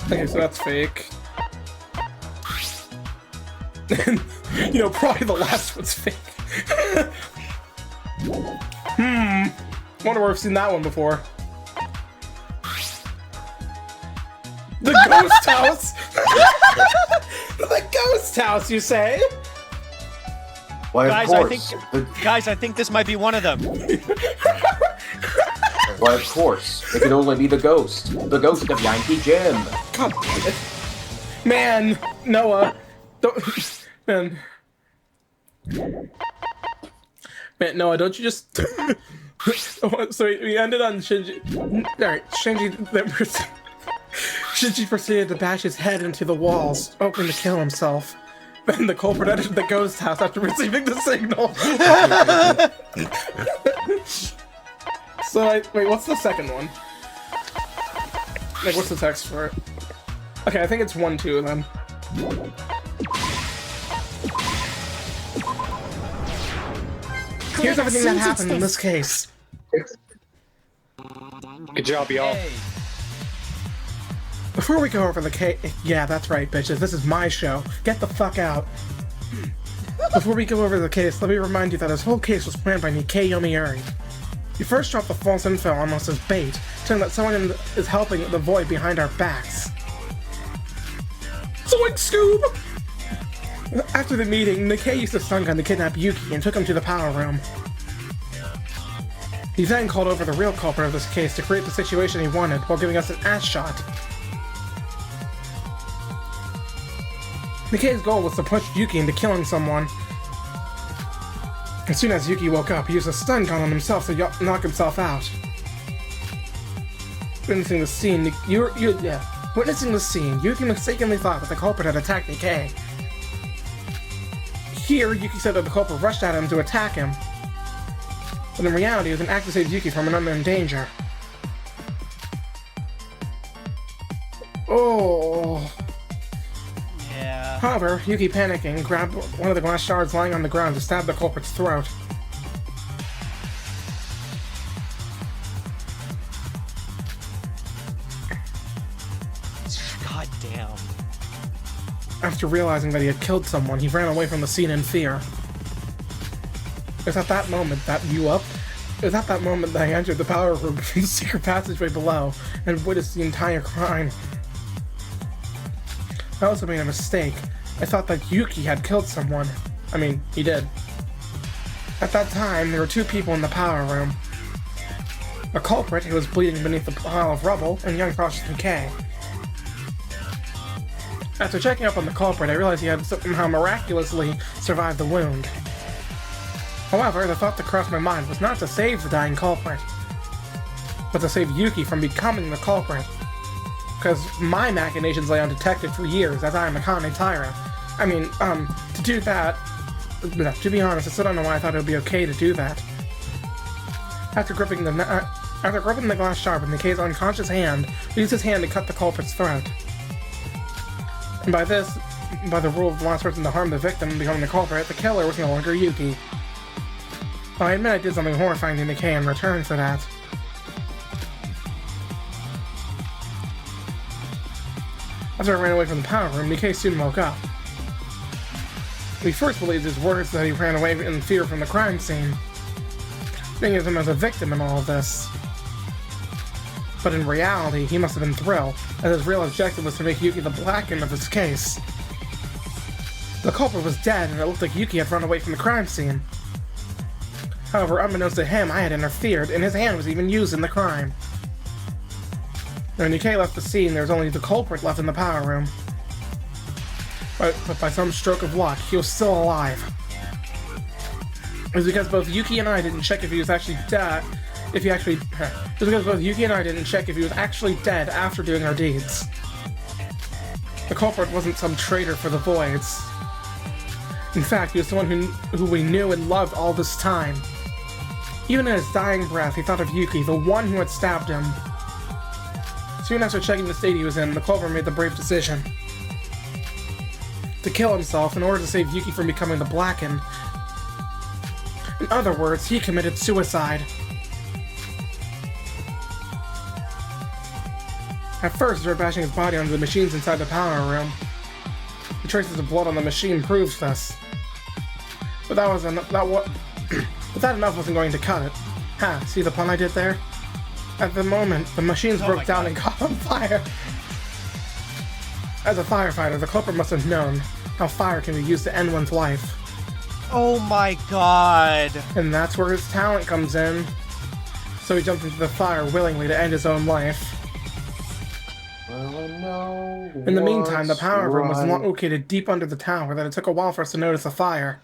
B: Okay, so that's fake. And, you know, probably the last one's fake. Wonder where I've seen that one before. The ghost house! The ghost house, you say?
C: Why, of
A: Guys,
C: course.
A: Guys, I think this might be one of them.
F: Why, of course. It could only be the ghost. The ghost of Yankee Jim.
B: God damn it. Man, Noah. Don't. Man. Man, Noah, don't you just. So we ended on Shinji. Alright, Shinji. Shinji proceeded to bash his head into the walls, hoping to kill himself. Then the culprit entered the ghost house after receiving the signal. So, wait, what's the second one? Like, what's the text for it? Okay, I think it's 1-2 then. Here's everything that happened in this case.
E: Good job, y'all.
A: Hey.
B: Before we go over the case, yeah, that's right, bitches. This is my show. Get the fuck out. Before we go over the case, let me remind you that this whole case was planned by Nikei Yomiuri. He first dropped the false info on us as bait, saying that someone is helping the void behind our backs. Zoink, Scoob! After the meeting, Nikei used a stun gun to kidnap Yuki and took him to the power room. He then called over the real culprit of this case to create the situation he wanted while giving us an ass shot. Nikei's goal was to push Yuki into killing someone. As soon as Yuki woke up, he used a stun gun on himself to knock himself out. Witnessing the scene, Yuki mistakenly thought that the culprit had attacked Nikei. Here, Yuki said that the culprit rushed at him to attack him. But in reality, it was an act to save Yuki from an unknown danger. Oh.
K: Yeah.
B: However, Yuki, panicking, grabbed one of the glass shards lying on the ground to stab the culprit's throat.
K: God damn.
B: After realizing that he had killed someone, he ran away from the scene in fear. It was at that moment that I entered the power room from the secret passageway below and witnessed the entire crime. I also made a mistake. I thought that Yuki had killed someone. I mean, he did. At that time, there were two people in the power room. A culprit who was bleeding beneath a pile of rubble, and young cautious Nikei. After checking up on the culprit, I realized he had somehow miraculously survived the wound. However, the thought that crossed my mind was not to save the dying culprit, but to save Yuki from becoming the culprit. Because my machinations lay undetected for years, as I am a Kane Taira. I mean, to do that... To be honest, I still don't know why I thought it would be okay to do that. After gripping the glass shard with Nikei's unconscious hand, I used his hand to cut the culprit's throat. And by the rule of the last person to harm the victim becoming the culprit, the killer was no longer Yuki. I admit I did something horrifying to Nikei in return for that. After I ran away from the power room, Nikei soon woke up. We first believed his words that he ran away in fear from the crime scene, thinking of him as a victim in all of this. But in reality, he must have been thrilled, as his real objective was to make Yuki the black end of his case. The culprit was dead, and it looked like Yuki had run away from the crime scene. However, unbeknownst to him, I had interfered, and his hand was even used in the crime. When Nikei left the scene, there was only the culprit left in the power room. But by some stroke of luck, he was still alive. It was because both Yuki and I didn't check if he was actually dead. It was because both Yuki and I didn't check if he was actually dead after doing our deeds. The culprit wasn't some traitor for the Voids. In fact, he was someone who we knew and loved all this time. Even in his dying breath, he thought of Yuki, the one who had stabbed him. Soon after checking the state he was in, the culprit made the brave decision to kill himself in order to save Yuki from becoming the Blackened. In other words, he committed suicide. At first, they were bashing his body onto the machines inside the power room. The traces of blood on the machine proved this. But that enough wasn't going to cut it. Ha, see the pun I did there? At the moment, the machines broke down and caught on fire. As a firefighter, the culprit must have known how fire can be used to end one's life.
K: Oh my god.
B: And that's where his talent comes in. So he jumped into the fire willingly to end his own life. In the meantime, the power room was located deep under the tower that it took a while for us to notice the fire.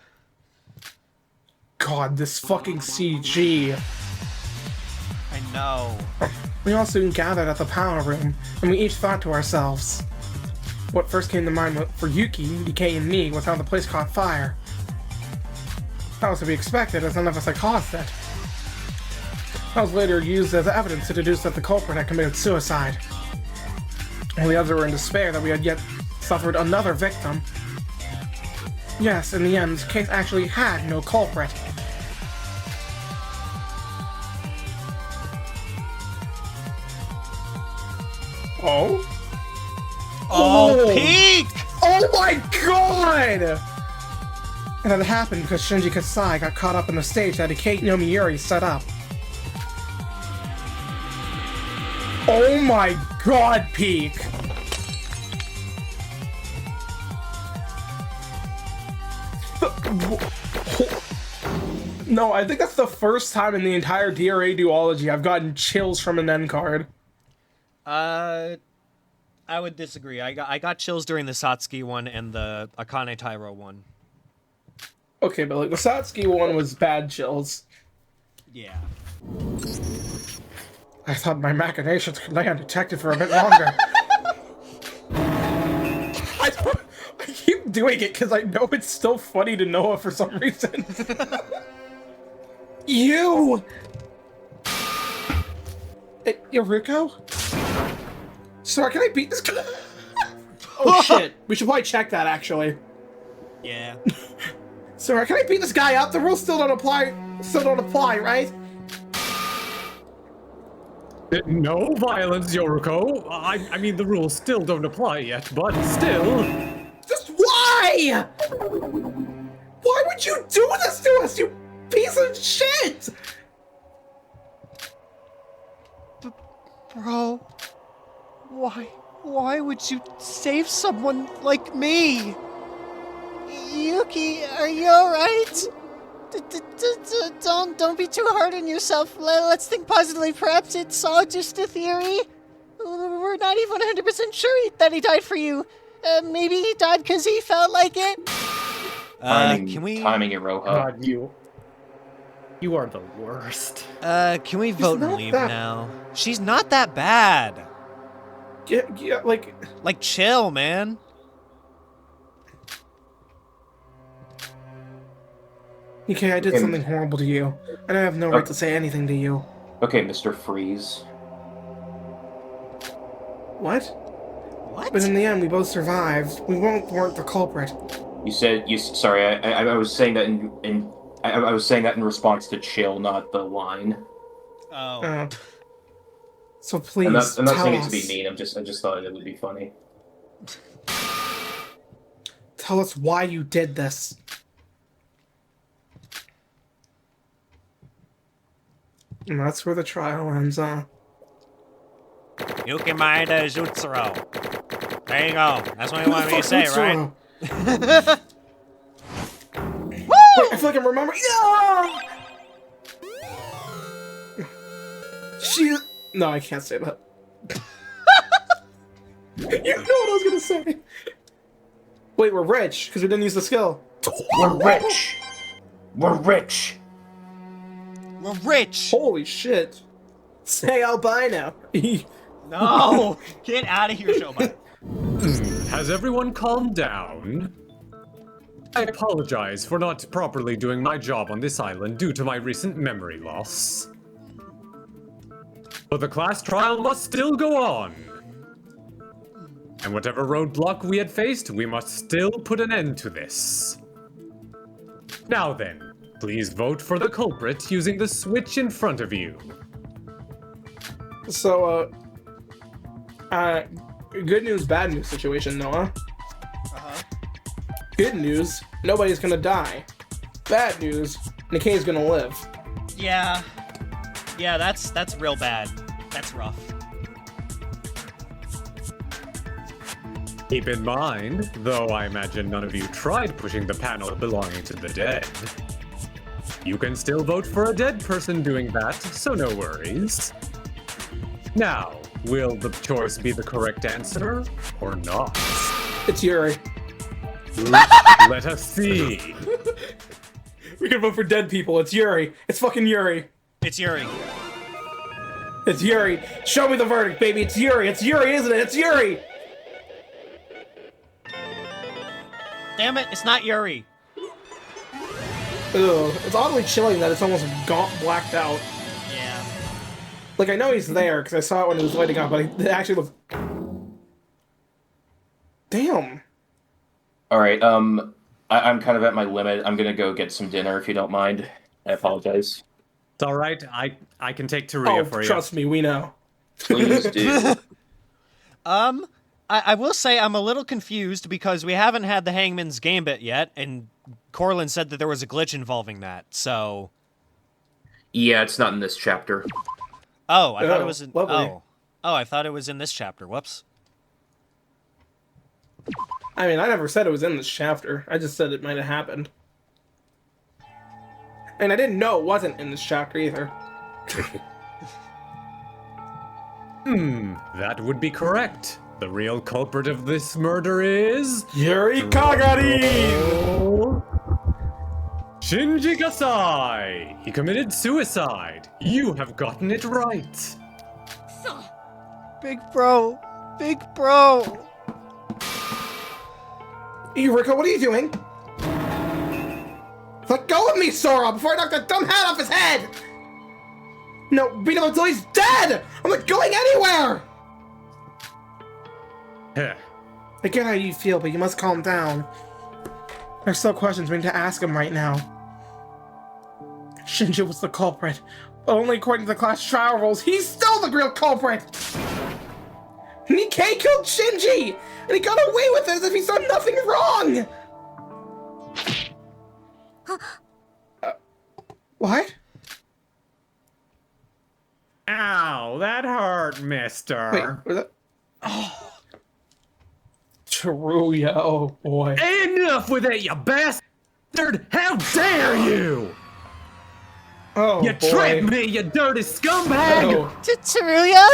B: God, this fucking CG.
K: I know.
B: We all soon gathered at the power room, and we each thought to ourselves. What first came to mind for Yuki, Nikei, and me was how the place caught fire. That was to be expected, as none of us had caused it. That was later used as evidence to deduce that the culprit had committed suicide. All the others were in despair that we had yet suffered another victim. Yes, in the end, the case actually had no culprit. Oh?
K: Oh, peak!
B: Oh my god! And that happened because Shinji Kasai got caught up in the stage that Yomiuri set up. Oh my god, Peak! No, I think that's the first time in the entire DRA duology I've gotten chills from an end card.
A: I would disagree. I got chills during the Satsuki one and the Akane Tairo one.
B: Okay, but like the Satsuki one was bad chills.
A: Yeah.
B: I thought my machinations could lay undetected for a bit longer. I keep doing it because I know it's still funny to Noah for some reason. You! Hey, Yoruko? Sora, can I beat this guy? Oh shit, we should probably check that actually.
A: Yeah.
B: Sora, can I beat this guy up? The rules still don't apply, right?
E: No violence, Yoruko. I mean, the rules still don't apply yet, but still.
B: Just why? Why would you do this to us, you piece of shit?
K: Bro, why would you save someone like me?
H: Yuki, are you alright? Don't be too hard on yourself. Let's think positively. Perhaps it's all just a theory. We're not even 100% sure that he died for you. Maybe he died because he felt like it.
A: Can we...
F: Timing Iroha.
E: God, you are the worst.
A: Can we vote and leave now? She's not that bad.
B: Yeah, like...
A: Like, chill, man.
B: Okay, I did something horrible to you, and I have no right to say anything to you.
F: Okay, Mr. Freeze.
B: What?
A: What?
B: But in the end, we both survived. We weren't the culprit.
F: You said sorry. I was saying that I was saying that in response to chill, not the line.
A: Oh.
B: So please,
F: I'm not
B: tell
F: saying
B: us.
F: it to be mean. I just thought it would be funny.
B: Tell us why you did this. And that's where the trial ends, huh?
A: Yuki Maeda Jutsuro. There you go. That's what you wanted me to say, right?
B: Wait, I feel like I'm remembering. Yeah! No, I can't say that. You know what I was gonna say. Wait, we're rich because we didn't use the skill.
I: We're rich. We're rich.
A: We're rich.
B: Holy shit. Say albino.
A: No. Get out of here, Syobai.
E: Has everyone calmed down? I apologize for not properly doing my job on this island due to my recent memory loss. But the class trial must still go on. And whatever roadblock we had faced, we must still put an end to this. Now then, please vote for the culprit using the switch in front of you.
B: So, good news, bad news situation, Noah. Good news, nobody's gonna die. Bad news, Nikei's gonna live.
A: Yeah. Yeah, that's real bad. That's rough.
E: Keep in mind, though I imagine none of you tried pushing the panel belonging to the dead, you can still vote for a dead person doing that, so no worries. Now, will the choice be the correct answer, or not?
B: It's Yuri.
E: Let us see.
B: We can vote for dead people. It's Yuri. It's fucking Yuri.
A: It's Yuri.
B: It's Yuri. Show me the verdict, baby. It's Yuri. It's Yuri, isn't it? It's Yuri.
A: Damn it, it's not Yuri.
B: Ugh. It's oddly chilling that it's almost gaunt blacked out.
A: Yeah.
B: Like, I know he's there because I saw it when it was lighting up, but it actually looks... Damn.
F: Alright, I'm kind of at my limit. I'm gonna go get some dinner if you don't mind. I apologize.
E: It's alright, I can take Teruya for you.
B: Trust me, we know.
F: Please do.
A: I will say I'm a little confused because we haven't had the Hangman's Gambit yet, and Korlin said that there was a glitch involving that, so...
F: Yeah, it's not in this chapter.
A: Oh, I thought it was in...
B: lovely.
A: Oh, I thought it was in this chapter. Whoops.
B: I mean, I never said it was in this chapter. I just said it might have happened. And I didn't know it wasn't in this chapter either.
E: That would be correct. The real culprit of this murder is...
B: Yuri Kagari!
E: Shinji Gasai! He committed suicide. You have gotten it right.
K: Big bro. Big bro.
B: Yoruko, what are you doing? Let go of me, Sora, before I knock that dumb hat off his head! No, beat him until he's dead! I'm not going anywhere! I get how you feel, but you must calm down. There's still questions we need to ask him right now. Shinji was the culprit, but only according to the class trial rules, he's still the real culprit! Nikei killed Shinji, and he got away with it as if he's done nothing wrong! What?
E: Ow, that hurt, mister.
B: Wait, was that... Oh. Teruya, oh boy.
E: Enough with it, you bastard! How dare you!
B: Oh,
E: you
B: boy.
E: tricked me, you dirty scumbag!
B: Oh.
H: Teruya?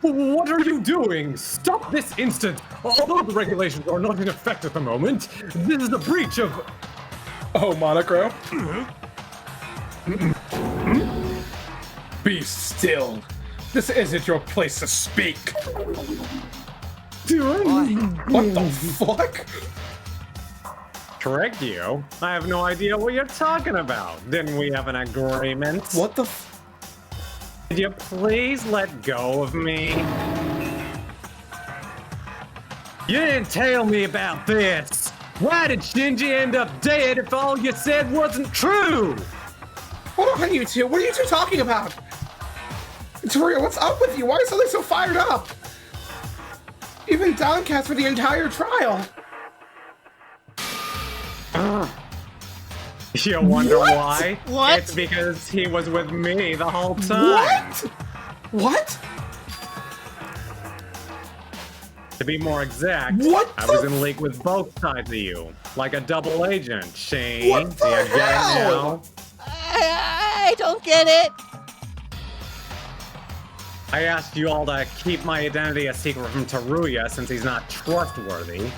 E: What are you doing? Stop this instant! Although the regulations are not in effect at the moment, this is a breach of...
B: Oh, Monocrow? Be still. This isn't your place to speak. What the fuck?
E: Tricked you? I have no idea what you're talking about. Didn't we have an agreement?
B: What the
E: Could you please let go of me? You didn't tell me about this! Why did Shinji end up dead if all you said wasn't true?
B: Hold on, you two. What are you two talking about? Teruya, what's up with you? Why are you suddenly so fired up? You've been downcast for the entire trial.
E: You wonder why?
H: What?
E: It's because he was with me the whole time.
B: What?
E: To be more exact,
B: What
E: I
B: the
E: was in league with both sides of you, like a double agent, Shane.
B: What the
E: Do you get it
B: hell?
E: now?
H: I don't get it.
E: I asked you all to keep my identity a secret from Teruya since he's not trustworthy.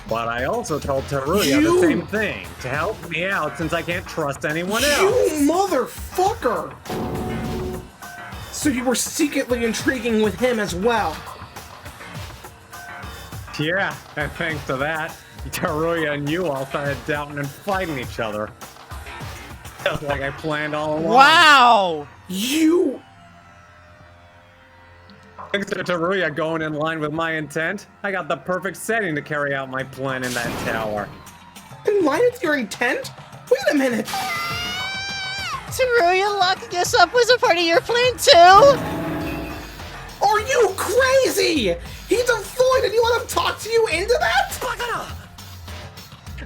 E: But I also told Teruya the same thing, to help me out since I can't trust anyone else.
B: You motherfucker! So you were secretly intriguing with him as well.
E: Yeah, and thanks to that, Teruya and you all started doubting and fighting each other. Just like I planned all along.
H: Wow!
B: You...
E: Thanks to Teruya going in line with my intent, I got the perfect setting to carry out my plan in that tower.
B: In line with your intent? Wait a minute!
H: Teruya locking us up was a part of your plan too?
B: Are you crazy? He's a void and you let him talk to you into that?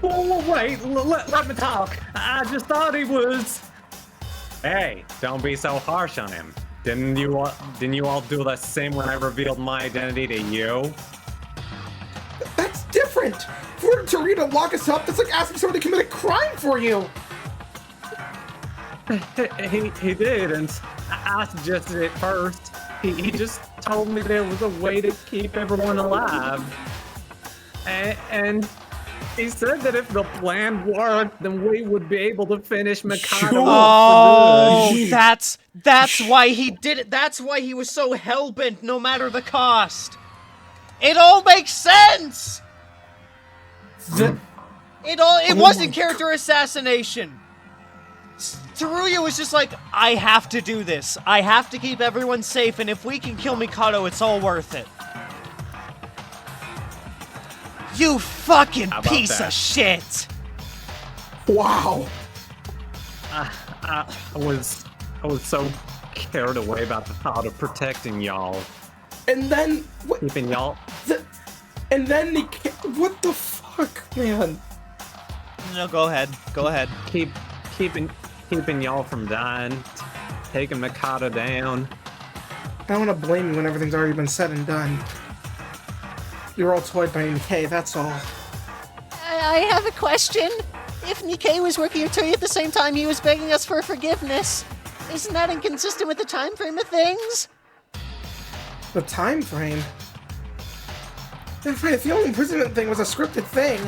E: Wait, let me talk. I just thought he was... Hey, don't be so harsh on him. Didn't you all do the same when I revealed my identity to you?
B: That's different. For Teruya to lock us up, that's like asking someone to commit a crime for you.
E: He did, and I suggested it first. He just told me there was a way to keep everyone alive. And he said that if the plan worked, then we would be able to finish Mikado.
A: Oh, that's why he did it. That's why he was so hellbent no matter the cost. It all makes sense. It wasn't character assassination. Teruya was just like, I have to do this. I have to keep everyone safe, and if we can kill Mikado, it's all worth it. You fucking piece of shit!
B: Wow.
E: I was so carried away about the thought of protecting y'all.
B: And then...
E: Keeping y'all...
B: And then what the fuck, man?
A: No, go ahead. Go ahead.
E: Keeping y'all from dying, taking Mikado down.
B: I don't want to blame you when everything's already been said and done. You're all toyed by Nikei, that's all.
H: I have a question. If Nikei was working with Teruya at the same time he was begging us for forgiveness, isn't that inconsistent with the time frame of things?
B: The time frame? That's right, if the only imprisonment thing was a scripted thing,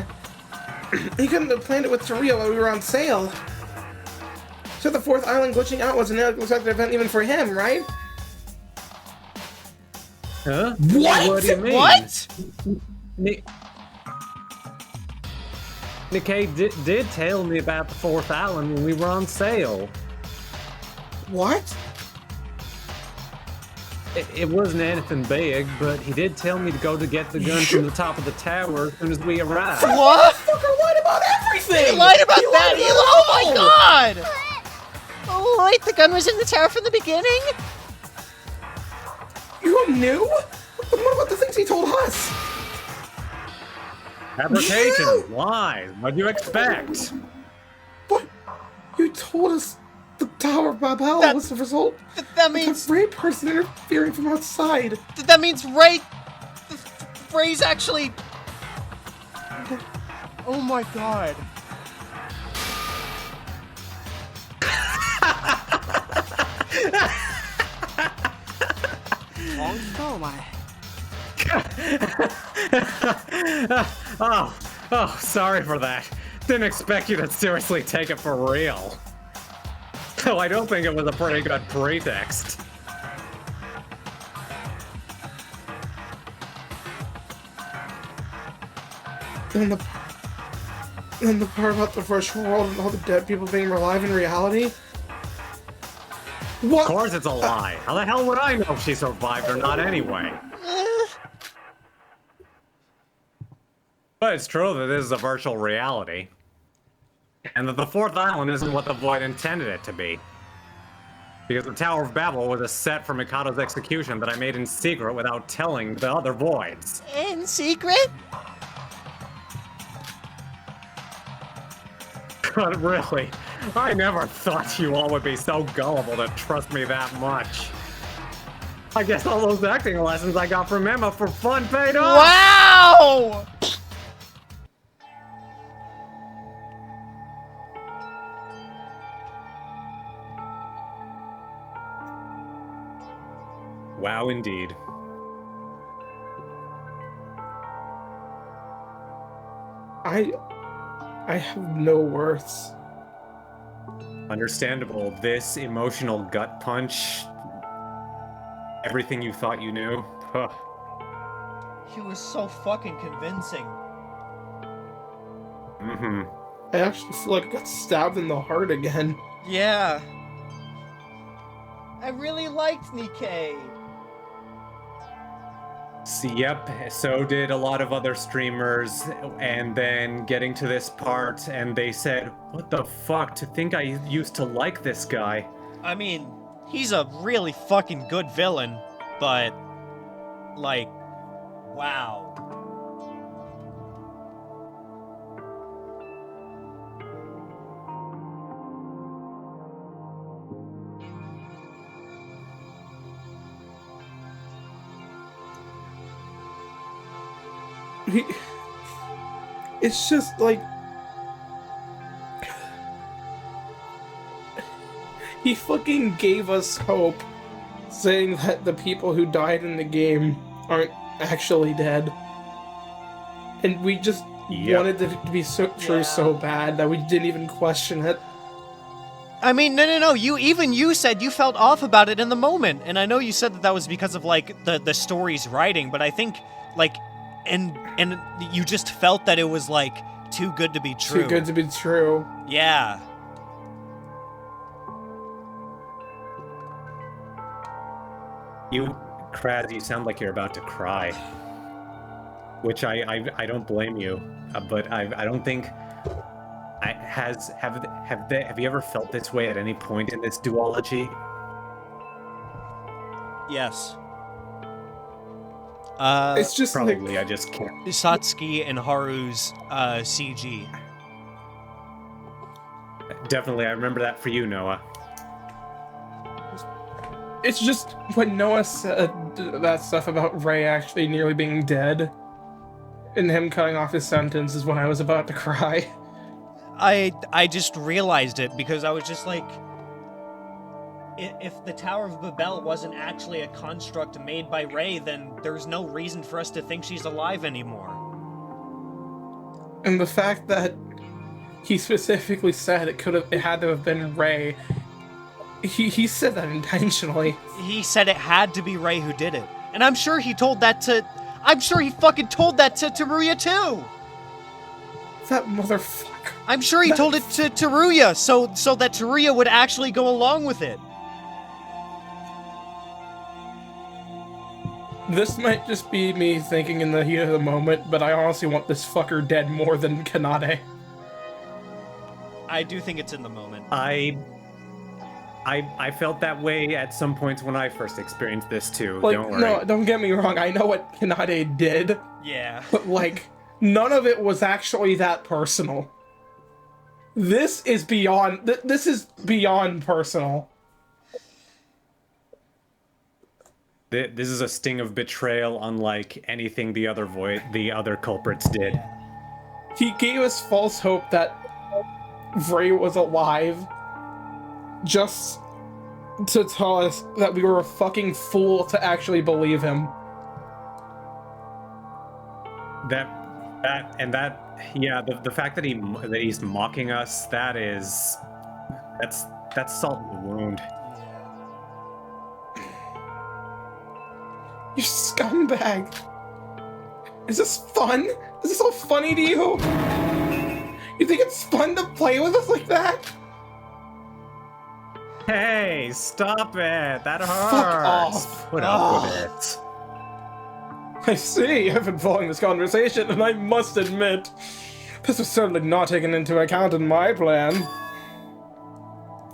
B: he couldn't have planned it with Teruya while we were on sale. So the fourth island glitching out was an unexpected event even for him, right?
E: Huh?
B: What?
E: What do you mean?
A: What?
E: Nikei did tell me about the fourth island when we were on sale.
B: What?
E: It wasn't anything big, but he did tell me to go to get the gun from the top of the tower as soon as we arrived.
K: What?
B: Fucker lied about everything!
K: He lied about that!
B: lied
K: Oh my god!
H: Oh, wait, the gun was in the tower from the beginning?
B: You knew? What about the things he told us?
E: Fabrication, lies. What'd you expect?
B: What? You told us the Tower of Babel was the result
K: That
B: of
K: means...
B: the Ray person interfering from outside.
K: That means Ray's actually... Oh my god.
E: Oh, sorry for that. Didn't expect you to seriously take it for real. So I don't think it was a pretty good pretext.
B: And the part about the virtual world and all the dead people being alive in reality? What?
E: Of course it's a lie. How the hell would I know if she survived or not anyway? But it's true that this is a virtual reality. And that the fourth island isn't what the Void intended it to be. Because the Tower of Babel was a set for Mikado's execution that I made in secret without telling the other Voids.
H: In secret?
E: But really, I never thought you all would be so gullible to trust me that much. I guess all those acting lessons I got from Emma for fun paid off!
K: Wow!
E: Wow, indeed.
B: I have no words.
E: Understandable. This emotional gut punch. Everything you thought you knew. Huh.
K: He was so fucking convincing.
E: Mm-hmm.
B: I actually feel like I got stabbed in the heart again.
K: Yeah. I really liked Nikei.
E: Yep, so did a lot of other streamers, and then getting to this part, and they said, what the fuck, to think I used to like this guy.
K: I mean, he's a really fucking good villain, but, like, wow.
B: It's just like he fucking gave us hope, saying that the people who died in the game aren't actually dead, and we just wanted it to be so true so bad that we didn't even question it.
K: I mean, no. You said you felt off about it in the moment, and I know you said that was because of like the story's writing, but I think like. And you just felt that it was, like, too good to be true.
B: Too good to be true.
K: Yeah.
E: Craz, you sound like you're about to cry. Which I don't blame you, but I don't think... Have you ever felt this way at any point in this duology?
K: Yes.
B: It's just
E: probably
B: like,
E: I just can't.
K: Satsuki and Haru's CG.
E: Definitely, I remember that for you, Noah.
B: It's just when Noah said that stuff about Ray actually nearly being dead, and him cutting off his sentence is when I was about to cry.
K: I just realized it because I was just like, if the Tower of Babel wasn't actually a construct made by Ray, then there's no reason for us to think she's alive anymore.
B: And the fact that he specifically said it had to have been Ray, he said that intentionally.
K: He said it had to be Ray who did it. And I'm sure he fucking told that to Teruya too!
B: That motherfucker.
K: I'm sure he told it to Teruya, so that Teruya would actually go along with it.
B: This might just be me thinking in the heat of the moment, but I honestly want this fucker dead more than Kanade.
A: I do think it's in the moment.
E: I felt that way at some points when I first experienced this too.
B: Like,
E: don't worry.
B: no, don't get me wrong. I know what Kanade did,
A: Yeah.
B: but like, none of it was actually that personal. This is beyond. This is beyond personal.
E: This is a sting of betrayal, unlike anything the other culprits did.
B: He gave us false hope that Vray was alive, just to tell us that we were a fucking fool to actually believe him.
E: The fact that he's mocking us, that's salt in the wound.
B: You scumbag! Is this fun? Is this all funny to you? You think it's fun to play with us like that?
E: Hey, stop it! That hurts!
B: Fuck off!
E: Put up with it.
B: I see, I've been following this conversation, and I must admit, this was certainly not taken into account in my plan.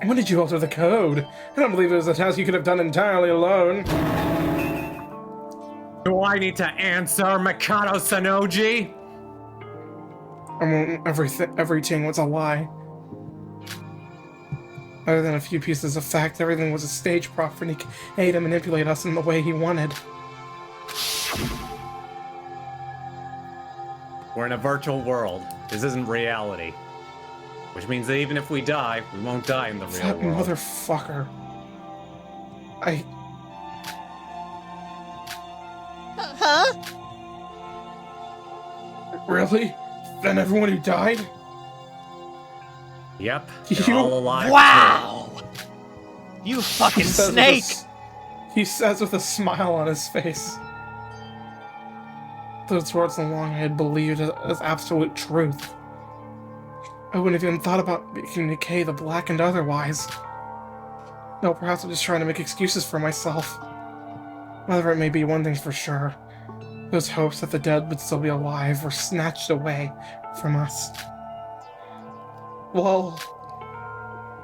B: When did you alter the code? I don't believe it was a task you could have done entirely alone.
E: Do I need to answer, Mikado Sannoji?
B: Everything was a lie. Other than a few pieces of fact, everything was a stage prop for Nikei to manipulate us in the way he wanted.
E: We're in a virtual world. This isn't reality. Which means that even if we die, we won't die in the real
B: That
E: world.
B: motherfucker.
H: Huh?
B: Really? Then everyone who died?
E: Yep,
B: You-
E: they're all alive.
K: Wow! You fucking
B: says with
K: snake!
B: he says with a smile on his face. Those words so long I had believed as absolute truth. I wouldn't have even thought about making Nikei the Black and otherwise. No, perhaps I'm just trying to make excuses for myself. Whatever it may be, one thing's for sure. Those hopes that the dead would still be alive were snatched away from us. Well,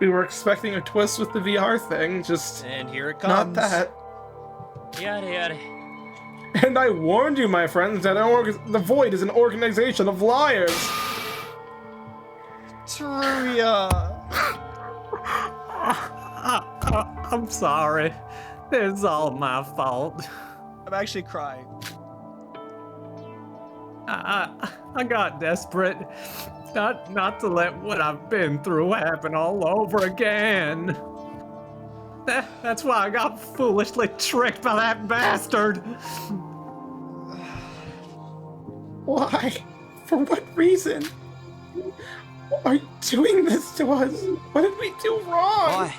B: we were expecting a twist with the VR thing, just
A: And here it
B: not
A: comes.
B: that.
A: Yada yada.
B: And I warned you, my friends, that the Void is an organization of liars!
K: Teruya!
E: I'm sorry. It's all my fault.
K: I'm actually crying.
E: I got desperate. Not to let what I've been through happen all over again. That's why I got foolishly tricked by that bastard.
B: Why? For what reason? Are you doing this to us? What did we do wrong?
K: Why?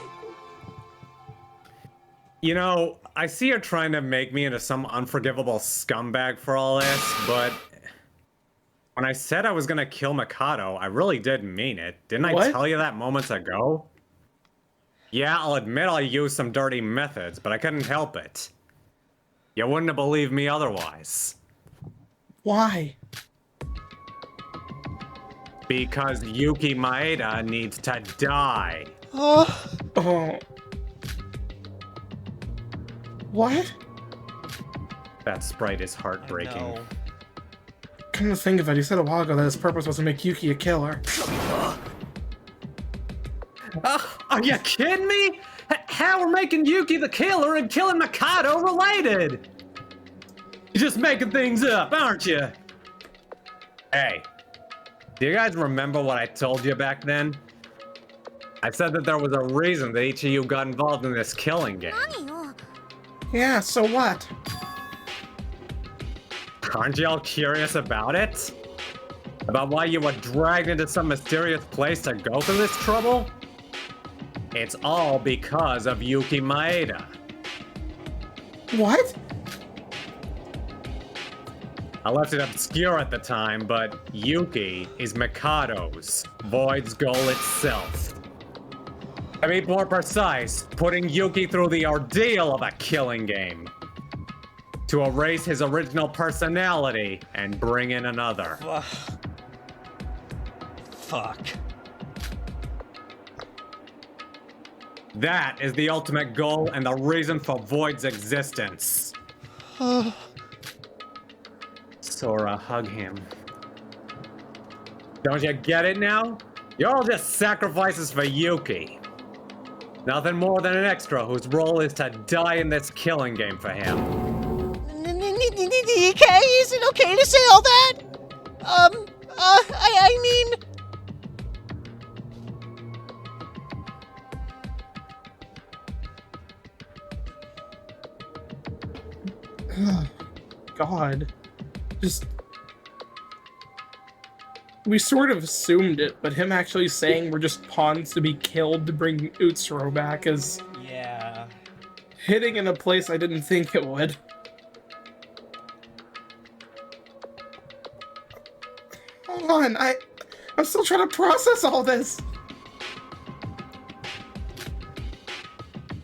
E: You know, I see you're trying to make me into some unforgivable scumbag for all this, but when I said I was gonna kill Mikado, I really did mean it. Didn't I
B: What?
E: tell you that moments ago? Yeah, I'll admit I used some dirty methods, but I couldn't help it. You wouldn't have believed me otherwise.
B: Why?
E: Because Yuki Maeda needs to die.
B: Oh. What?
E: That sprite is heartbreaking.
A: No.
B: Come to think of it, he said a while ago that his purpose was to make Yuki a killer.
E: Are you kidding me? How are making Yuki the killer and killing Mikado related? You're just making things up, aren't you? Hey, do you guys remember what I told you back then? I said that there was a reason that each of you got involved in this killing game.
B: Yeah, so what?
E: Aren't y'all curious about it? About why you were dragged into some mysterious place to go through this trouble? It's all because of Yuki Maeda.
B: What?
E: I left it obscure at the time, but Yuki is Mikado's, Void's goal itself. To be more precise, putting Yuki through the ordeal of a killing game. To erase his original personality and bring in another.
A: Fuck.
E: That is the ultimate goal and the reason for Void's existence. Sora, hug him. Don't you get it now? You're all just sacrifices for Yuki. Nothing more than an extra whose role is to die in this killing game for him.
H: Nikei, is it okay to say all that? I mean...
B: God. Just... We sort of assumed it, but him actually saying we're just pawns to be killed to bring Utsuro back is...
A: Yeah.
B: hitting in a place I didn't think it would. Hold on, I'm still trying to process all this.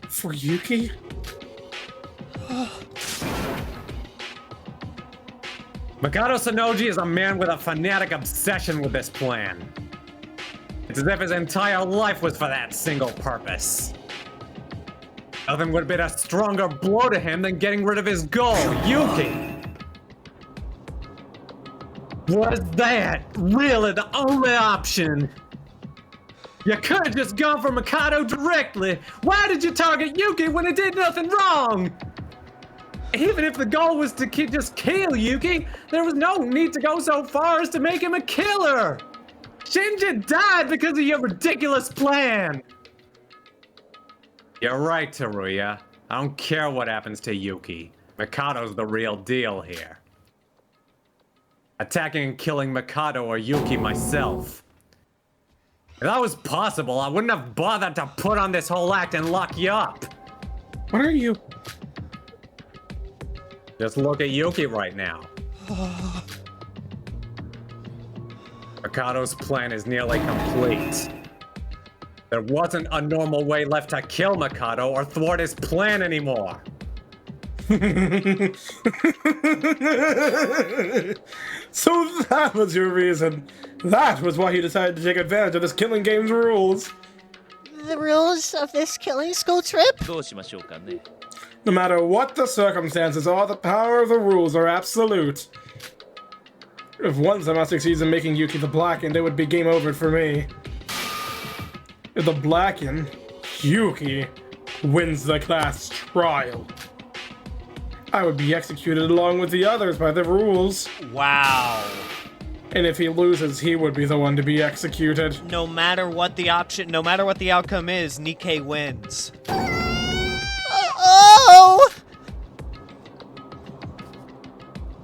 B: For Yuki?
E: Mikado Sannoji is a man with a fanatic obsession with this plan. It's as if his entire life was for that single purpose. Nothing would have been a stronger blow to him than getting rid of his goal, Yuki. Was that really the only option? You could have just gone for Mikado directly. Why did you target Yuki when it did nothing wrong? Even if the goal was to just kill Yuki, there was no need to go so far as to make him a killer. Shinji died because of your ridiculous plan. You're right, Teruya. I don't care what happens to Yuki. Mikado's the real deal here. Attacking and killing Mikado or Yuki myself. If that was possible, I wouldn't have bothered to put on this whole act and lock you up.
B: What are you?
E: Just look at Yuki right now. Mikado's plan is nearly complete. There wasn't a normal way left to kill Mikado or thwart his plan anymore.
B: So that was your reason. That was why you decided to take advantage of this killing game's rules.
H: The rules of this killing school trip?
B: No matter what the circumstances or the power of the rules are absolute. If one Zama succeeds in making Yuki the Blackened, it would be game over for me. If the Blackened, Yuki, wins the class trial, I would be executed along with the others by the rules.
A: Wow.
B: And if he loses, he would be the one to be executed.
A: No matter what the option, no matter what the outcome is, Nikei wins.
H: Oh!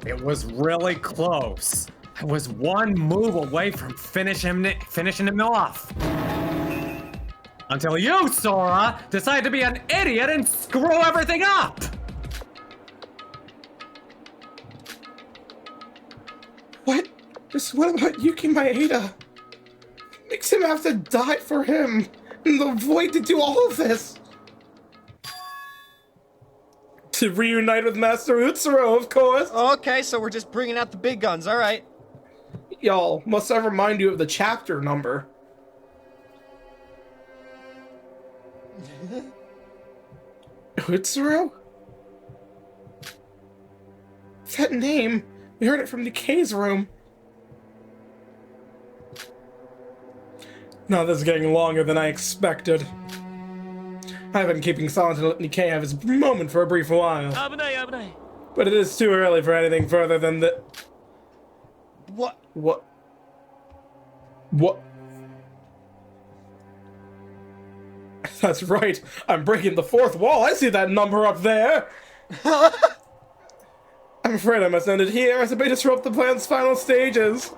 E: It was really close. I was one move away from finishing him off. Until you, Sora, decided to be an idiot and screw everything up!
B: What? Just what about Yuki Maeda? Makes him have to die for him, and the Void to do all of this. To reunite with Master Utsuro, of course.
K: Okay, so we're just bringing out the big guns, alright.
B: Y'all, must I remind you of the chapter number? Utsuro? That name, we heard it from Nikei's room. No, this is getting longer than I expected. I've been keeping silent to let Nikei have his moment for a brief while. But it is too early for anything further than the...
K: What?
B: What? What? That's right. I'm breaking the fourth wall. I see that number up there. I'm afraid I must end it here as it may disrupt the plan's final stages.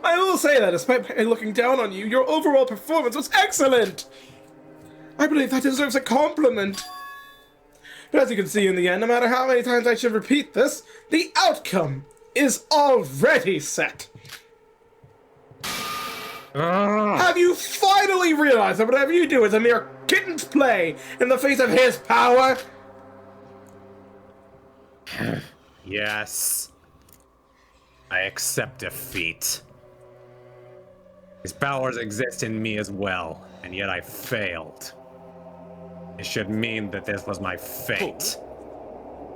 B: I will say that despite my looking down on you, your overall performance was excellent. I believe that deserves a compliment. But as you can see in the end, no matter how many times I should repeat this, the outcome is already set. Have you finally realized that whatever you do is a mere kitten's play in the face of his power?
E: Yes. I accept defeat. His powers exist in me as well, and yet I failed. It should mean that this was my fate.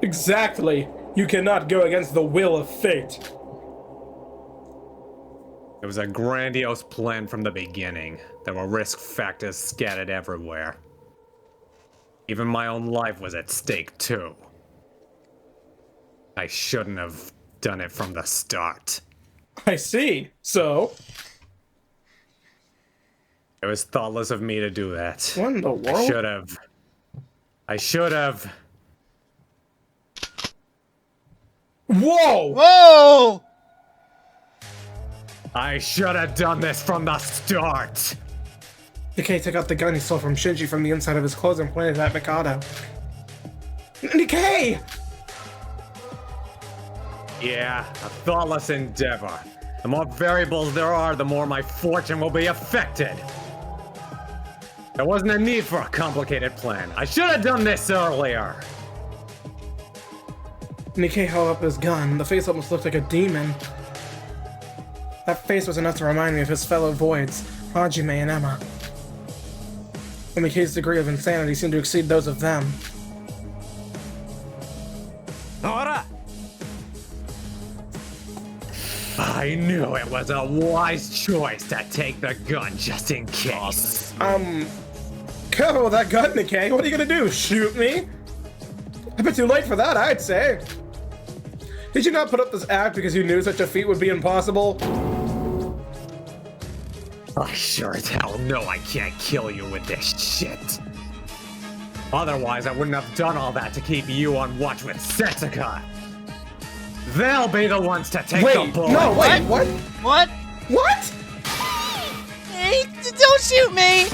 B: Exactly. You cannot go against the will of fate.
E: It was a grandiose plan from the beginning. There were risk factors scattered everywhere. Even my own life was at stake, too. I shouldn't have done it from the start.
B: I see. So?
E: It was thoughtless of me to do that.
B: What in the world?
E: I should have.
B: Whoa!
K: Whoa!
E: I should have done this from the start.
B: Nikei took out the gun he stole from Shinji from the inside of his clothes and pointed it at Mikado. Nikei!
E: Yeah, a thoughtless endeavor. The more variables there are, the more my fortune will be affected. There wasn't a need for a complicated plan. I should have done this earlier.
B: Nikei held up his gun. The face almost looked like a demon. That face was enough to remind me of his fellow voids, Hajime and Emma. And Nikei's degree of insanity seemed to exceed those of them.
E: Sora! I knew it was a wise choice to take the gun just in case.
B: Careful with that gun, Nikei. What are you gonna do? Shoot me? A bit too late for that, I'd say. Did you not put up this act because you knew such a feat would be impossible?
E: I sure as hell know I can't kill you with this shit. Otherwise, I wouldn't have done all that to keep you on watch with Setsuka. They'll be the ones to take the bullet.
B: No, wait, what?
K: What?
B: What?
K: Hey, don't shoot me!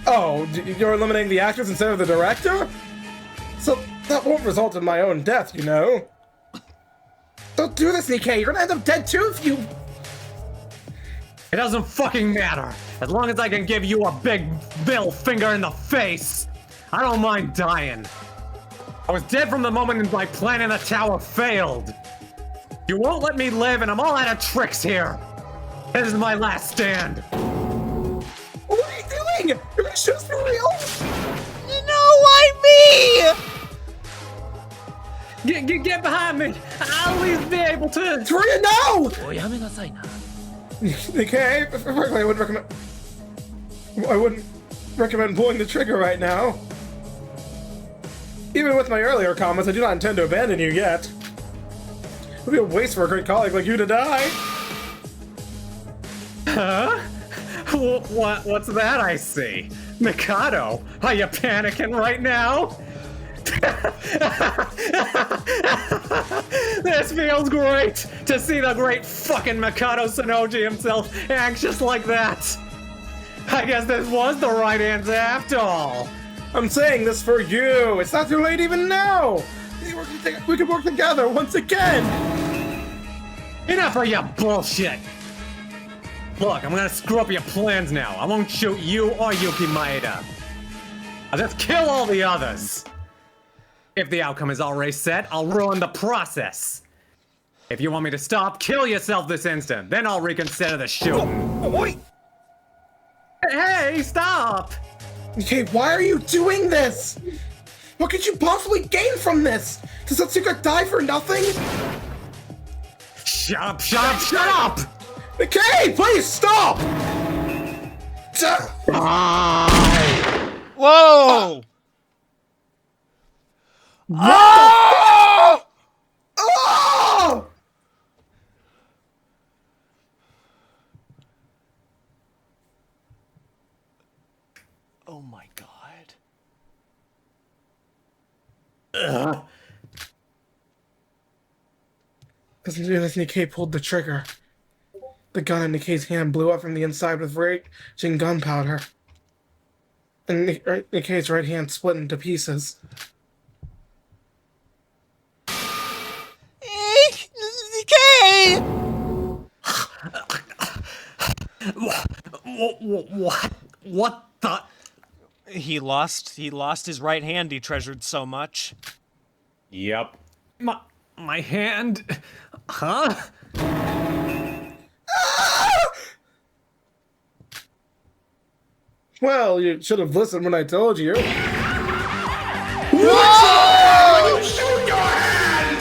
B: Oh, you're eliminating the actors instead of the director? So that won't result in my own death, you know? Don't do this, Nikei. You're gonna end up dead too if you...
E: It doesn't fucking matter. As long as I can give you a big middle finger in the face, I don't mind dying. I was dead from the moment my plan in the tower failed. You won't let me live, and I'm all out of tricks here. This is my last stand.
B: What are you doing? You're gonna shoot us for real?
K: No, why me?
E: Get behind me. I'll at least be able to.
B: Teruya, no! Nikei, frankly, I wouldn't recommend pulling the trigger right now. Even with my earlier comments, I do not intend to abandon you yet. It would be a waste for a great colleague like you to die.
E: Huh? What's that I see? Mikado, are you panicking right now? This feels great to see the great fucking Mikado Sannoji himself anxious like that. I guess this was the right answer after all.
B: I'm saying this for you. It's not too late even now. We can work together once again.
E: Enough of your bullshit. Look, I'm gonna screw up your plans now. I won't shoot you or Yuki Maeda. I'll just kill all the others. If the outcome is already set, I'll ruin the process. If you want me to stop, kill yourself this instant. Then I'll reconsider the shooting.
B: Wait.
E: Hey, stop!
B: Okay, why are you doing this? What could you possibly gain from this? Does Setsuka die for nothing?
E: Shut up, shut up, shut up!
B: Okay, please stop!
K: Whoa!
B: Oh! Oh!
K: Oh my god.
B: As soon as Nikei pulled the trigger, the gun in Nikei's hand blew up from the inside with raging gunpowder. And Nikei's right hand split into pieces.
K: me!
E: What the?
A: He lost his right hand he treasured so much.
E: Yep. My hand? Huh?
B: Well, you should have listened when I told you.
I: Whoa! You shoot your hand!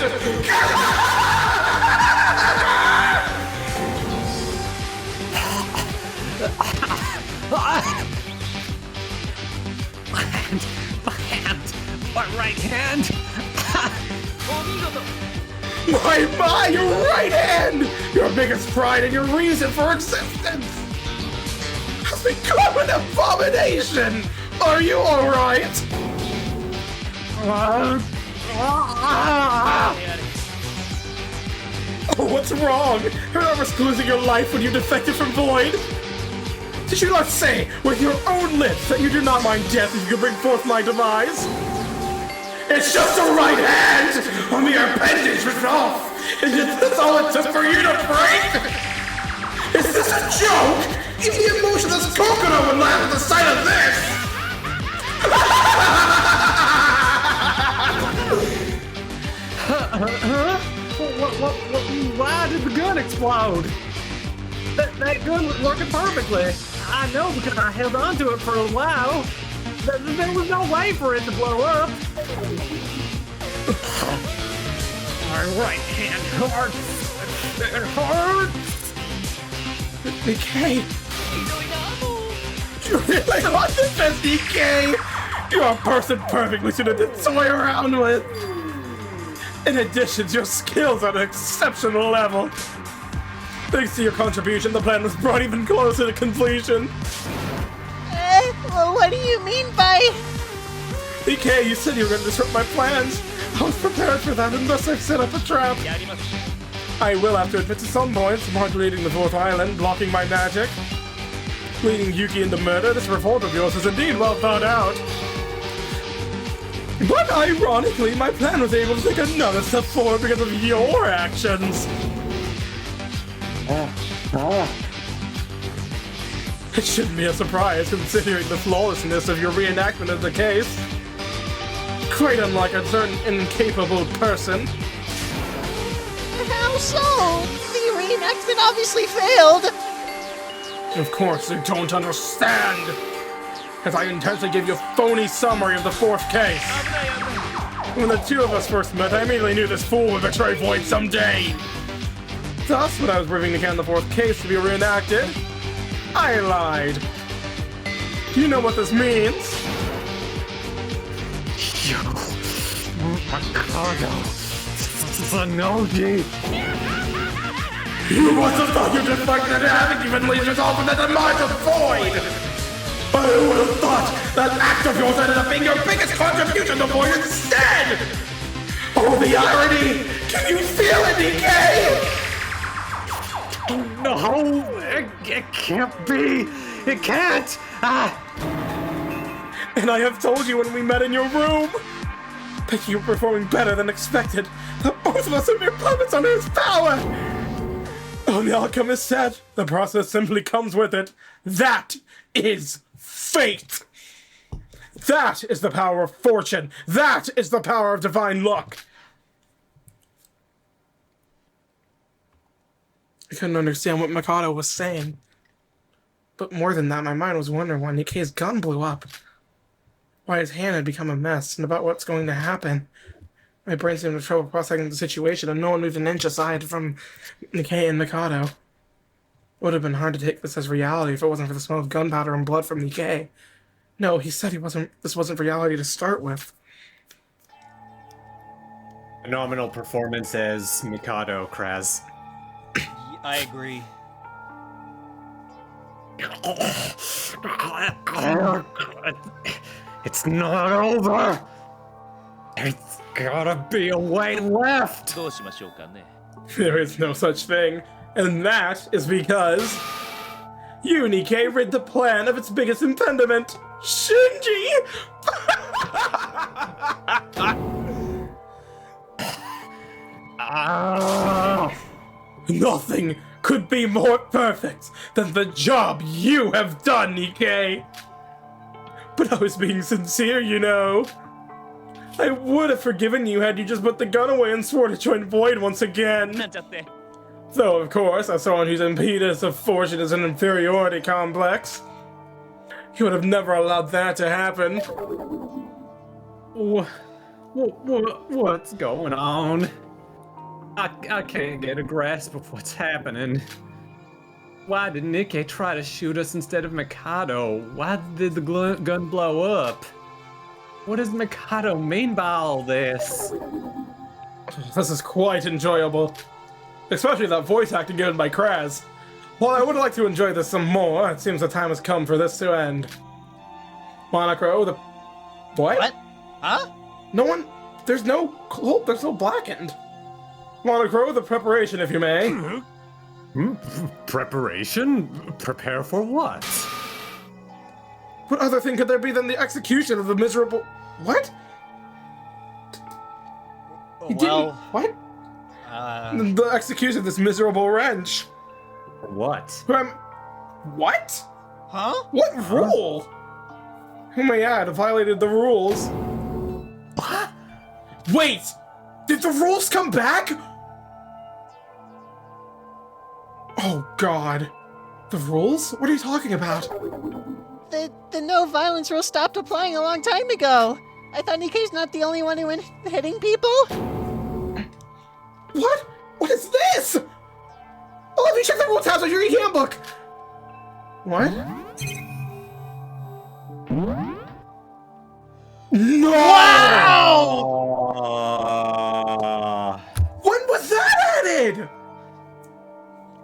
E: My right hand!
B: My, your right hand! Your biggest pride and your reason for existence has become an abomination! Are you alright? Oh, what's wrong? Whoever's losing your life when you defected from Void? Did you not say with your own lips that you do not mind death if you can bring forth my demise? It's just a right hand! A mere appendage written off! And that's all it took for you to break? Is this a joke? Even the emotionless coconut would laugh at the sight of this!
E: Why did the gun explode? That gun was working perfectly. I know because I held on to it for a while. There was no way for it to blow up. My right hand hurts. It hurts.
B: Nikei! You really want this as Nikei? You're a person perfectly suited to toy around with. In addition, your skills are at an exceptional level. Thanks to your contribution, the plan was brought even closer to completion.
H: Well, what do you mean by...
B: Nikei, you said you were going to disrupt my plans. I was prepared for that, and thus I've set up a trap. I will have to admit to some points, manipulating the fourth island, blocking my magic, leading Yuki into murder. This revolt of yours is indeed well thought out. But ironically, my plan was able to take another step forward because of your actions. It shouldn't be a surprise considering the flawlessness of your reenactment of the case. Quite unlike a certain incapable person.
H: How so? The reenactment obviously failed.
B: Of course you don't understand. As I intentionally gave you a phony summary of the fourth case. When the two of us first met, I immediately knew this fool would betray Void someday. Thus, when I was briefing the the fourth case to be reenacted, I lied. Do you know what this means?
E: Mikado. Sannoji.
B: You must have thought you deflected having even leads yourself from the demise of Void! I would have thought that act of yours ended up being your biggest contribution to Void instead! Oh, the irony! Can you feel it, Nikei?
E: No, it can't be. It can't.
B: And I have told you when we met in your room that you were performing better than expected. That both of us are mere puppets under his power. Oh, the alchemist said, the process simply comes with it. That is fate. That is the power of fortune. That is the power of divine luck. I couldn't understand what Mikado was saying. But more than that, my mind was wondering why Nikei's gun blew up. Why his hand had become a mess, and about what's going to happen. My brain seemed to have trouble processing the situation, and no one moved an inch aside from Nikei and Mikado. It would have been hard to take this as reality if it wasn't for the smell of gunpowder and blood from Nikei. No, he said this wasn't reality to start with.
E: Phenomenal performances, Mikado, Craz.
A: I agree.
E: It's not over. There's gotta be a way left.
B: There is no such thing, and that is because you, Nikei, rid the plan of its biggest impediment, Shinji! Nothing could be more perfect than the job you have done, Nikei. But I was being sincere, you know. I would have forgiven you had you just put the gun away and swore to join Void once again. Though, of course, as someone whose impetus of fortune is an inferiority complex, you would have never allowed that to happen.
E: What's going on? I can't get a grasp of what's happening. Why did Nikei try to shoot us instead of Mikado? Why did the gun blow up? What does Mikado mean by all this?
B: This is quite enjoyable. Especially that voice acting given by Craz. While I would like to enjoy this some more, it seems the time has come for this to end. Monocrow, the... What?
K: Huh?
B: No one... There's no blackened. Monocrow, the preparation, if you may.
E: Preparation? Prepare for what?
B: What other thing could there be than the execution of the miserable... What? He didn't... What? The execution of this miserable wrench.
E: What?
B: What?
K: Huh?
B: What rule? Oh my god, violated the rules. What? Wait! Did the rules come back? Oh god. The rules? What are you talking about?
H: The no violence rule stopped applying a long time ago. I thought Nikei's not the only one who went hitting people.
B: What? What is this? I'll have you check the rule tabs on your e-handbook. What? No!
E: Wow!
B: When was that added?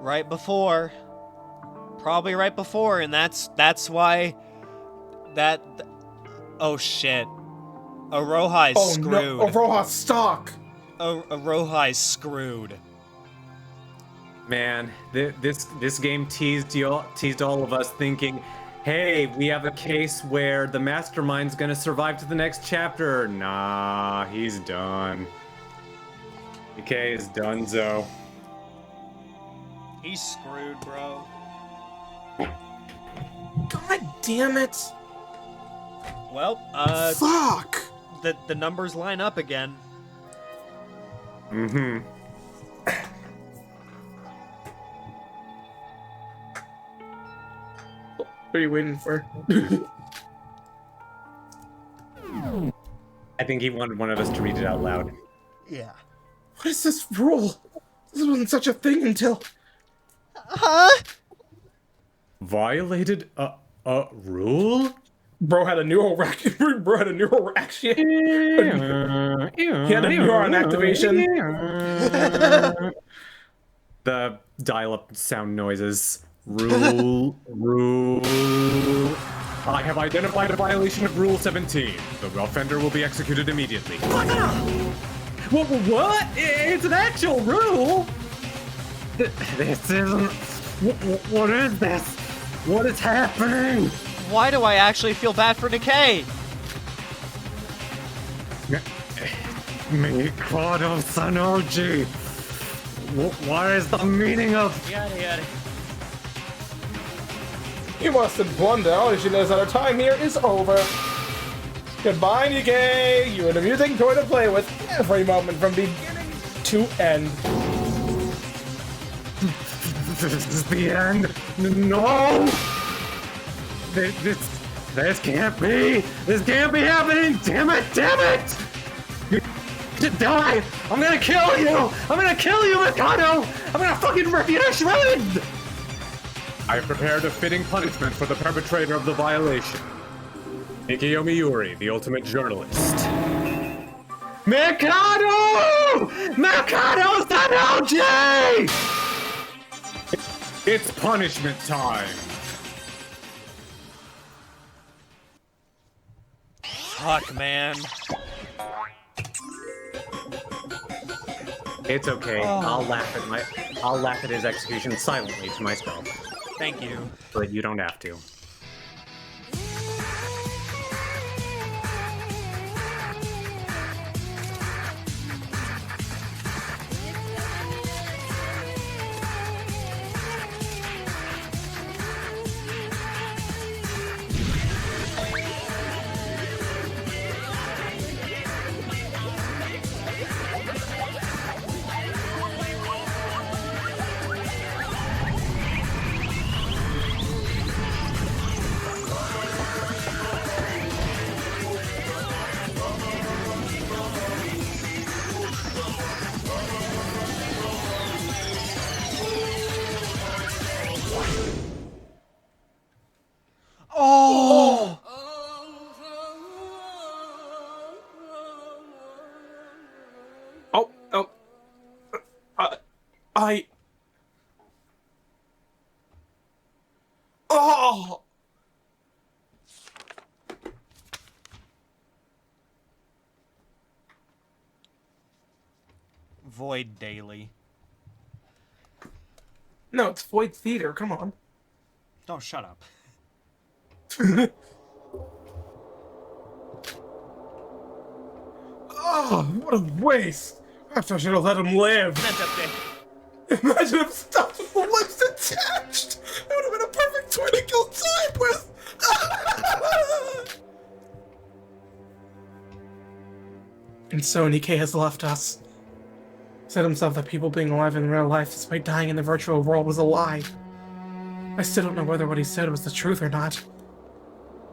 K: Right before. Probably right before, and that's why oh shit. Iroha is screwed.
B: No, Iroha's stock.
K: Iroha is screwed.
E: Man, this game teased all of us thinking, hey, we have a case where the mastermind's gonna survive to the next chapter. Nah, he's done. Nikei is donezo.
K: He's screwed, bro.
B: God damn it.
K: Well,
B: fuck.
K: The numbers line up again.
E: Mm-hmm.
B: What are you waiting for?
E: I think he wanted one of us to read it out loud.
K: Yeah.
B: What is this rule? This wasn't such a thing until...
H: Huh?
E: Violated a rule?
B: Bro had a neural reaction. Bro had a neural reaction. He had a neuron activation.
E: The dial-up sound noises. Rule. I have identified a violation of Rule 17. The offender will be executed immediately. What? It's an actual rule! This isn't... What is this? What is happening?
K: Why do I actually feel bad for Nikei?
E: Mikado Sannoji. What is the meaning of...
K: Yada.
B: You mustn't blunder. All you should know is that our time here is over. Goodbye, Nikei. You are an amusing toy to play with every moment from beginning to end.
E: This is the end. No! This can't be! This can't be happening! Damn it! You die! I'm gonna kill you! I'm gonna kill you, Mikado! I'm gonna fucking rip you to shreds! I have prepared a fitting punishment for the perpetrator of the violation. Yomiuri, the ultimate journalist. Mikado! Mikado Sannoji! It's punishment time!
K: Fuck, man.
E: It's okay. I'll laugh at his execution silently to myself.
K: Thank you.
E: But you don't have to.
A: Void Daily.
B: No, it's Void Theater. Come on.
A: Oh, shut up.
B: Oh, what a waste! Perhaps I should have let him live. Imagine if stuff with the lips attached! It would have been a perfect toy to kill time with! And so Nikei has left us. Said himself that people being alive in real life despite dying in the virtual world was a lie. I still don't know whether what he said was the truth or not.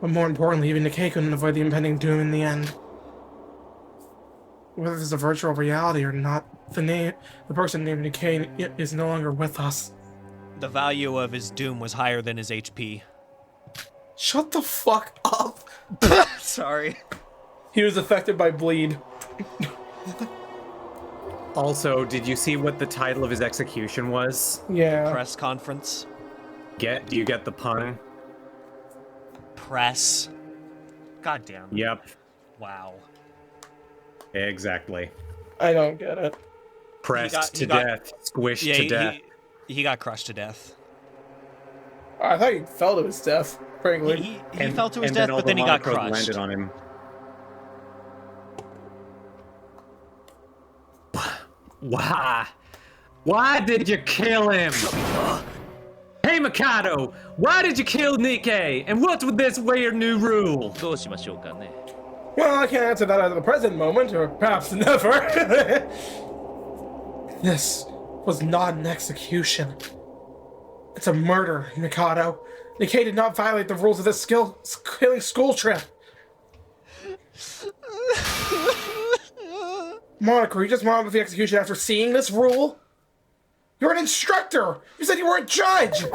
B: But more importantly, even Nikei couldn't avoid the impending doom in the end. Whether this is a virtual reality or not, the person named Nikei is no longer with us.
A: The value of his doom was higher than his HP.
B: Shut the fuck up!
A: Sorry.
B: He was affected by bleed.
E: Also, did you see what the title of his execution was?
B: Yeah.
A: Press conference.
E: Do you get the pun?
A: Press. God damn.
E: Yep.
A: Wow.
E: Exactly.
B: I don't get it.
E: Pressed to death. Squished to death.
A: He got crushed to death.
B: I thought he fell to his death, frankly.
A: He fell to his death, but then he got
E: Monocrow
A: crushed.
E: landed on him. Why did you kill him? Hey Mikado, why did you kill Nikei? And what's with this weird new rule?
B: Well, I can't answer that at the present moment, or perhaps never. This was not an execution. It's a murder, Mikado. Nikei did not violate the rules of this killing school trip. Monocrow, you just wound with the execution after seeing this rule? You're an instructor! You said you were a judge!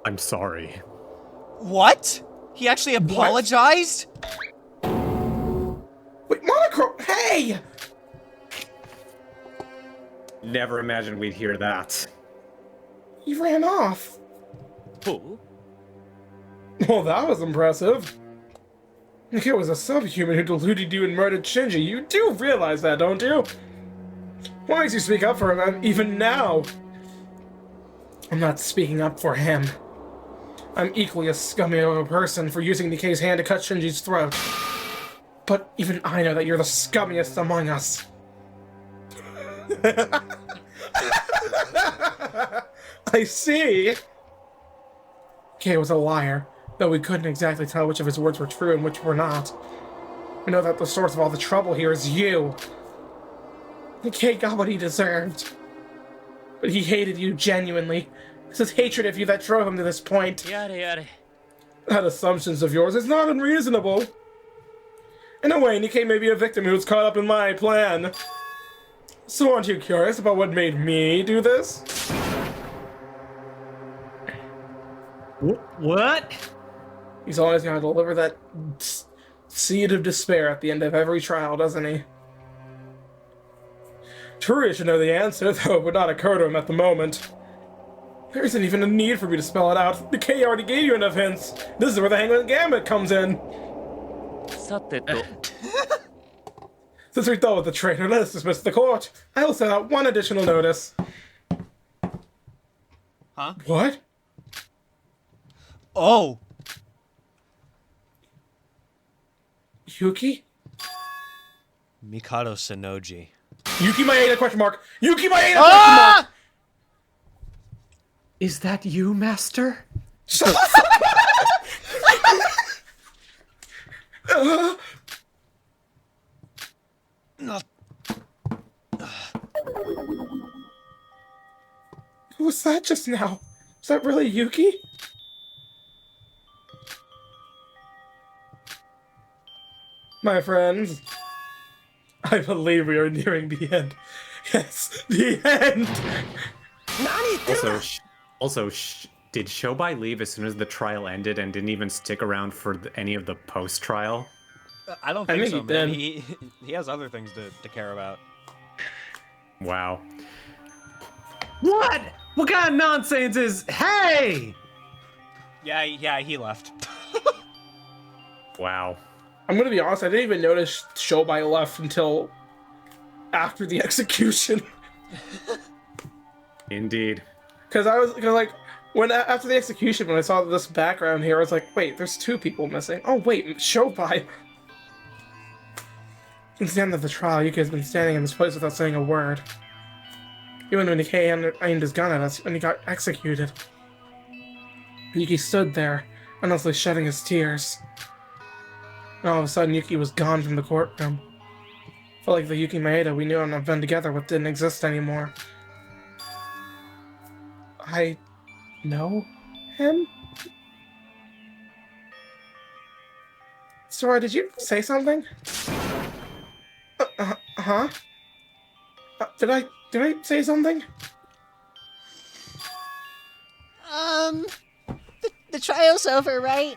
E: I'm sorry.
K: What? He actually apologized?
B: Wait, Monocrow, hey!
E: Never imagined we'd hear that.
B: He ran off. Well, that was impressive. Nikei was a subhuman who deluded you and murdered Shinji. You do realize that, don't you? What makes you speak up for him even now? I'm not speaking up for him. I'm equally as scummy of a person for using Nikei's hand to cut Shinji's throat. But even I know that you're the scummiest among us. I see. Nikei was a liar, though we couldn't exactly tell which of his words were true and which were not. We know that the source of all the trouble here is you. Nikei got what he deserved. But he hated you genuinely. It's his hatred of you that drove him to this point. That assumptions of yours is not unreasonable. In a way, Nikei may be a victim who was caught up in my plan. So aren't you curious about what made me do this?
E: What?
B: He's always gonna deliver that seed of despair at the end of every trial, doesn't he? Teruya should know the answer, though it would not occur to him at the moment. There isn't even a need for me to spell it out. Nikei already gave you enough hints. This is where the Hangman Gambit comes in. Since we're done with the traitor, let us dismiss the court. I will send out one additional notice.
A: Huh?
B: What?
A: Oh!
B: Yuki?
A: Mikado Sannoji.
B: Yuki Maeda, question mark. Yuki Maeda, question mark!
E: Is that you, Master?
B: Who was that just now? Was that really Yuki? My friends, I believe we are nearing the end. Yes, the end!
E: Did Syobai leave as soon as the trial ended and didn't even stick around for any of the post-trial?
A: I don't think so,
B: he
A: man.
B: did.
A: He has other things to care about.
E: Wow. What? What kind of nonsense is... Hey!
A: Yeah, he left.
E: Wow.
B: I'm gonna be honest, I didn't even notice Syobai left until after the execution.
E: Indeed.
B: Cause like, after the execution, when I saw this background here, I was like, wait, there's 2 people missing. Oh wait, Syobai. Since the end of the trial, Yuki has been standing in this place without saying a word. Even when Nikei aimed his gun at us and he got executed. Yuki stood there, honestly shedding his tears. And all of a sudden, Yuki was gone from the courtroom. Felt like the Yuki Maeda we knew and have been together with didn't exist anymore. I know him? Sora, did you say something? Huh? Did I say something?
H: The trial's over, right?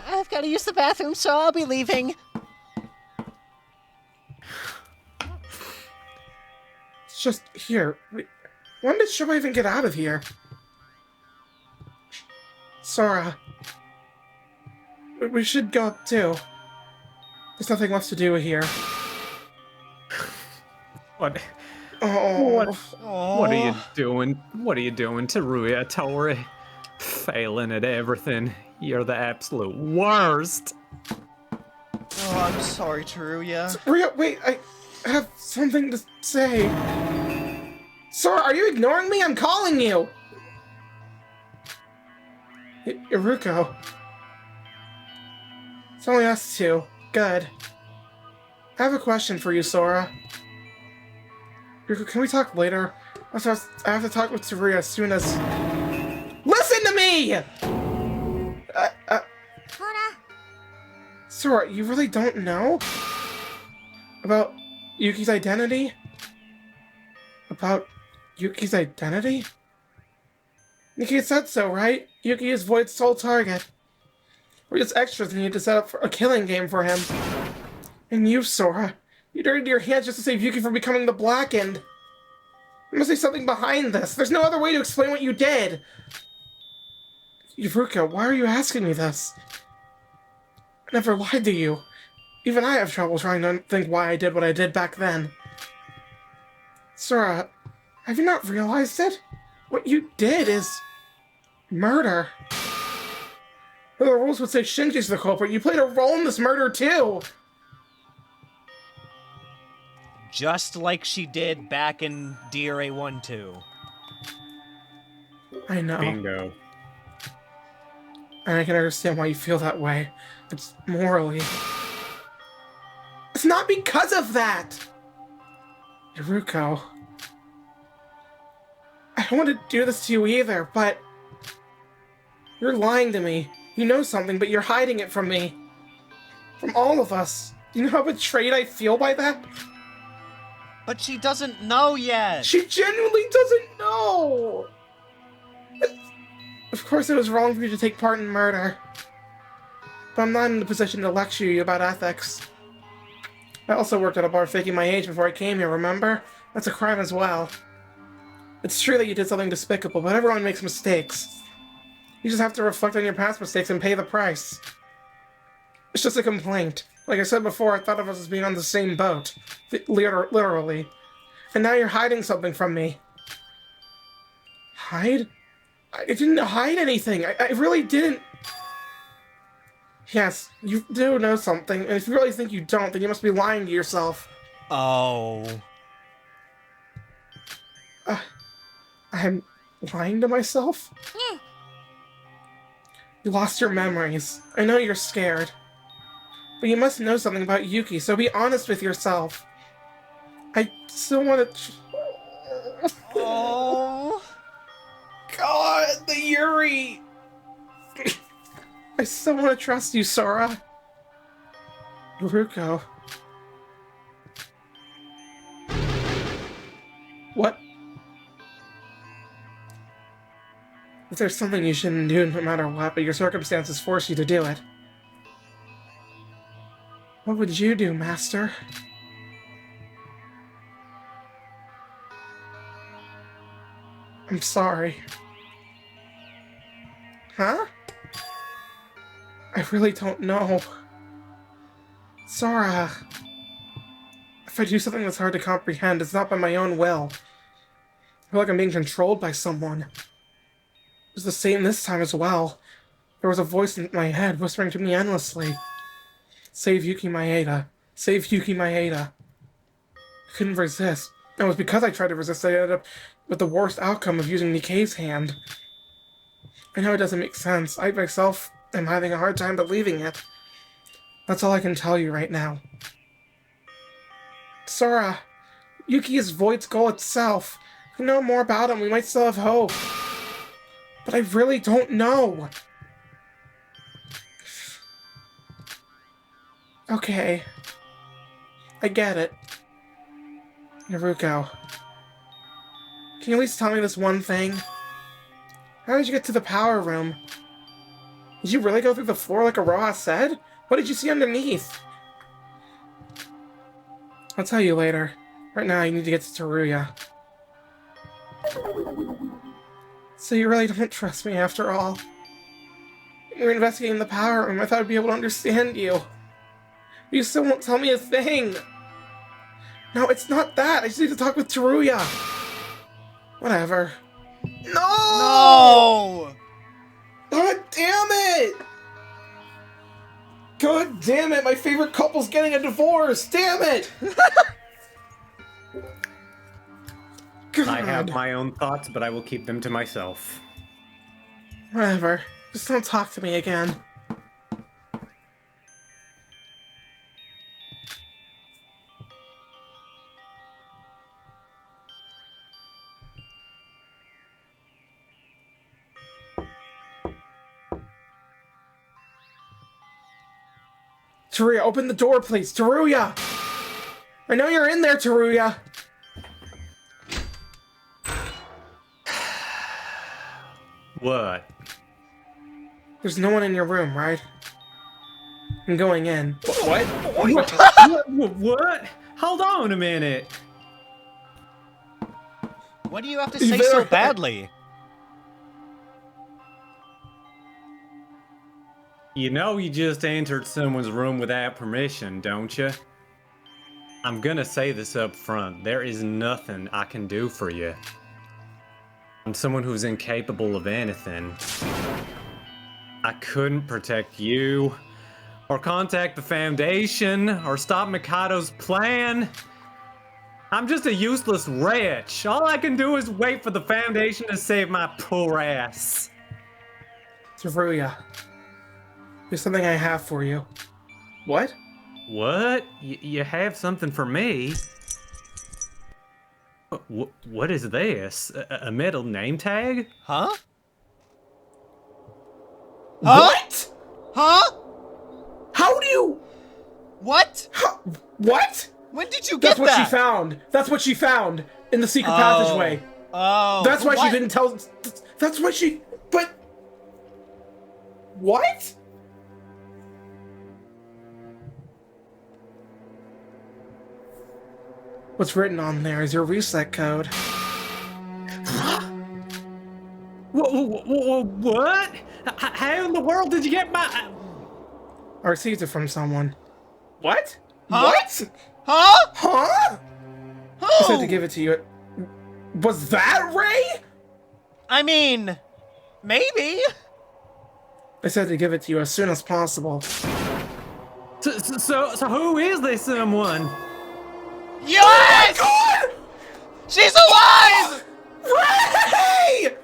H: I've got to use the bathroom, so I'll be leaving.
B: It's just here. When did Syobai even get out of here? Sora. We should go up too. There's nothing left to do here.
E: What?
B: Oh.
E: What are you doing? What are you doing, Teruya Otori? Failing at everything. You're the absolute worst.
K: Oh, I'm sorry, Teruya.
B: Teruya, wait, I have something to say. Sora, are you ignoring me? I'm calling you! Yoruko. It's only us 2. Good. I have a question for you, Sora. Yoruko, can we talk later? I have to talk with Teruya as soon as... Listen to me! Sora, you really don't know? About Yuki's identity? About Yuki's identity? Nikei said so, right? Yuki is Void's sole target. We're just extras needed to set up for a killing game for him. And you, Sora, you dirtied your hands just to save Yuki from becoming the Blackened. There must be something behind this. There's no other way to explain what you did. Yoruko, why are you asking me this? I never lied to you. Even I have trouble trying to think why I did what I did back then. Sora, have you not realized it? What you did is... murder. The rules would say Shinji's the culprit. You played a role in this murder, too!
A: Just like she did back in DRA 1-2.
B: I know.
E: Bingo.
B: And I can understand why you feel that way. It's morally... It's not because of that! Yoruko... I don't want to do this to you either, but... You're lying to me. You know something, but you're hiding it from me. From all of us. Do you know how betrayed I feel by that?
K: But she doesn't know yet.
B: She genuinely doesn't know! Of course it was wrong for you to take part in murder. But I'm not in the position to lecture you about ethics. I also worked at a bar faking my age before I came here, remember? That's a crime as well. It's true that you did something despicable, but everyone makes mistakes. You just have to reflect on your past mistakes and pay the price. It's just a complaint. Like I said before, I thought of us as being on the same boat. Literally. And now you're hiding something from me. Hide? I didn't hide anything. I really didn't. Yes, you do know something, and if you really think you don't, then you must be lying to yourself.
A: Oh.
B: I'm lying to myself? You lost your memories. I know you're scared. But you must know something about Yuki, so be honest with yourself. I still want to...
K: Oh.
B: God, the Yuri! I still want to trust you, Sora. Yoruko. What? If there's something you shouldn't do no matter what, but your circumstances force you to do it. What would you do, Master? I'm sorry. Huh? I really don't know. Sora, if I do something that's hard to comprehend, it's not by my own will. I feel like I'm being controlled by someone. It was the same this time as well. There was a voice in my head whispering to me endlessly. Save Yuki Maeda. Save Yuki Maeda. I couldn't resist. It was because I tried to resist I ended up with the worst outcome of using Nikei's hand. I know it doesn't make sense. I myself am having a hard time believing it. That's all I can tell you right now. Sora, Yuki is Void's goal itself. If we know more about him, we might still have hope. But I really don't know. Okay. I get it. Yoruko. Can you at least tell me this one thing? How did you get to the power room? Did you really go through the floor like Iroha said? What did you see underneath? I'll tell you later. Right now, you need to get to Teruya. So you really don't trust me after all? You're investigating the power room. I thought I'd be able to understand you. You still won't tell me a thing. No, it's not that. I just need to talk with Teruya. Whatever. No!
K: No!
B: God damn it! God damn it! My favorite couple's getting a divorce! Damn it! God.
E: I have my own thoughts, but I will keep them to myself.
B: Whatever. Just don't talk to me again. Teruya, open the door, please! Teruya! I know you're in there, Teruya!
E: What?
B: There's no one in your room, right? I'm going in. What?
E: What? Hold on a minute.
K: What do you have to say so badly?
E: You know you just entered someone's room without permission, don't you? I'm gonna say this up front. There is nothing I can do for you. I'm someone who's incapable of anything. I couldn't protect you, or contact the Foundation, or stop Mikado's plan. I'm just a useless wretch. All I can do is wait for the Foundation to save my poor ass.
B: Teruya. There's something I have for you. What?
E: What? You have something for me? What is this? A metal name tag?
K: Huh?
B: What?
K: Huh?
B: How do you...
K: What?
B: What?
K: When did you get
B: That's what
K: that?
B: she found. That's what she found in the secret passageway.
K: Oh.
B: That's why
K: what?
B: she didn't tell... That's why she... But... What? What's written on there is your reset code.
E: What? How in the world did you get my...
B: I received it from someone. What?
K: Huh?
B: What?
K: Huh?
B: Huh?
K: Who?
B: I said to give it to you. Was that Ray?
K: I mean, maybe.
B: I said to give it to you as soon as possible.
E: So who is this someone?
K: Yes!
B: Oh my God!
K: She's alive!
B: Ray!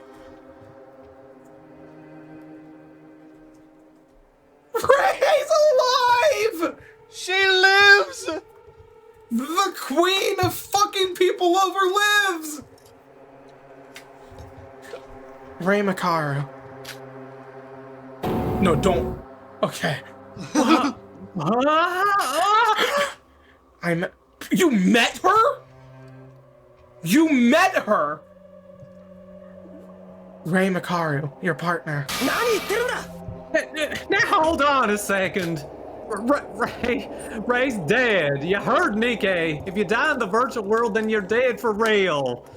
B: Ray's alive!
K: She lives!
B: The queen of fucking people over lives! Ray Mekaru. No, don't. Okay. You met her? You met her? Ray Mekaru, your partner.
E: Now hold on a second. Ray's dead. You heard Nikei. If you die in the virtual world, then you're dead for real.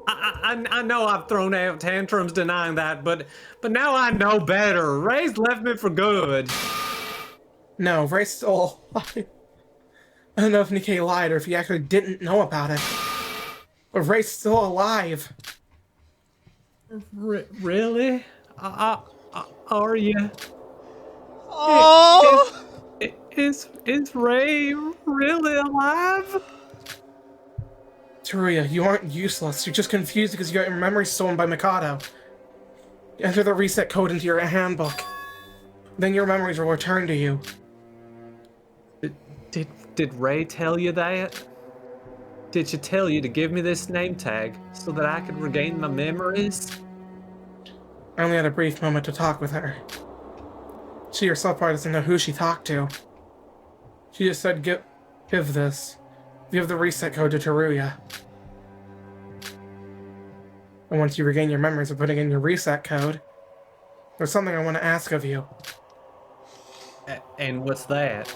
E: I know I've thrown out tantrums denying that, but now I know better. Ray's left me for good.
B: No, Ray's still alive. I don't know if Nikei lied or if he actually didn't know about it. But Ray's still alive.
E: Really? Are you?
K: Oh!
E: Is Ray really alive?
B: Teruya, you aren't useless. You're just confused because you got your memory stolen by Mikado. Enter the reset code into your handbook. Then your memories will return to you.
E: Did Ray tell you that? Did she tell you to give me this name tag so that I could regain my memories?
B: I only had a brief moment to talk with her. She herself probably doesn't know who she talked to. She just said, give this. Give the reset code to Teruya. And once you regain your memories of putting in your reset code, there's something I want to ask of you.
E: And what's that?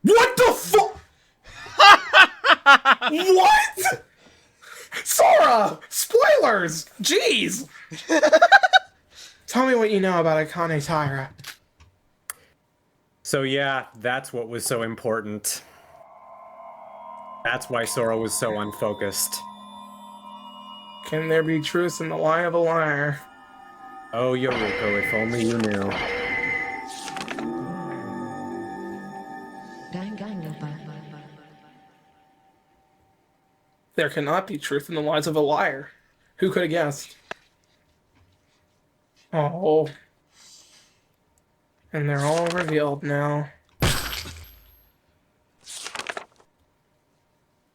B: What the fuck? What? Sora! Spoilers! Jeez! Tell me what you know about Akane Taira.
E: So yeah, that's what was so important. That's why Sora was so unfocused.
B: Can there be truth in the lie of a liar?
E: Oh, Yoruko, if only you knew.
B: There cannot be truth in the lies of a liar. Who could have guessed? Oh. And they're all revealed now.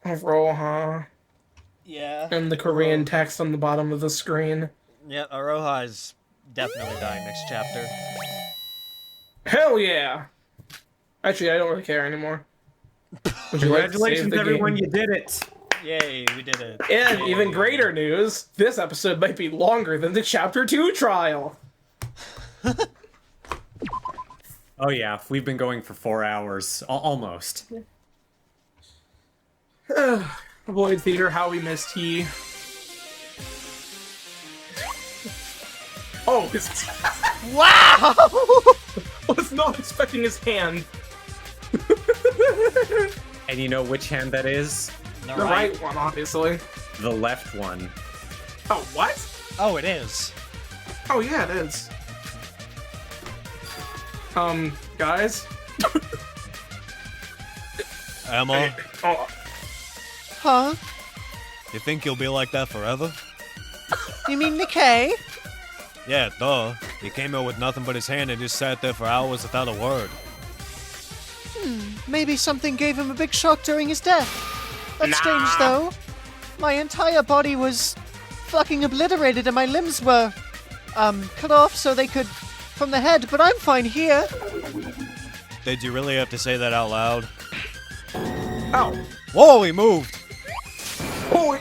B: Iroha.
A: Yeah.
B: And the Korean text on the bottom of the screen.
A: Yeah, Iroha is definitely dying next chapter.
B: Hell yeah! Actually, I don't really care anymore. Would you like to save
E: Congratulations,
B: the
E: everyone,
B: game?
E: you did it!
A: Yay, we did it.
B: And even greater news, this episode might be longer than the Chapter 2 trial.
E: Oh yeah, we've been going for 4 hours. Almost.
B: Void Theater, how we missed he. Oh, his...
K: Wow!
B: was not expecting his hand.
E: And you know which hand that is?
B: The right one, obviously.
E: The left one.
B: Oh, what?
A: Oh, it is.
B: Oh, yeah, it is. Guys?
A: Emma,
B: Oh,
K: Huh?
A: you think you'll be like that forever?
K: You mean Nikei?
A: Yeah, duh. He came here with nothing but his hand and just sat there for hours without a word.
K: Maybe something gave him a big shock during his death. That's strange, though. My entire body was fucking obliterated and my limbs were, cut off so they could, from the head, but I'm fine here.
A: Did you really have to say that out loud?
B: ow.
A: Whoa, he moved!
B: Oh,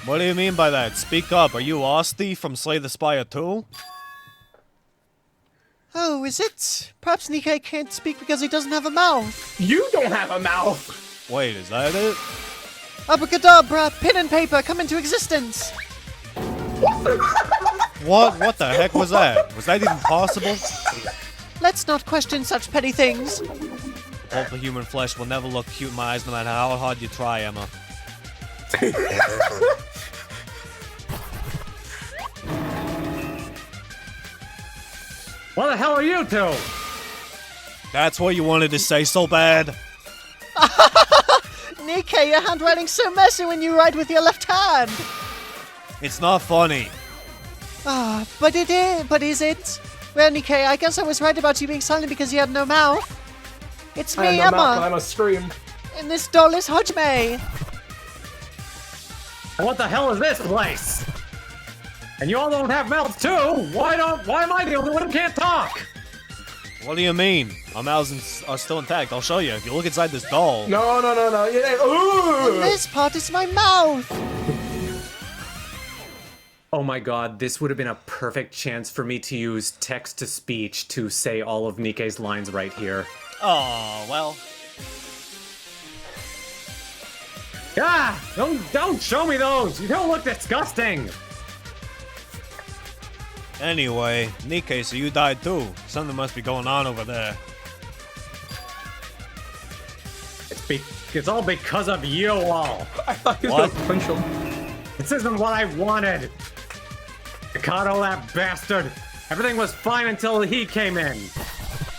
A: What do you mean by that? Speak up. Are you Osti from Slay the Spire 2?
K: Oh, is it? Perhaps Nikei can't speak because he doesn't have a mouth.
B: you don't have a mouth.
A: Wait, is that it?
K: Abracadabra, pen and paper come into existence.
A: What? What the heck was that? Was that even possible?
K: Let's not question such petty things.
A: Pulp of human flesh will never look cute in my eyes no matter how hard you try, Emma.
E: What the hell are you two?
A: That's what you wanted to say so bad?
K: Nikei, your handwriting's so messy when you write with your left hand.
A: It's not funny.
K: Ah, but it is. But is it? Well, Nikei, I guess I was right about you being silent because you had no mouth. It's
B: I
K: me,
B: have no mouth, but I
K: Emma,
B: must scream.
K: and this doll is Hajime.
E: What the hell is this place? And you all don't have mouths too? Why am I the only one who can't talk?
A: What do you mean? Our mouths are still intact. I'll show you. If you look inside this doll.
B: No. Yeah, ooh.
K: This part is my mouth.
E: Oh my god, this would have been a perfect chance for me to use text-to-speech to say all of Nikei's lines right here.
A: Oh, well.
E: Ah! Don't show me those! You don't look disgusting!
A: Anyway, Nikei, so you died too. Something must be going on over there.
E: It's all because of you all.
B: I thought he was
A: What?
B: gonna punch him.
E: This isn't what I wanted. Mikado, that bastard. Everything was fine until he came in.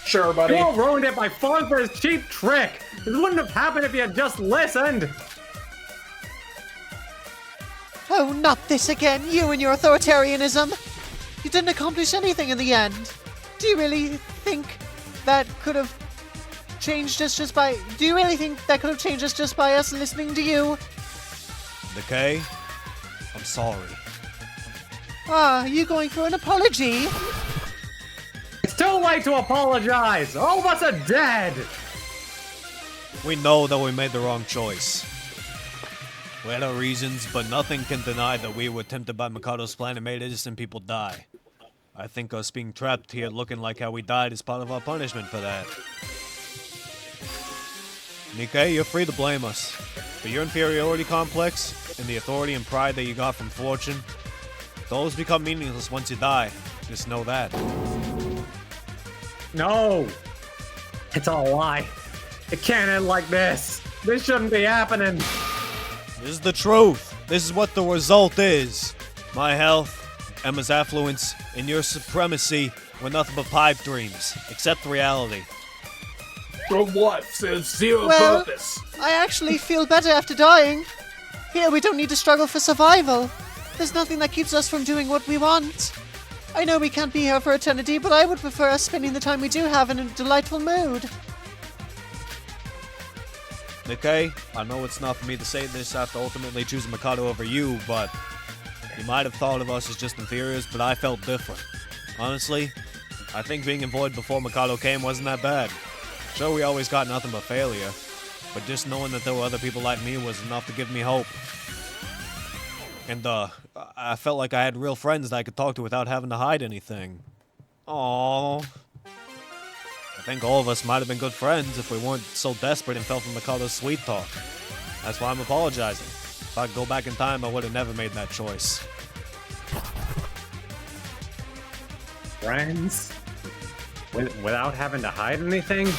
B: Sure, buddy.
E: You all ruined it by falling for his cheap trick. This wouldn't have happened if you had just listened.
K: Oh, not this again, you and your authoritarianism! You didn't accomplish anything in the end. Do you really think that could have changed us just by... Do you really think that could have changed us just by us listening to you?
A: Nikei, I'm sorry.
K: Ah, are you going for an apology?
E: It's too late to apologize. All of us are dead.
A: We know that we made the wrong choice. We had our reasons, but nothing can deny that we were tempted by Mikado's plan and made innocent people die. I think us being trapped here looking like how we died is part of our punishment for that. Nikei, you're free to blame us, but your inferiority complex and the authority and pride that you got from fortune, those become meaningless once you die. Just know that.
E: No. It's all a lie. It can't end like this. This shouldn't be happening.
A: This is the truth. This is what the result is. My health, Emma's affluence, and your supremacy were nothing but pipe dreams. Accept reality.
B: From life says zero
K: Well,
B: purpose.
K: I actually feel better after dying. Here, we don't need to struggle for survival. There's nothing that keeps us from doing what we want. I know we can't be here for eternity, but I would prefer us spending the time we do have in a delightful mood.
A: Nikei, I know it's not for me to say this after ultimately choosing Mikado over you, but you might have thought of us as just inferiors, but I felt different. Honestly, I think being employed before Mikado came wasn't that bad. Sure, we always got nothing but failure, but just knowing that there were other people like me was enough to give me hope. And, I felt like I had real friends that I could talk to without having to hide anything. Aww. I think all of us might have been good friends if we weren't so desperate and fell for Mikado's sweet talk. That's why I'm apologizing. If I could go back in time, I would have never made that choice.
E: Friends? Without having to hide anything?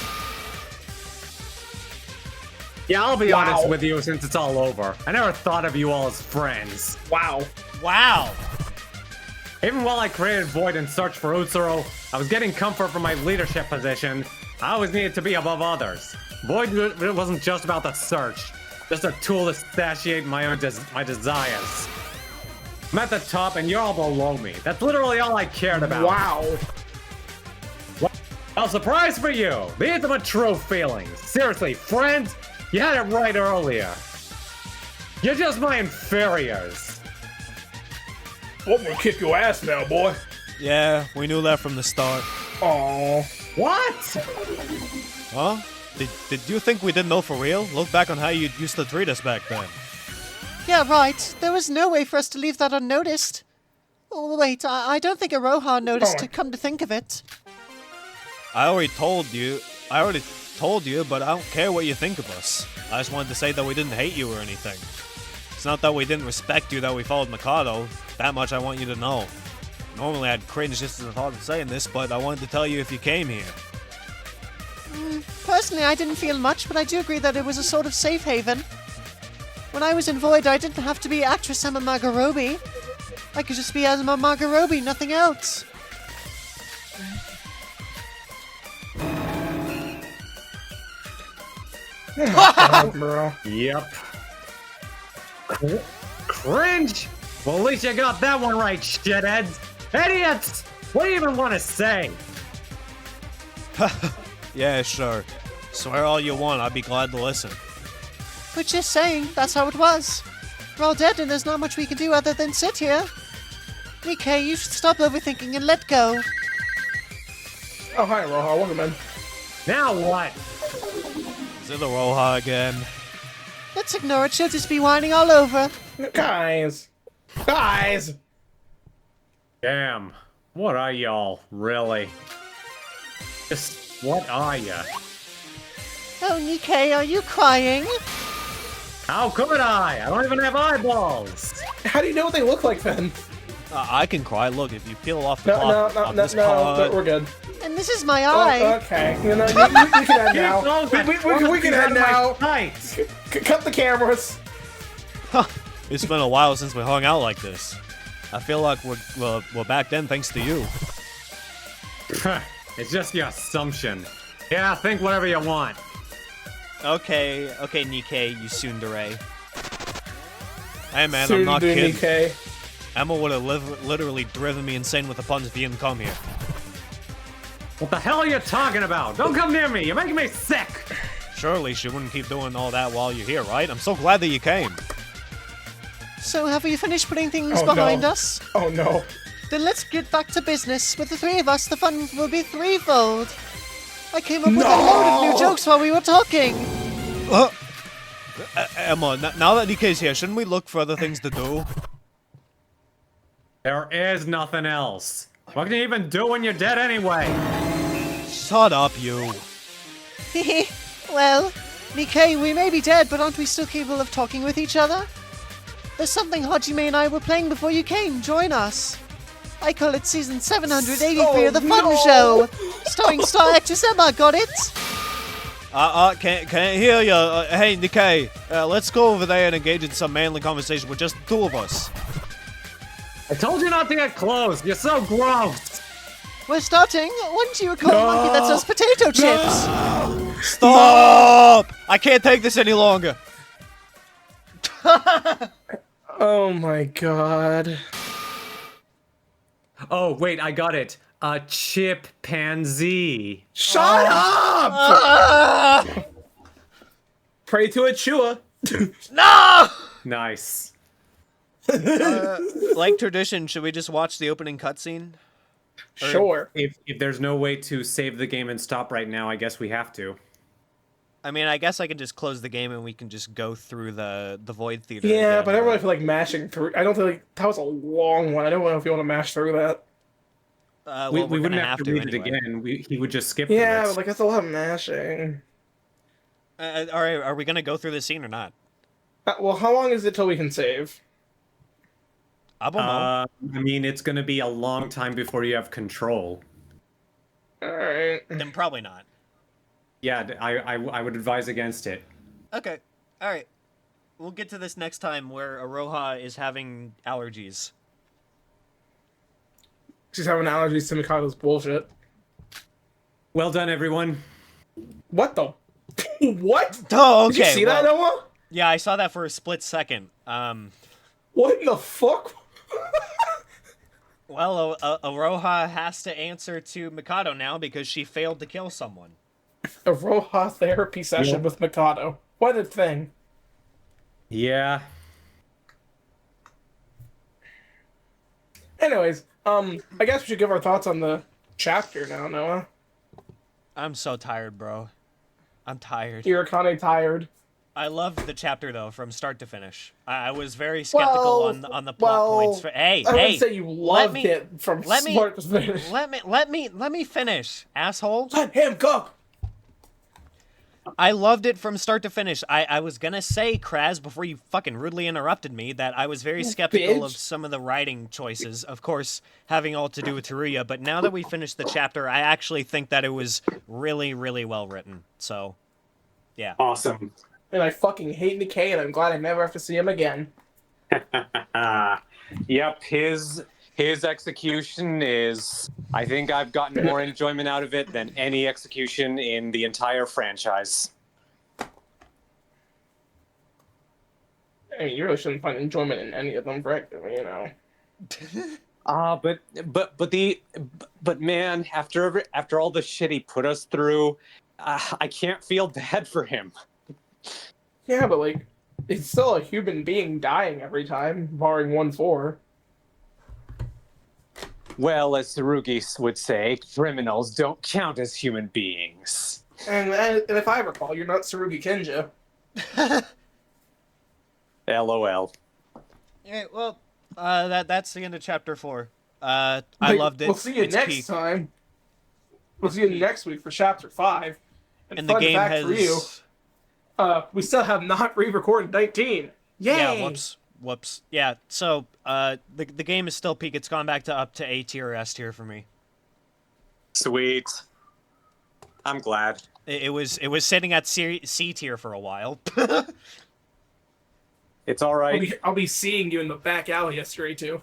E: Yeah, I'll be honest with you since it's all over. I never thought of you all as friends.
B: Wow.
A: Wow!
E: Even while I created Void and searched for Utsuro, I was getting comfort from my leadership position. I always needed to be above others. Void wasn't just about the search, just a tool to satiate my own my desires. I'm at the top and you're all below me. That's literally all I cared about.
B: Wow.
E: Well, surprise for you! These are my true feelings. Seriously, friends, you had it right earlier. You're just my inferiors.
B: I'm gonna kick your ass now, boy.
A: Yeah, we knew that from the start.
B: Aww.
E: What?
A: Huh? Did you think we didn't know for real? Look back on how you used to treat us back then.
K: Yeah, right. There was no way for us to leave that unnoticed. Oh, wait, I don't think Iroha noticed, come to think of it.
A: I already told you, but I don't care what you think of us. I just wanted to say that we didn't hate you or anything. It's not that we didn't respect you that we followed Mikado. That much I want you to know. Normally I'd cringe just at the thought of saying this, but I wanted to tell you if you came here.
K: Personally, I didn't feel much, but I do agree that it was a sort of safe haven. When I was in Void, I didn't have to be actress Emma Magarobi. I could just be Emma Magarobi, nothing else.
B: Bro.
E: Yep. Cringe? Well, at least you got that one right, shitheads. Idiots! What do you even want to say?
A: Yeah, sure. Swear all you want, I'd be glad to listen.
K: We're just saying, that's how it was. We're all dead and there's not much we can do other than sit here. Nikei, you should stop overthinking and let go.
B: Oh, hi, Iroha. Welcome in.
E: Now what?
A: Is it the Roha again?
K: Let's ignore it, she'll just be whining all over.
B: Guys.
E: Damn. What are y'all, really? Just, what are ya?
K: Oh, Nikei, are you crying?
E: How could I? I don't even have eyeballs.
B: How do you know what they look like then?
A: I can cry. Look, if you peel off the
B: No,
A: top
B: no, no,
A: of
B: no,
A: this
B: no,
A: card-
B: we're good.
H: And this is my eye.
B: Okay, you know, we can end now. We can end now. Cut the cameras.
A: It's been a while since we hung out like this. I feel like we're back then thanks to you.
E: It's just your assumption. Yeah, think whatever you want.
A: Okay, Nikei, you tsundere. Hey man, I'm not kidding.
B: Nikei.
A: Emma would have literally driven me insane with the puns if you didn't come here.
E: What the hell are you talking about? Don't come near me. You're making me sick.
A: Surely she wouldn't keep doing all that while you're here, right? I'm so glad that you came.
H: So have we finished putting things
B: Oh,
H: behind
B: no.
H: us?
B: Oh no.
H: Then let's get back to business. With the three of us, the fun will be threefold. I came up with a load of new jokes while we were talking.
A: Emma, now that Nikei's here, shouldn't we look for other things to do?
E: There is nothing else. What can you even do when you're dead anyway?
A: Shut up, you.
H: Well, Nikei, we may be dead, but aren't we still capable of talking with each other? There's something Hajime and I were playing before you came. Join us. I call it season 783 of the Fun Show, starring star actress Emma. Got it?
A: Can't hear you. Hey, Nikei, let's go over there and engage in some manly conversation with just the two of us.
E: I told you not to get close. You're so gross.
H: We're starting. Wouldn't you recall a monkey that sells potato chips?
A: Stop! I can't take this any longer.
B: Oh my god.
E: Oh, wait, I got it. A chimpanzee.
B: Shut up! Pray to a Chua.
A: No!
E: Nice.
A: Like tradition, should we just watch the opening cutscene?
B: Sure.
E: If there's no way to save the game and stop right now, I guess we have to.
A: I mean, I guess I can just close the game and we can just go through the Void Theater.
B: Yeah,
A: again,
B: but I don't really feel like mashing through. I don't feel like that was a long one. I don't know if you want to mash through that.
A: Well,
E: we
A: we're
E: wouldn't
A: gonna
E: have to read
A: anyway.
E: it again. He would just skip
B: Yeah,
E: through
B: but
E: it.
B: like that's a lot of mashing.
A: All right, are we gonna go through the scene or not?
B: Well, how long is it till we can save?
A: I don't know.
E: I mean, it's going to be a long time before you have control.
B: Alright.
A: Then probably not.
E: Yeah, I would advise against it.
A: Okay. All right. We'll get to this next time where Iroha is having allergies.
B: She's having allergies to Mikado's bullshit.
E: Well done, everyone.
B: What the? What?
A: Oh,
B: Did you see that, Noah?
A: Yeah, I saw that for a split second.
B: What in the fuck?
A: Well, Iroha has to answer to Mikado now because she failed to kill someone.
B: A Roha therapy session with Mikado. What a thing.
E: Yeah.
B: Anyways, I guess we should give our thoughts on the chapter now, Noah.
A: I'm so tired, bro. I'm tired.
B: Irakane tired.
A: I loved the chapter though, from start to finish. I was very skeptical on the plot points. Hey,
B: I wouldn't say you loved it from start to finish.
A: Let me finish, asshole.
B: Let him go.
A: I loved it from start to finish. I was gonna say, Craz, before you fucking rudely interrupted me, that I was very skeptical of some of the writing choices. Of course, having all to do with Teruya. But now that we finished the chapter, I actually think that it was really, really well written. So, yeah.
E: Awesome.
B: And I fucking hate Nikei, and I'm glad I never have to see him again.
L: Yep, his execution is... I think I've gotten more enjoyment out of it than any execution in the entire franchise.
B: I mean, you really shouldn't find enjoyment in any of them, Brick. I mean, you know.
L: But man, after all the shit he put us through, I can't feel bad for him.
B: Yeah, but like, it's still a human being dying every time, barring 1-4.
L: Well, as Tsurugi would say, criminals don't count as human beings.
B: And if I recall, you're not Tsurugi Kinja.
L: LOL.
A: Yeah, well, that's the end of chapter 4. I loved it.
B: We'll see you
A: It's
B: next
A: peak.
B: time. We'll see you next week for chapter 5.
A: And the
B: fun
A: game
B: fact for you,
A: has
B: we still have not re-recorded 19. Yay!
A: Yeah, whoops. Yeah, so the game is still peak. It's gone back to up to A tier or S tier for me.
L: Sweet. I'm glad.
A: It was sitting at C tier for a while.
L: It's all right.
B: I'll be seeing you in the back alley yesterday too.